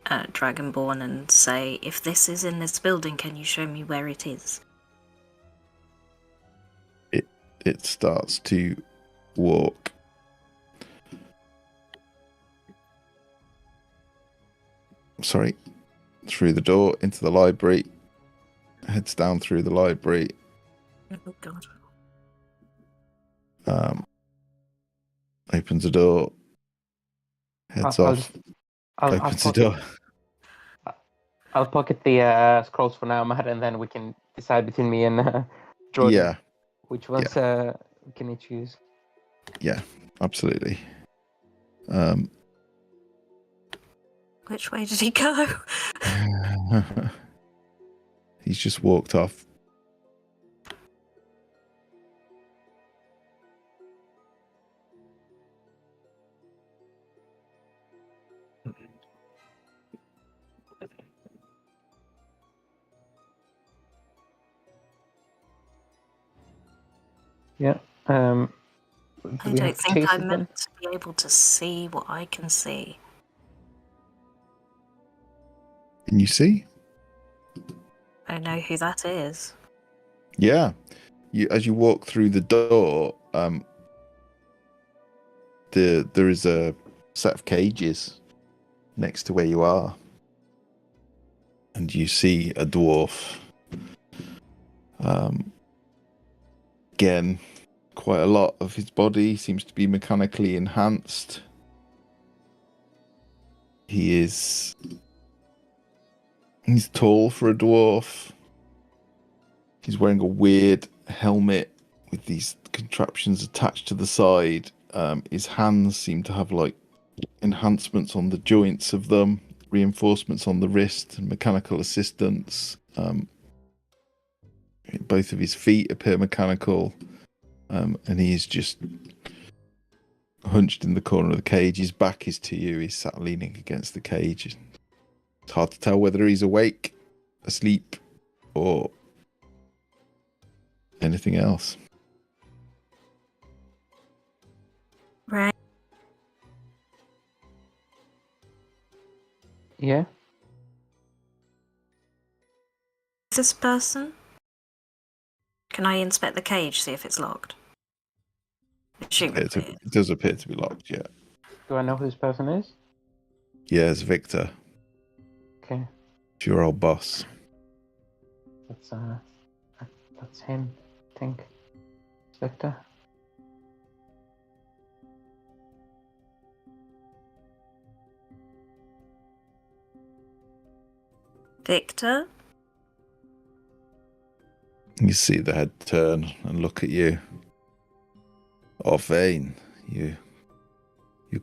Dragonborn and say, if this is in this building, can you show me where it is? It starts to walk. Sorry, through the door into the library, heads down through the library. Oh God. Opens the door, heads off, opens the door. I'll pocket the scrolls for now, Matt, and then we can decide between me and Jordan. Yeah. Which ones can you choose? Yeah, absolutely. Which way did he go? He's just walked off. Yeah. I don't think I'm meant to be able to see what I can see. Can you see? I know who that is. Yeah. As you walk through the door, there is a set of cages next to where you are. And you see a dwarf. Again, quite a lot of his body seems to be mechanically enhanced. He's tall for a dwarf. He's wearing a weird helmet with these contraptions attached to the side. His hands seem to have like enhancements on the joints of them, reinforcements on the wrist, and mechanical assistance. Both of his feet appear mechanical, and he is just hunched in the corner of the cage. His back is to you. He's sat leaning against the cage. It's hard to tell whether he's awake, asleep, or anything else. Right. Yeah. This person? Can I inspect the cage, see if it's locked? It does appear to be locked, yeah. Do I know who this person is? Yeah, it's Victor. Okay. It's your old boss. That's him, I think. It's Victor. Victor? You see the head turn and look at you. Oh, Vane, you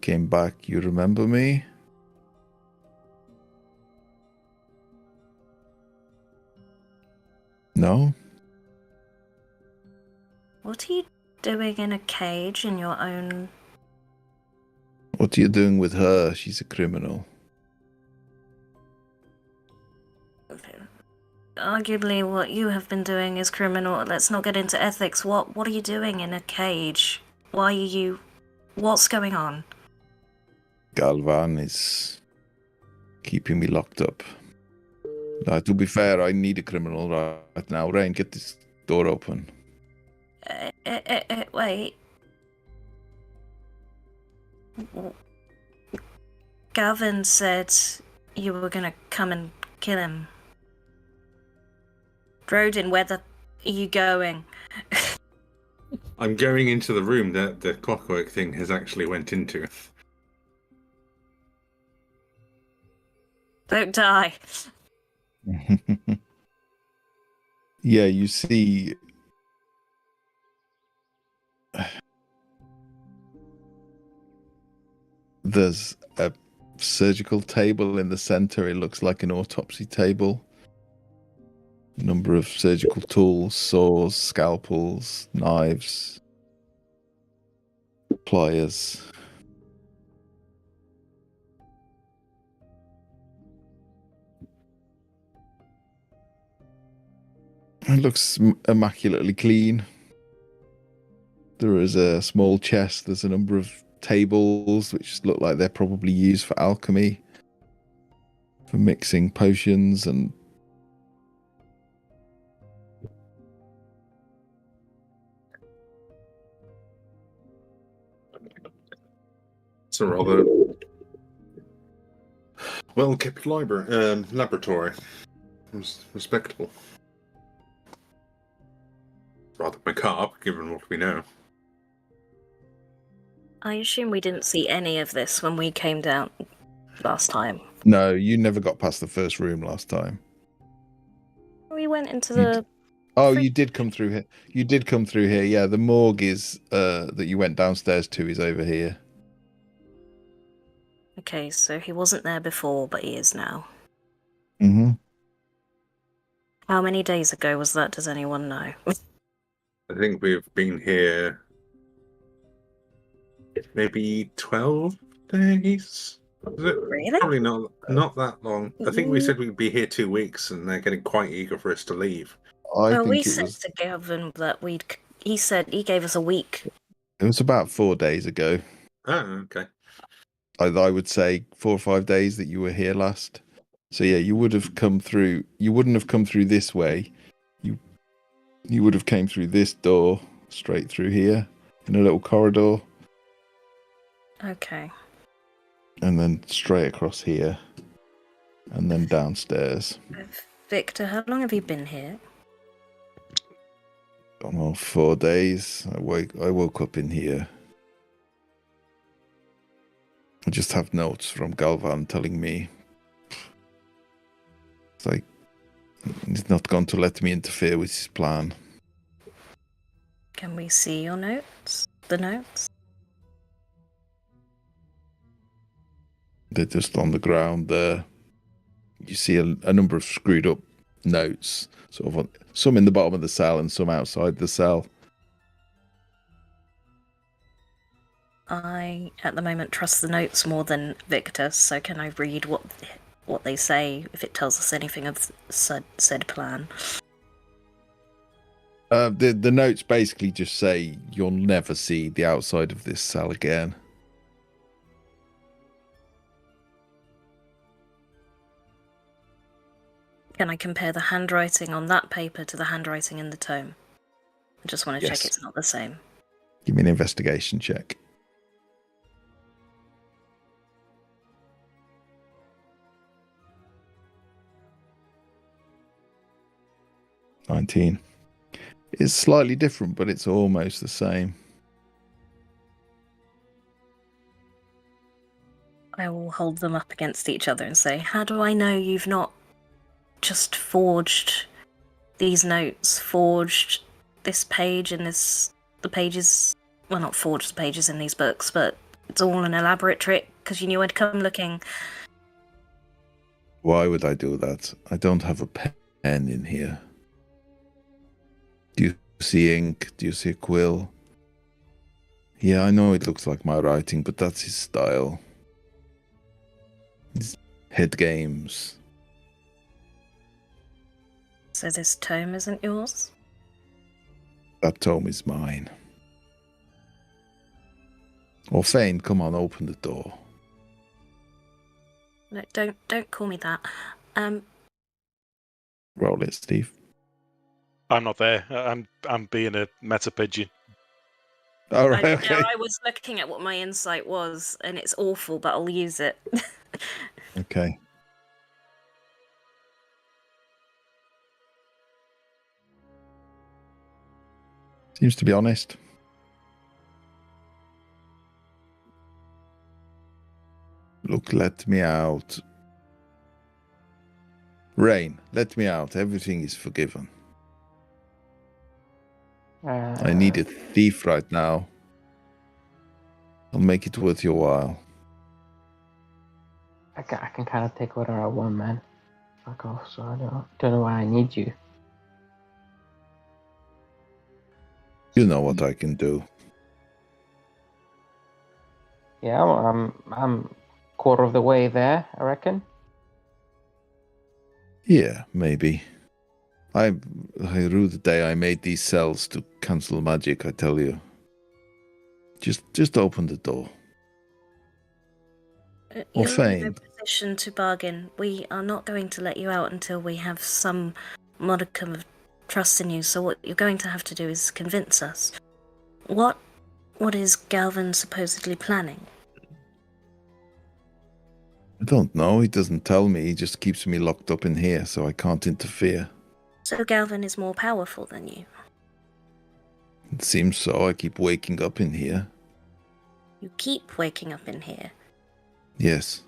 came back. You remember me? No? What are you doing in a cage in your own... What are you doing with her? She's a criminal. arguably what you have been doing is criminal. Let's not get into ethics. What are you doing in a cage? Why are you... What's going on? Galvan is keeping me locked up. To be fair, I need a criminal right now. Rain, get this door open. Wait. Gavin said you were gonna come and kill him. Rodin, where the are you going? I'm going into the room that the clockwork thing has actually went into. Don't die. Yeah, you see... There's a surgical table in the center. It looks like an autopsy table. A number of surgical tools, saws, scalpels, knives, pliers. It looks immaculately clean. There is a small chest. There's a number of tables which look like they're probably used for alchemy, for mixing potions and... It's a rather well-kept laboratory. Respectable. Rather macabre, given what we know. I assume we didn't see any of this when we came down last time. No, you never got past the first room last time. We went into the... You did come through here. You did come through here, yeah. The morgue is that you went downstairs to is over here. Okay, so he wasn't there before, but he is now. Mm-hmm. How many days ago was that? Does anyone know? I think we've been here maybe 12 days. Is it? Really? Probably not that long. I think we said we'd be here 2 weeks, and they're getting quite eager for us to leave. We said to Gavin that he said he gave us a week. It was about 4 days ago. Oh, okay. I would say 4 or 5 days that you were here last. So yeah, you would have come through. You wouldn't have come through this way. You would have came through this door, straight through here, in a little corridor. Okay. And then straight across here, and then downstairs. Victor, how long have you been here? I don't know, 4 days. I woke up in here. I just have notes from Galvan telling me it's like he's not going to let me interfere with his plan. Can we see your notes? The notes? They're just on the ground there. You see a number of screwed up notes, sort of some in the bottom of the cell and some outside the cell. I, at the moment, trust the notes more than Victor, so can I read what they say, if it tells us anything of said plan? The notes basically just say you'll never see the outside of this cell again. Can I compare the handwriting on that paper to the handwriting in the tome? I just want to check it's not the same. Give me an investigation check. It's slightly different, but it's almost the same. I will hold them up against each other and say, how do I know you've not just forged these notes, forged this page and the pages, well, not forged the pages in these books, but it's all an elaborate trick because you knew I'd come looking. Why would I do that? I don't have a pen in here. Do you see ink? Do you see a quill? Yeah, I know it looks like my writing, but that's his style. His head games. So this tome isn't yours? That tome is mine. Or Fane, come on, open the door. No, don't call me that. Roll it, Steve. I'm not there. I'm being a meta pigeon. All right, okay. I was looking at what my insight was, and it's awful, but I'll use it. Okay. Seems to be honest. Look, let me out. Rain, let me out. Everything is forgiven. I need a thief right now. I'll make it worth your while. I can kind of take whatever I want, man. Fuck off, so I don't know why I need you. You know what I can do. Yeah, well, I'm quarter of the way there, I reckon. Yeah, maybe. I rue the day I made these cells to cancel magic, I tell you. Just open the door. Or You're in no Fane. position to bargain. We are not going to let you out until we have some modicum of trust in you. So what you're going to have to do is convince us. What is Galvin supposedly planning? I don't know. He doesn't tell me. He just keeps me locked up in here, so I can't interfere. So Galvin is more powerful than you. It seems so. I keep waking up in here. You keep waking up in here. Yes.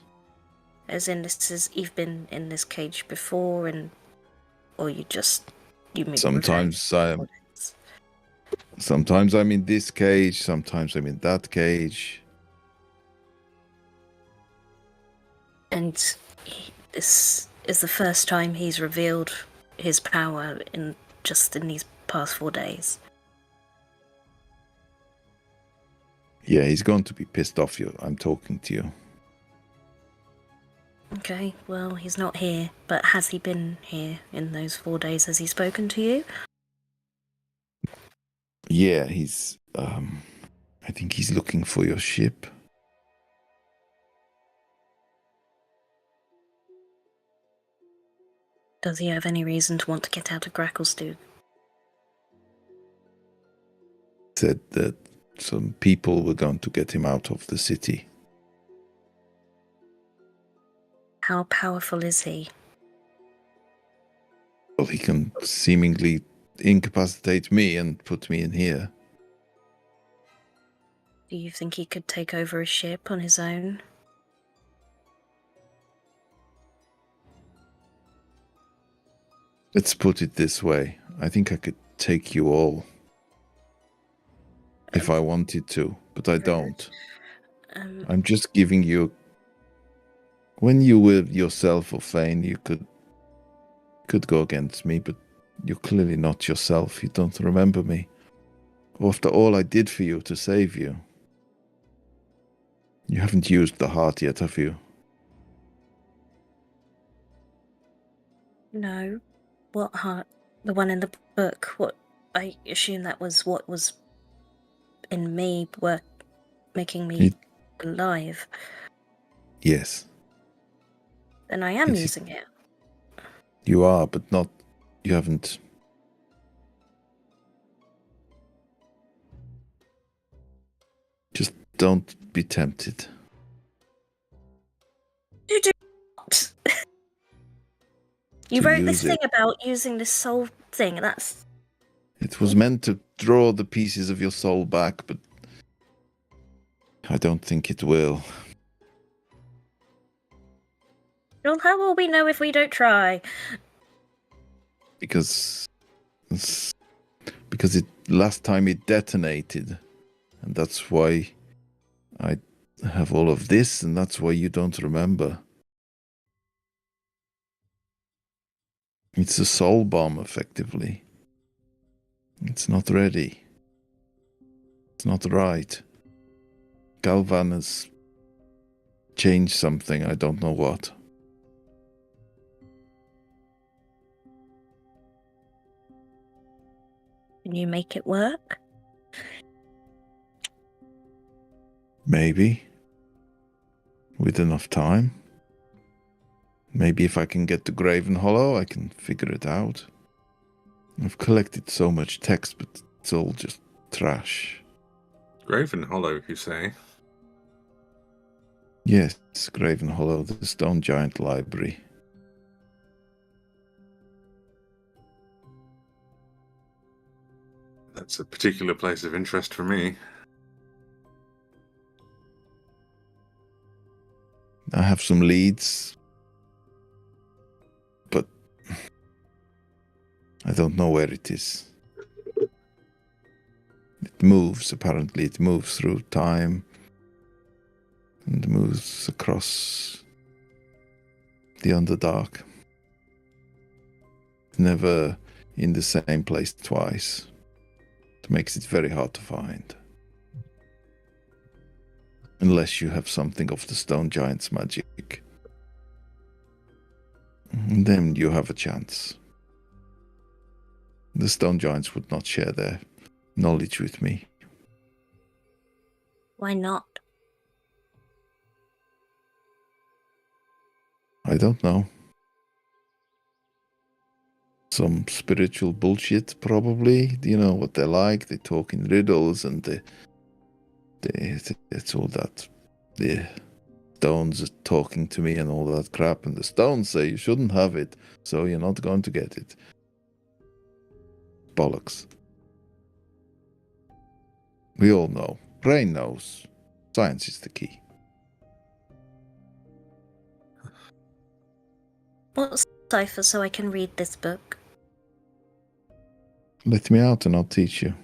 As in, you've been in this cage before, or you move. Sometimes I'm in this cage. Sometimes I'm in that cage. And this is the first time he's revealed his power in these past 4 days. Yeah, he's going to be pissed off you. I'm talking to you. Okay, well, he's not here, but has he been here in those 4 days? Has he spoken to you? Yeah, he's I think he's looking for your ship. Does he have any reason to want to get out of Gracklstugh? Said that some people were going to get him out of the city. How powerful is he? Well, he can seemingly incapacitate me and put me in here. Do you think he could take over a ship on his own? Let's put it this way. I think I could take you all. If I wanted to, but I don't. I'm just giving you... When you were yourself or Fane, you could go against me, but you're clearly not yourself. You don't remember me. After all I did for you to save you. You haven't used the heart yet, have you? No. What heart? The one in the book. What? I assume that was what was in me, making me alive. Yes. Then I am using it. You are, but not... You haven't... Just don't be tempted. You do not. You wrote this thing about using this soul thing. That's... It was meant to draw the pieces of your soul back, but I don't think it will. Well, how will we know if we don't try? Because last time it detonated, and that's why I have all of this, and that's why you don't remember. It's a soul bomb, effectively. It's not ready. It's not right. Galvan has changed something, I don't know what. Can you make it work? Maybe. With enough time. Maybe if I can get to Graven Hollow, I can figure it out. I've collected so much text, but it's all just trash. Graven Hollow, you say? Yes, Graven Hollow, the Stone Giant Library. That's a particular place of interest for me. I have some leads, but I don't know where it is. It moves, apparently. It moves through time and moves across the Underdark. Never in the same place twice. It makes it very hard to find. Unless you have something of the Stone Giant's magic. And then you have a chance. The Stone Giants would not share their knowledge with me. Why not? I don't know. Some spiritual bullshit, probably. You know what they're like. They talk in riddles and it's all that. The stones are talking to me and all that crap. And the stones say you shouldn't have it, so you're not going to get it. Bollocks. We all know. Brain knows. Science is the key. What's the cipher so I can read this book? Let me out and I'll teach you.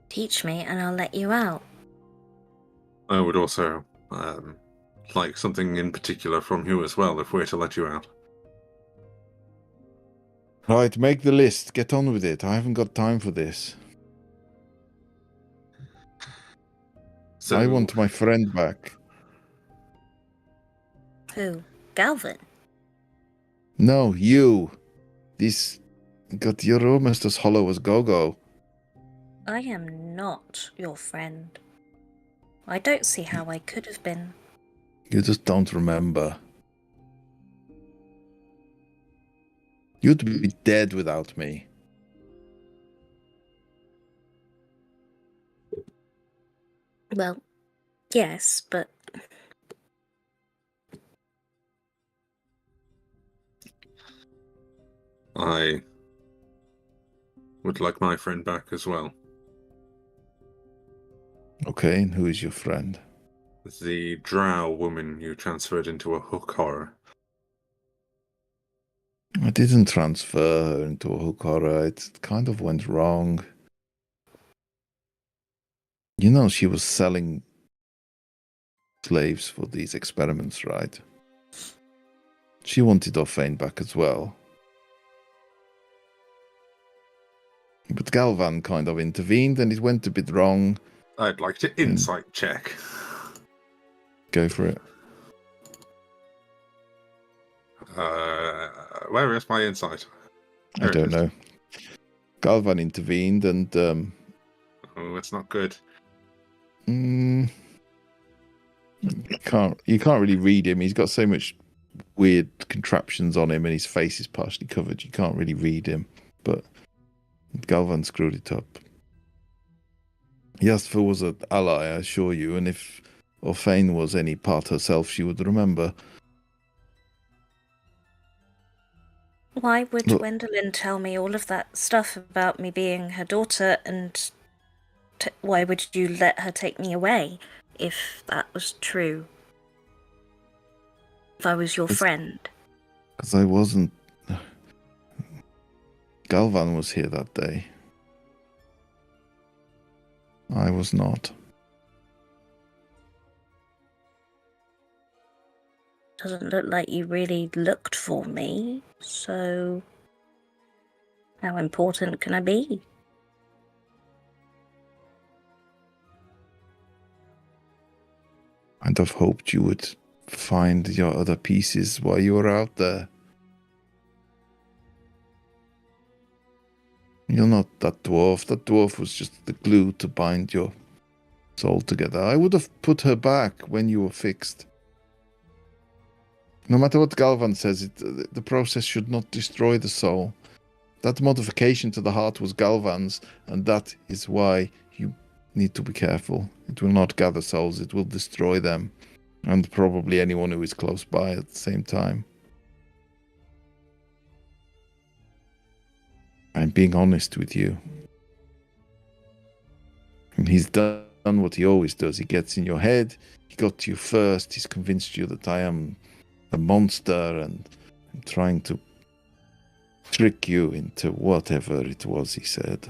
Teach me and I'll let you out. I would also like something in particular from you as well, if we're to let you out. Right, make the list. Get on with it. I haven't got time for this. So I want my friend back. Who? Galvin? No, you. This... God, you're almost as hollow as Gogo. I am not your friend. I don't see how I could have been. You just don't remember. You'd be dead without me. Well, yes, but I would like my friend back as well. Okay, and who is your friend? The drow woman you transferred into a hook horror. I didn't transfer her into a hook horror. It kind of went wrong. You know, she was selling slaves for these experiments, right? She wanted Orphane back as well. But Galvan kind of intervened and it went a bit wrong. I'd like to insight check. Go for it. Where is my insight? I don't know. Galvan intervened and... Oh, it's not good. you can't really read him. He's got so much weird contraptions on him and his face is partially covered. You can't really read him. But Galvan screwed it up. Yastva was an ally, I assure you, and if Orphane was any part herself, she would remember. why would Look. Gwendolyn tell me all of that stuff about me being her daughter, and why would you let her take me away if that was true? If I was your friend? Because I wasn't... Galvan was here that day. I was not. Doesn't look like you really looked for me, so how important can I be? I'd have hoped you would find your other pieces while you were out there. You're not that dwarf. That dwarf was just the glue to bind your soul together. I would have put her back when you were fixed. No matter what Galvan says, the process should not destroy the soul. That modification to the heart was Galvan's, and that is why you need to be careful. It will not gather souls, it will destroy them, and probably anyone who is close by at the same time. I'm being honest with you. And he's done what he always does. He gets in your head, he got to you first, he's convinced you that I am a monster and I'm trying to trick you into whatever it was he said.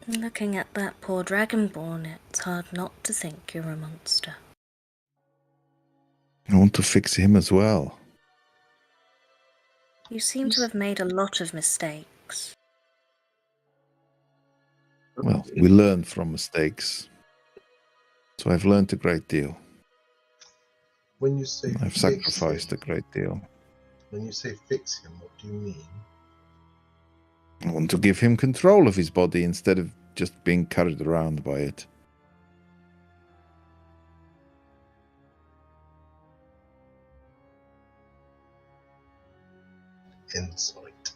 Looking at that poor dragonborn, it's hard not to think you're a monster. I want to fix him as well. You seem to have made a lot of mistakes. Well, we learn from mistakes. So I've learned a great deal. When you say I've sacrificed a great deal. When you say fix him, what do you mean? I want to give him control of his body instead of just being carried around by it. Insight.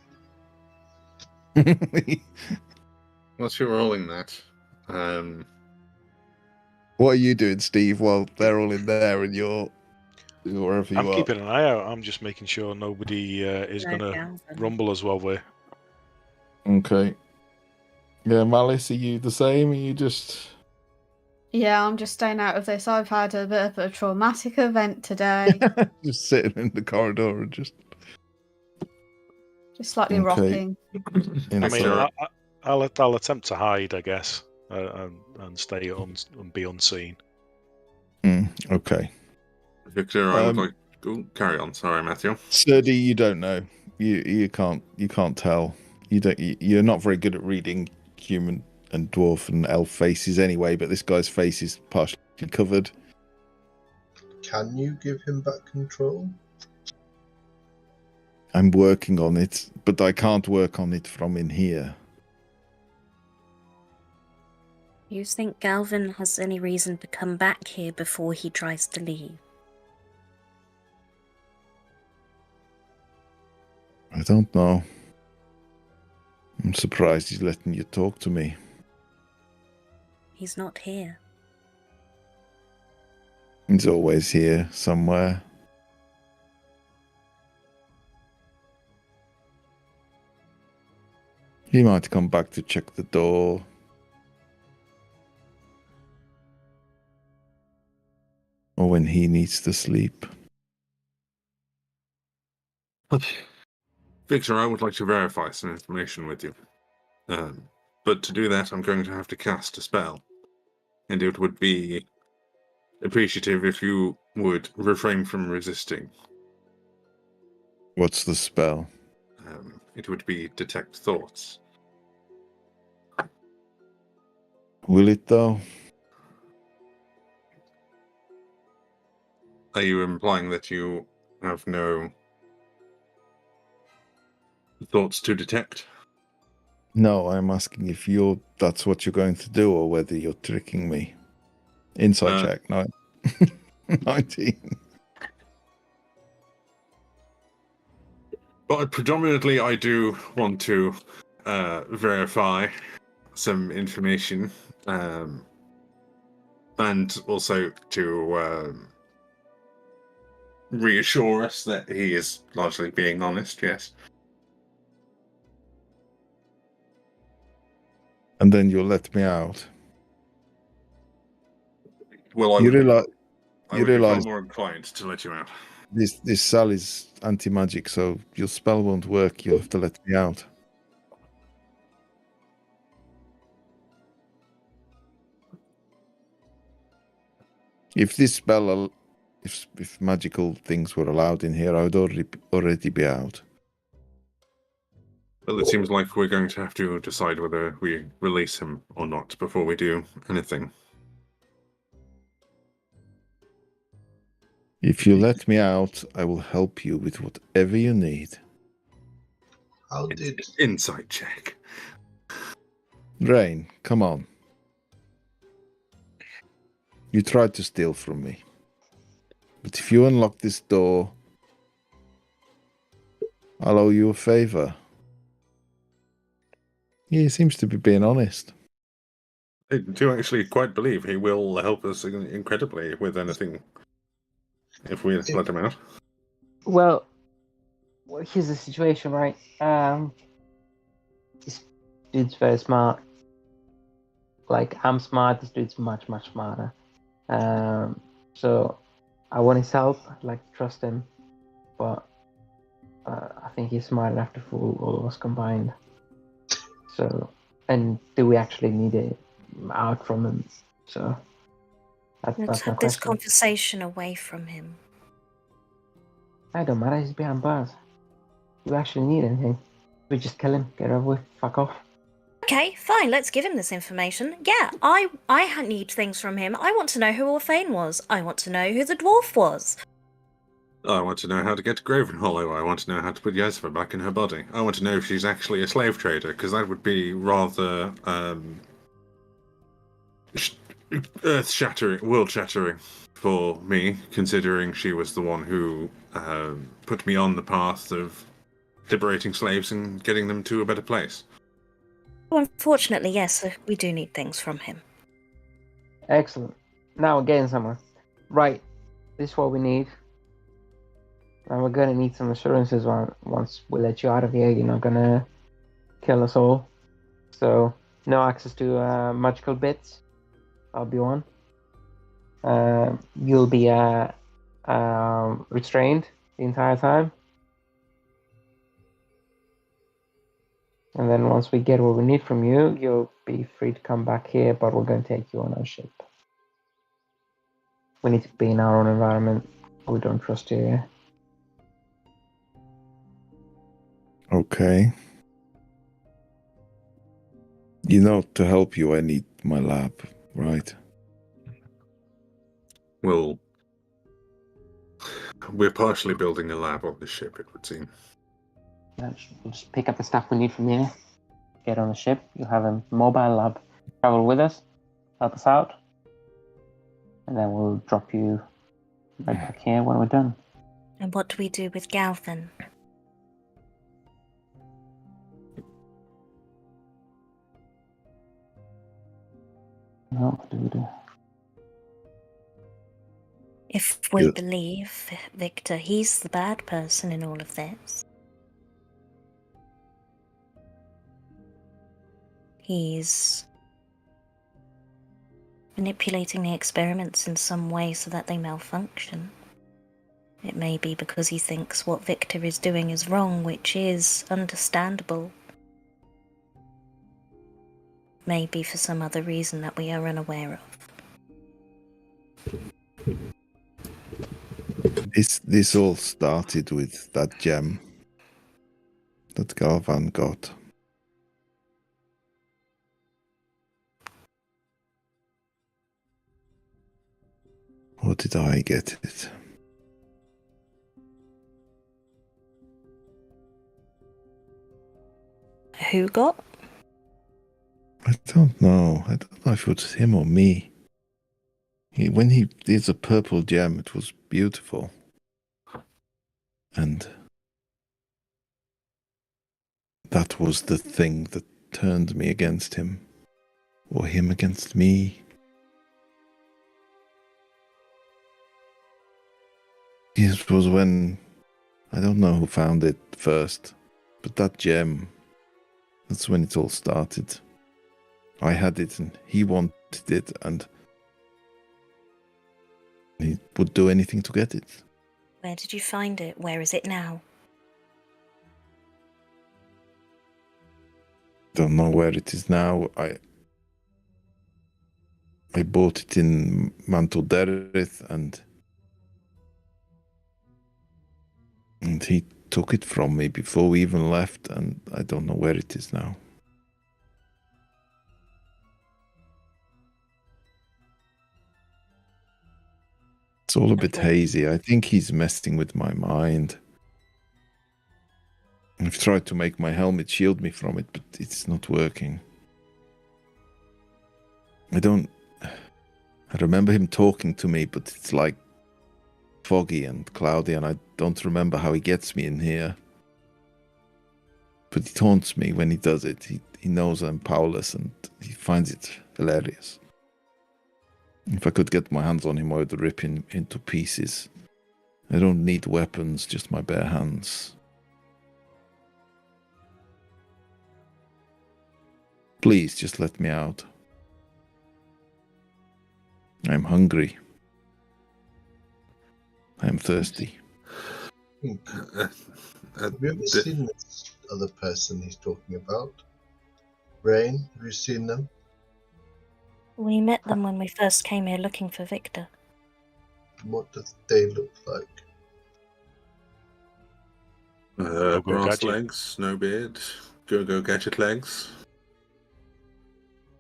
Whilst you're rolling that, What are you doing, Steve, while they're all in there and you're wherever you I'm are? keeping an eye out. I'm just making sure nobody is No going to Galvan. rumble as well. We're Okay. Yeah, Malice, are you the same? Are you just... Yeah, I'm just staying out of this. I've had a bit of a traumatic event today. just sitting in the corridor and just... Just slightly Okay. rocking. in I a mean, sort I'll attempt to hide, I guess, and stay and be unseen. Okay. Victor, I would like to carry on. Sorry, Matthew. Sturdy, you don't know. You can't tell. You're not very good at reading human and dwarf and elf faces anyway, but this guy's face is partially covered. Can you give him back control? I'm working on it, but I can't work on it from in here. You think Galvin has any reason to come back here before he tries to leave? I don't know. I'm surprised he's letting you talk to me. He's not here. He's always here, somewhere. He might come back to check the door. Or when he needs to sleep. Victor, I would like to verify some information with you. But to do that, I'm going to have to cast a spell. And it would be appreciative if you would refrain from resisting. What's the spell? It would be detect thoughts. Will it, though? Are you implying that you have no thoughts to detect? No, I'm asking if that's what you're going to do or whether you're tricking me. Inside check, no. 19. But predominantly I do want to verify some information and also to reassure us that he is largely being honest, yes. And then you'll let me out. Well, You I realize would be far more inclined to let you out. this cell is anti-magic, so your spell won't work. You'll have to let me out. If this spell, if magical things were allowed in here, I would already be out. Well, it seems like we're going to have to decide whether we release him or not before we do anything. If you let me out, I will help you with whatever you need. How did Insight check. Rain, come on. You tried to steal from me. But if you unlock this door, I'll owe you a favor. He seems to be being honest. I do actually quite believe he will help us incredibly with anything if we let him out. Well, here's the situation, right? This dude's very smart. Like, I'm smart, this dude's much, much smarter. So I want his help, I'd like to trust him, but I think he's smart enough to fool all of us combined. So, and do we actually need it out from him? So Let's that's my have this question. conversation away from him. I don't matter, he's behind bars. You actually need anything? We just kill him, get over with, fuck off. Okay, fine, let's give him this information. Yeah, I need things from him. I want to know who Orphane was. I want to know who the dwarf was. I want to know how to get to Graven Hollow. I want to know how to put Yezva back in her body. I want to know if she's actually a slave trader, because that would be rather earth-shattering, world-shattering for me, considering she was the one who put me on the path of liberating slaves and getting them to a better place. Well, unfortunately, yes, we do need things from him. Excellent. Now we're getting somewhere. Right, this is what we need. And we're gonna need some assurances once we let you out of here. You're not gonna kill us all. So, no access to magical bits. I'll be one. You'll be restrained the entire time. And then once we get what we need from you, you'll be free to come back here, but we're going to take you on our ship. We need to be in our own environment. We don't trust you here. Okay. You know, to help you, I need my lab, right? Well, we're partially building a lab on the ship, it would seem. We'll just pick up the stuff we need from here. Get on the ship. You'll have a mobile lab. Travel with us. Help us out. And then we'll drop you right back here when we're done. And what do we do with Galvin? What do we do? If we Yeah. believe Victor, he's the bad person in all of this. He's manipulating the experiments in some way so that they malfunction. It may be because he thinks what Victor is doing is wrong, which is understandable. Maybe for some other reason that we are unaware of. This all started with that gem that Galvan got. Or did I get it? Who got? I don't know. I don't know if it was him or me. When he did the purple gem, it was beautiful. And that was the thing that turned me against him. Or him against me. It was when, I don't know who found it first, but that gem, that's when it all started. I had it and he wanted it and he would do anything to get it. Where did you find it? Where is it now? Don't know where it is now. I bought it in Mantle Derith and he took it from me before we even left, and I don't know where it is now. It's all a bit hazy. I think he's messing with my mind. I've tried to make my helmet shield me from it, but it's not working. I remember him talking to me, but it's like foggy and cloudy, and I don't remember how he gets me in here. But he taunts me when he does it. He knows I'm powerless, and he finds it hilarious. If I could get my hands on him, I would rip him into pieces. I don't need weapons, just my bare hands. Please, just let me out. I'm hungry. I'm thirsty. Have you ever seen this other person he's talking about? Rain, have you seen them? We met them when we first came here looking for Victor. What do they look like? Brass gadget. legs, no beard, go gadget legs.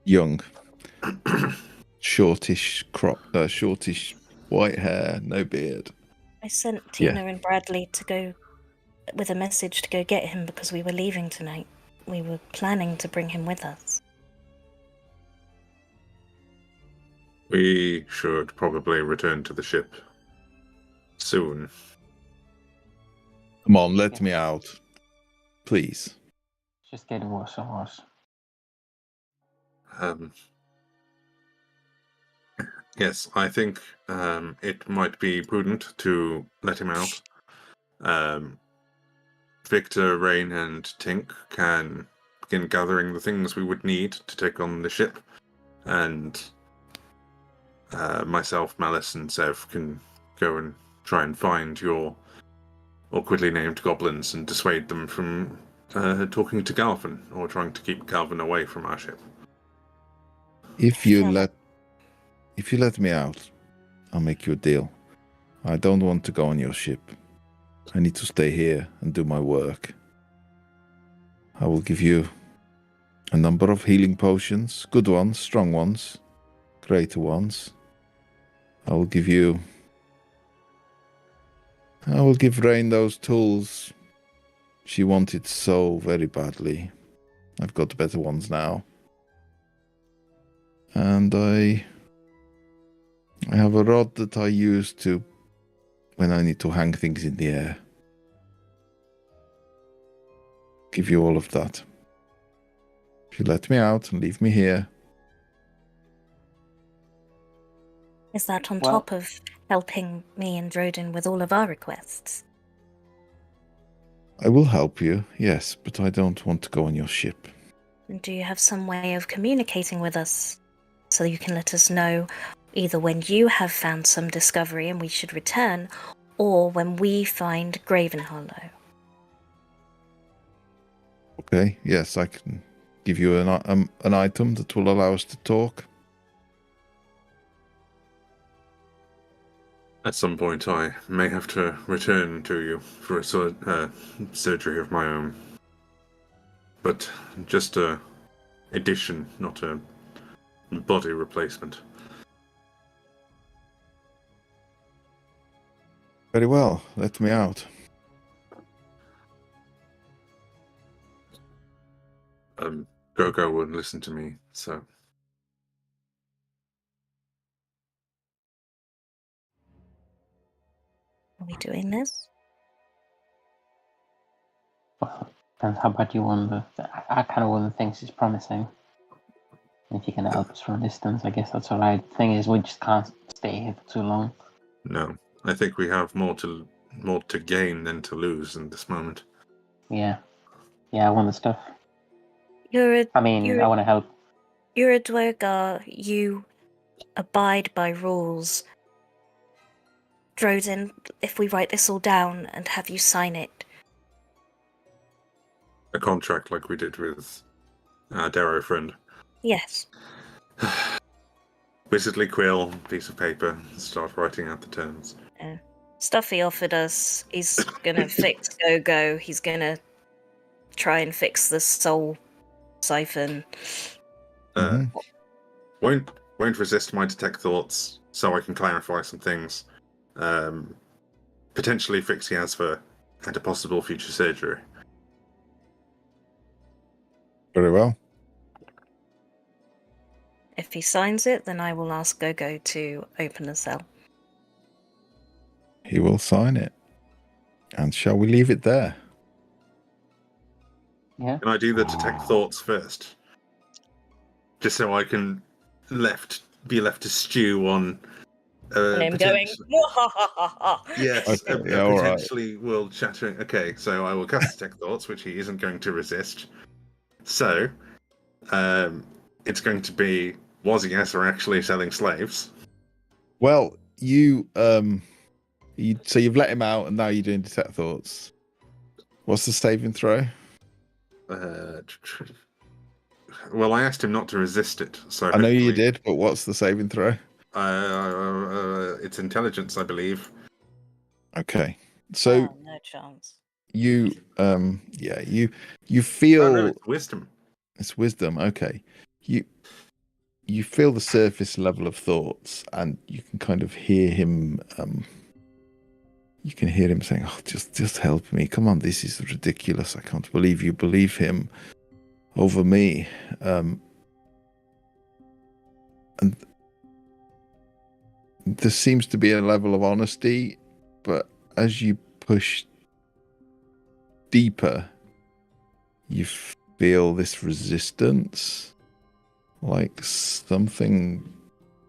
Young. Shortish white hair, no beard. I sent Tina and Bradley to go with a message to go get him because we were leaving tonight. We were planning to bring him with us. We should probably return to the ship soon. Come on, let me out. Please. It's just getting worse and worse. Yes, I think it might be prudent to let him out. Victor, Rain, and Tink can begin gathering the things we would need to take on the ship, and myself, Malice, and Zev can go and try and find your awkwardly named goblins and dissuade them from talking to Galvin or trying to keep Galvin away from our ship. If you let me out, I'll make you a deal. I don't want to go on your ship. I need to stay here and do my work. I will give you a number of healing potions, good ones, strong ones, greater ones. I will give Rain those tools she wanted so very badly. I've got better ones now. And I have a rod that I use when I need to hang things in the air. Give you all of that. If you let me out and leave me here. Is that on top of helping me and Drodin with all of our requests? I will help you, yes, but I don't want to go on your ship. And do you have some way of communicating with us so you can let us know either when you have found some discovery and we should return, or when we find Graven Hollow? Okay, yes, I can give you an item that will allow us to talk. At some point, I may have to return to you for a surgery of my own. But just a addition, not a body replacement. Very well, let me out. Gogo wouldn't listen to me, so... Are we doing this? And how about you on I kind of one of the things he's promising. If you can help us from a distance, I guess that's alright. Thing is, we just can't stay here for too long. No, I think we have more to gain than to lose in this moment. Yeah, I want the stuff. I want to help. You're a Duergar. You abide by rules. Drodin, if we write this all down and have you sign it. A contract like we did with our Darrow friend. Yes. Wizardly quill, piece of paper, start writing out the terms. Stuff he offered us, he's gonna fix Go-Go, he's gonna try and fix the soul siphon. Won't resist my detect thoughts, so I can clarify some things. Potentially fix Yazva and a possible future surgery. Very well. If he signs it, then I will ask Gogo to open the cell. He will sign it. And shall we leave it there? Yeah. Can I do the detect thoughts first? Just so I can be left to stew on And him going, yes, Okay, yeah, all right. potentially world shattering. Okay, so I will cast detect thoughts, which he isn't going to resist. So, it's going to be, was Yasser actually selling slaves? Well, so you've let him out, and now you're doing detect thoughts. What's the saving throw? Well, I asked him not to resist it, so I know you hopefully- did, but what's the saving throw? It's intelligence, I believe. Okay, so oh, no chance. you feel Oh, no, it's wisdom. it's wisdom. Okay, you feel the surface level of thoughts, and you can kind of hear him. You can hear him saying, "Oh, just help me! Come on, this is ridiculous. I can't believe you believe him over me." And there seems to be a level of honesty, but as you push deeper, you feel this resistance, like something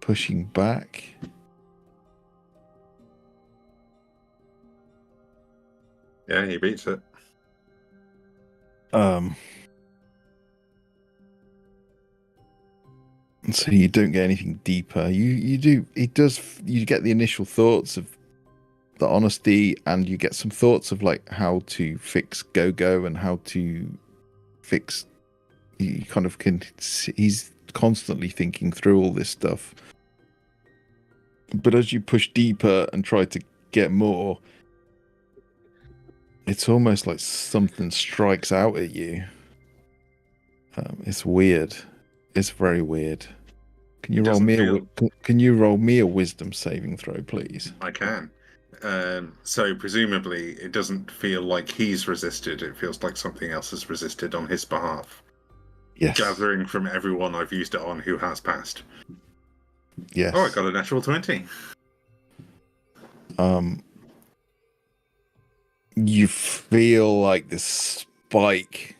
pushing back. Yeah, he beats it. So you don't get anything deeper. You do. It does. You get the initial thoughts of the honesty, and you get some thoughts of like how to fix Go-Go and how to fix. You kind of can. He's constantly thinking through all this stuff. But as you push deeper and try to get more, it's almost like something strikes out at you. It's weird. It's very weird. Can you roll me a wisdom saving throw, please? I can. So presumably it doesn't feel like he's resisted. It feels like something else has resisted on his behalf. Yes. Gathering from everyone I've used it on who has passed. Yes. Oh, I got a natural 20. You feel like this spike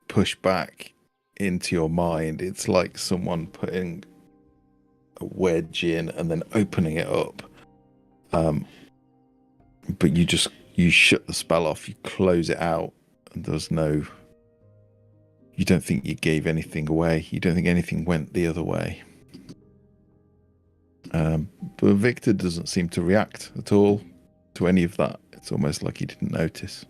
push back into your mind. It's like someone putting a wedge in and then opening it up. But you shut the spell off, you close it out, and you don't think you gave anything away. You don't think anything went the other way. But Victor doesn't seem to react at all to any of that. It's almost like he didn't notice.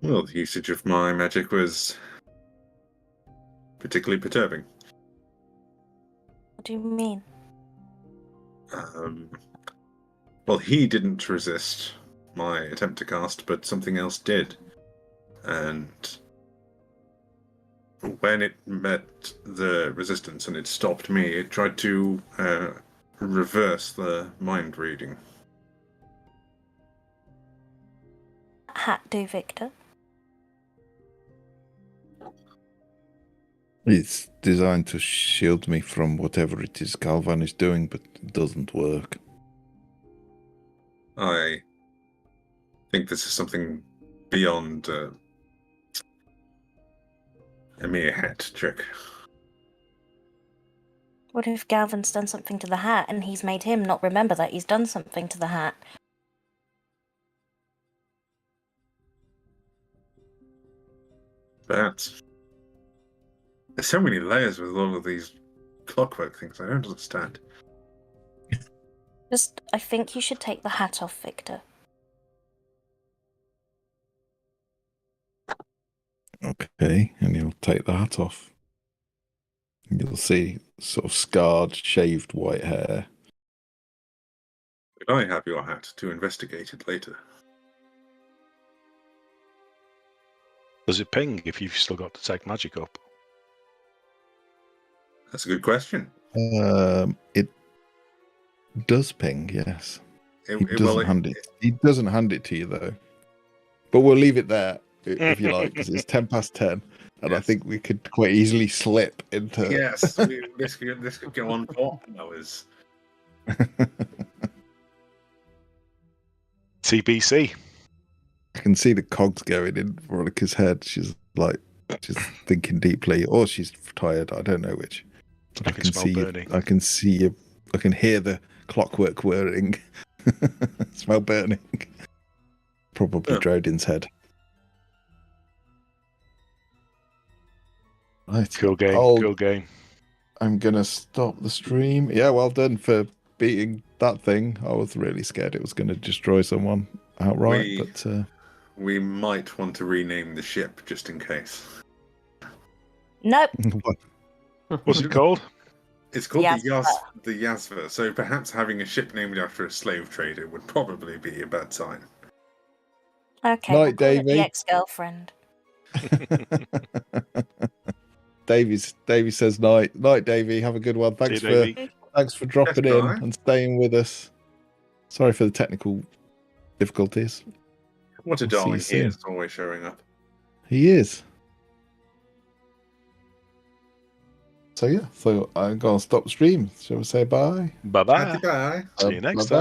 Well, the usage of my magic was particularly perturbing. What do you mean? Well, he didn't resist my attempt to cast, but something else did. And when it met the resistance and it stopped me, it tried to reverse the mind reading. Hat do, Victor? It's designed to shield me from whatever it is Galvan is doing, but it doesn't work. I think this is something beyond a mere hat trick. What if Galvin's done something to the hat and he's made him not remember that he's done something to the hat? Perhaps. There's so many layers with all of these clockwork things. I don't understand. I think you should take the hat off, Victor. Okay, and you'll take the hat off. You'll see sort of scarred, shaved white hair. Could I have your hat to investigate it later? Does it ping if you've still got detect magic up? That's a good question. It does ping, yes. He doesn't hand it to you though. But we'll leave it there if you like, because it's 10 past 10. And I think we could quite easily slip into. Yes, this could go on for hours. TBC. I can see the cogs going in Veronica's head. She's thinking deeply, or she's tired. I don't know which. But I can smell burning. I can see you. I can hear the clockwork whirring. Smell burning. Probably Drodin's head. Right. Cool game. Cool game. I'm gonna stop the stream. Yeah, well done for beating that thing. I was really scared it was going to destroy someone outright. We might want to rename the ship just in case. Nope. What's it called? It's called Yazva. the Yazva. So perhaps having a ship named after a slave trader would probably be a bad sign. Okay. Night, we'll call it Davey. the ex-girlfriend. Davey says night. Night, Davey. Have a good one. Thanks for dropping in and staying with us. Sorry for the technical difficulties. What a darling he is, always showing up. He is. So yeah, I'm gonna stop the stream. Shall we say bye? Bye-bye. Bye. See you next time.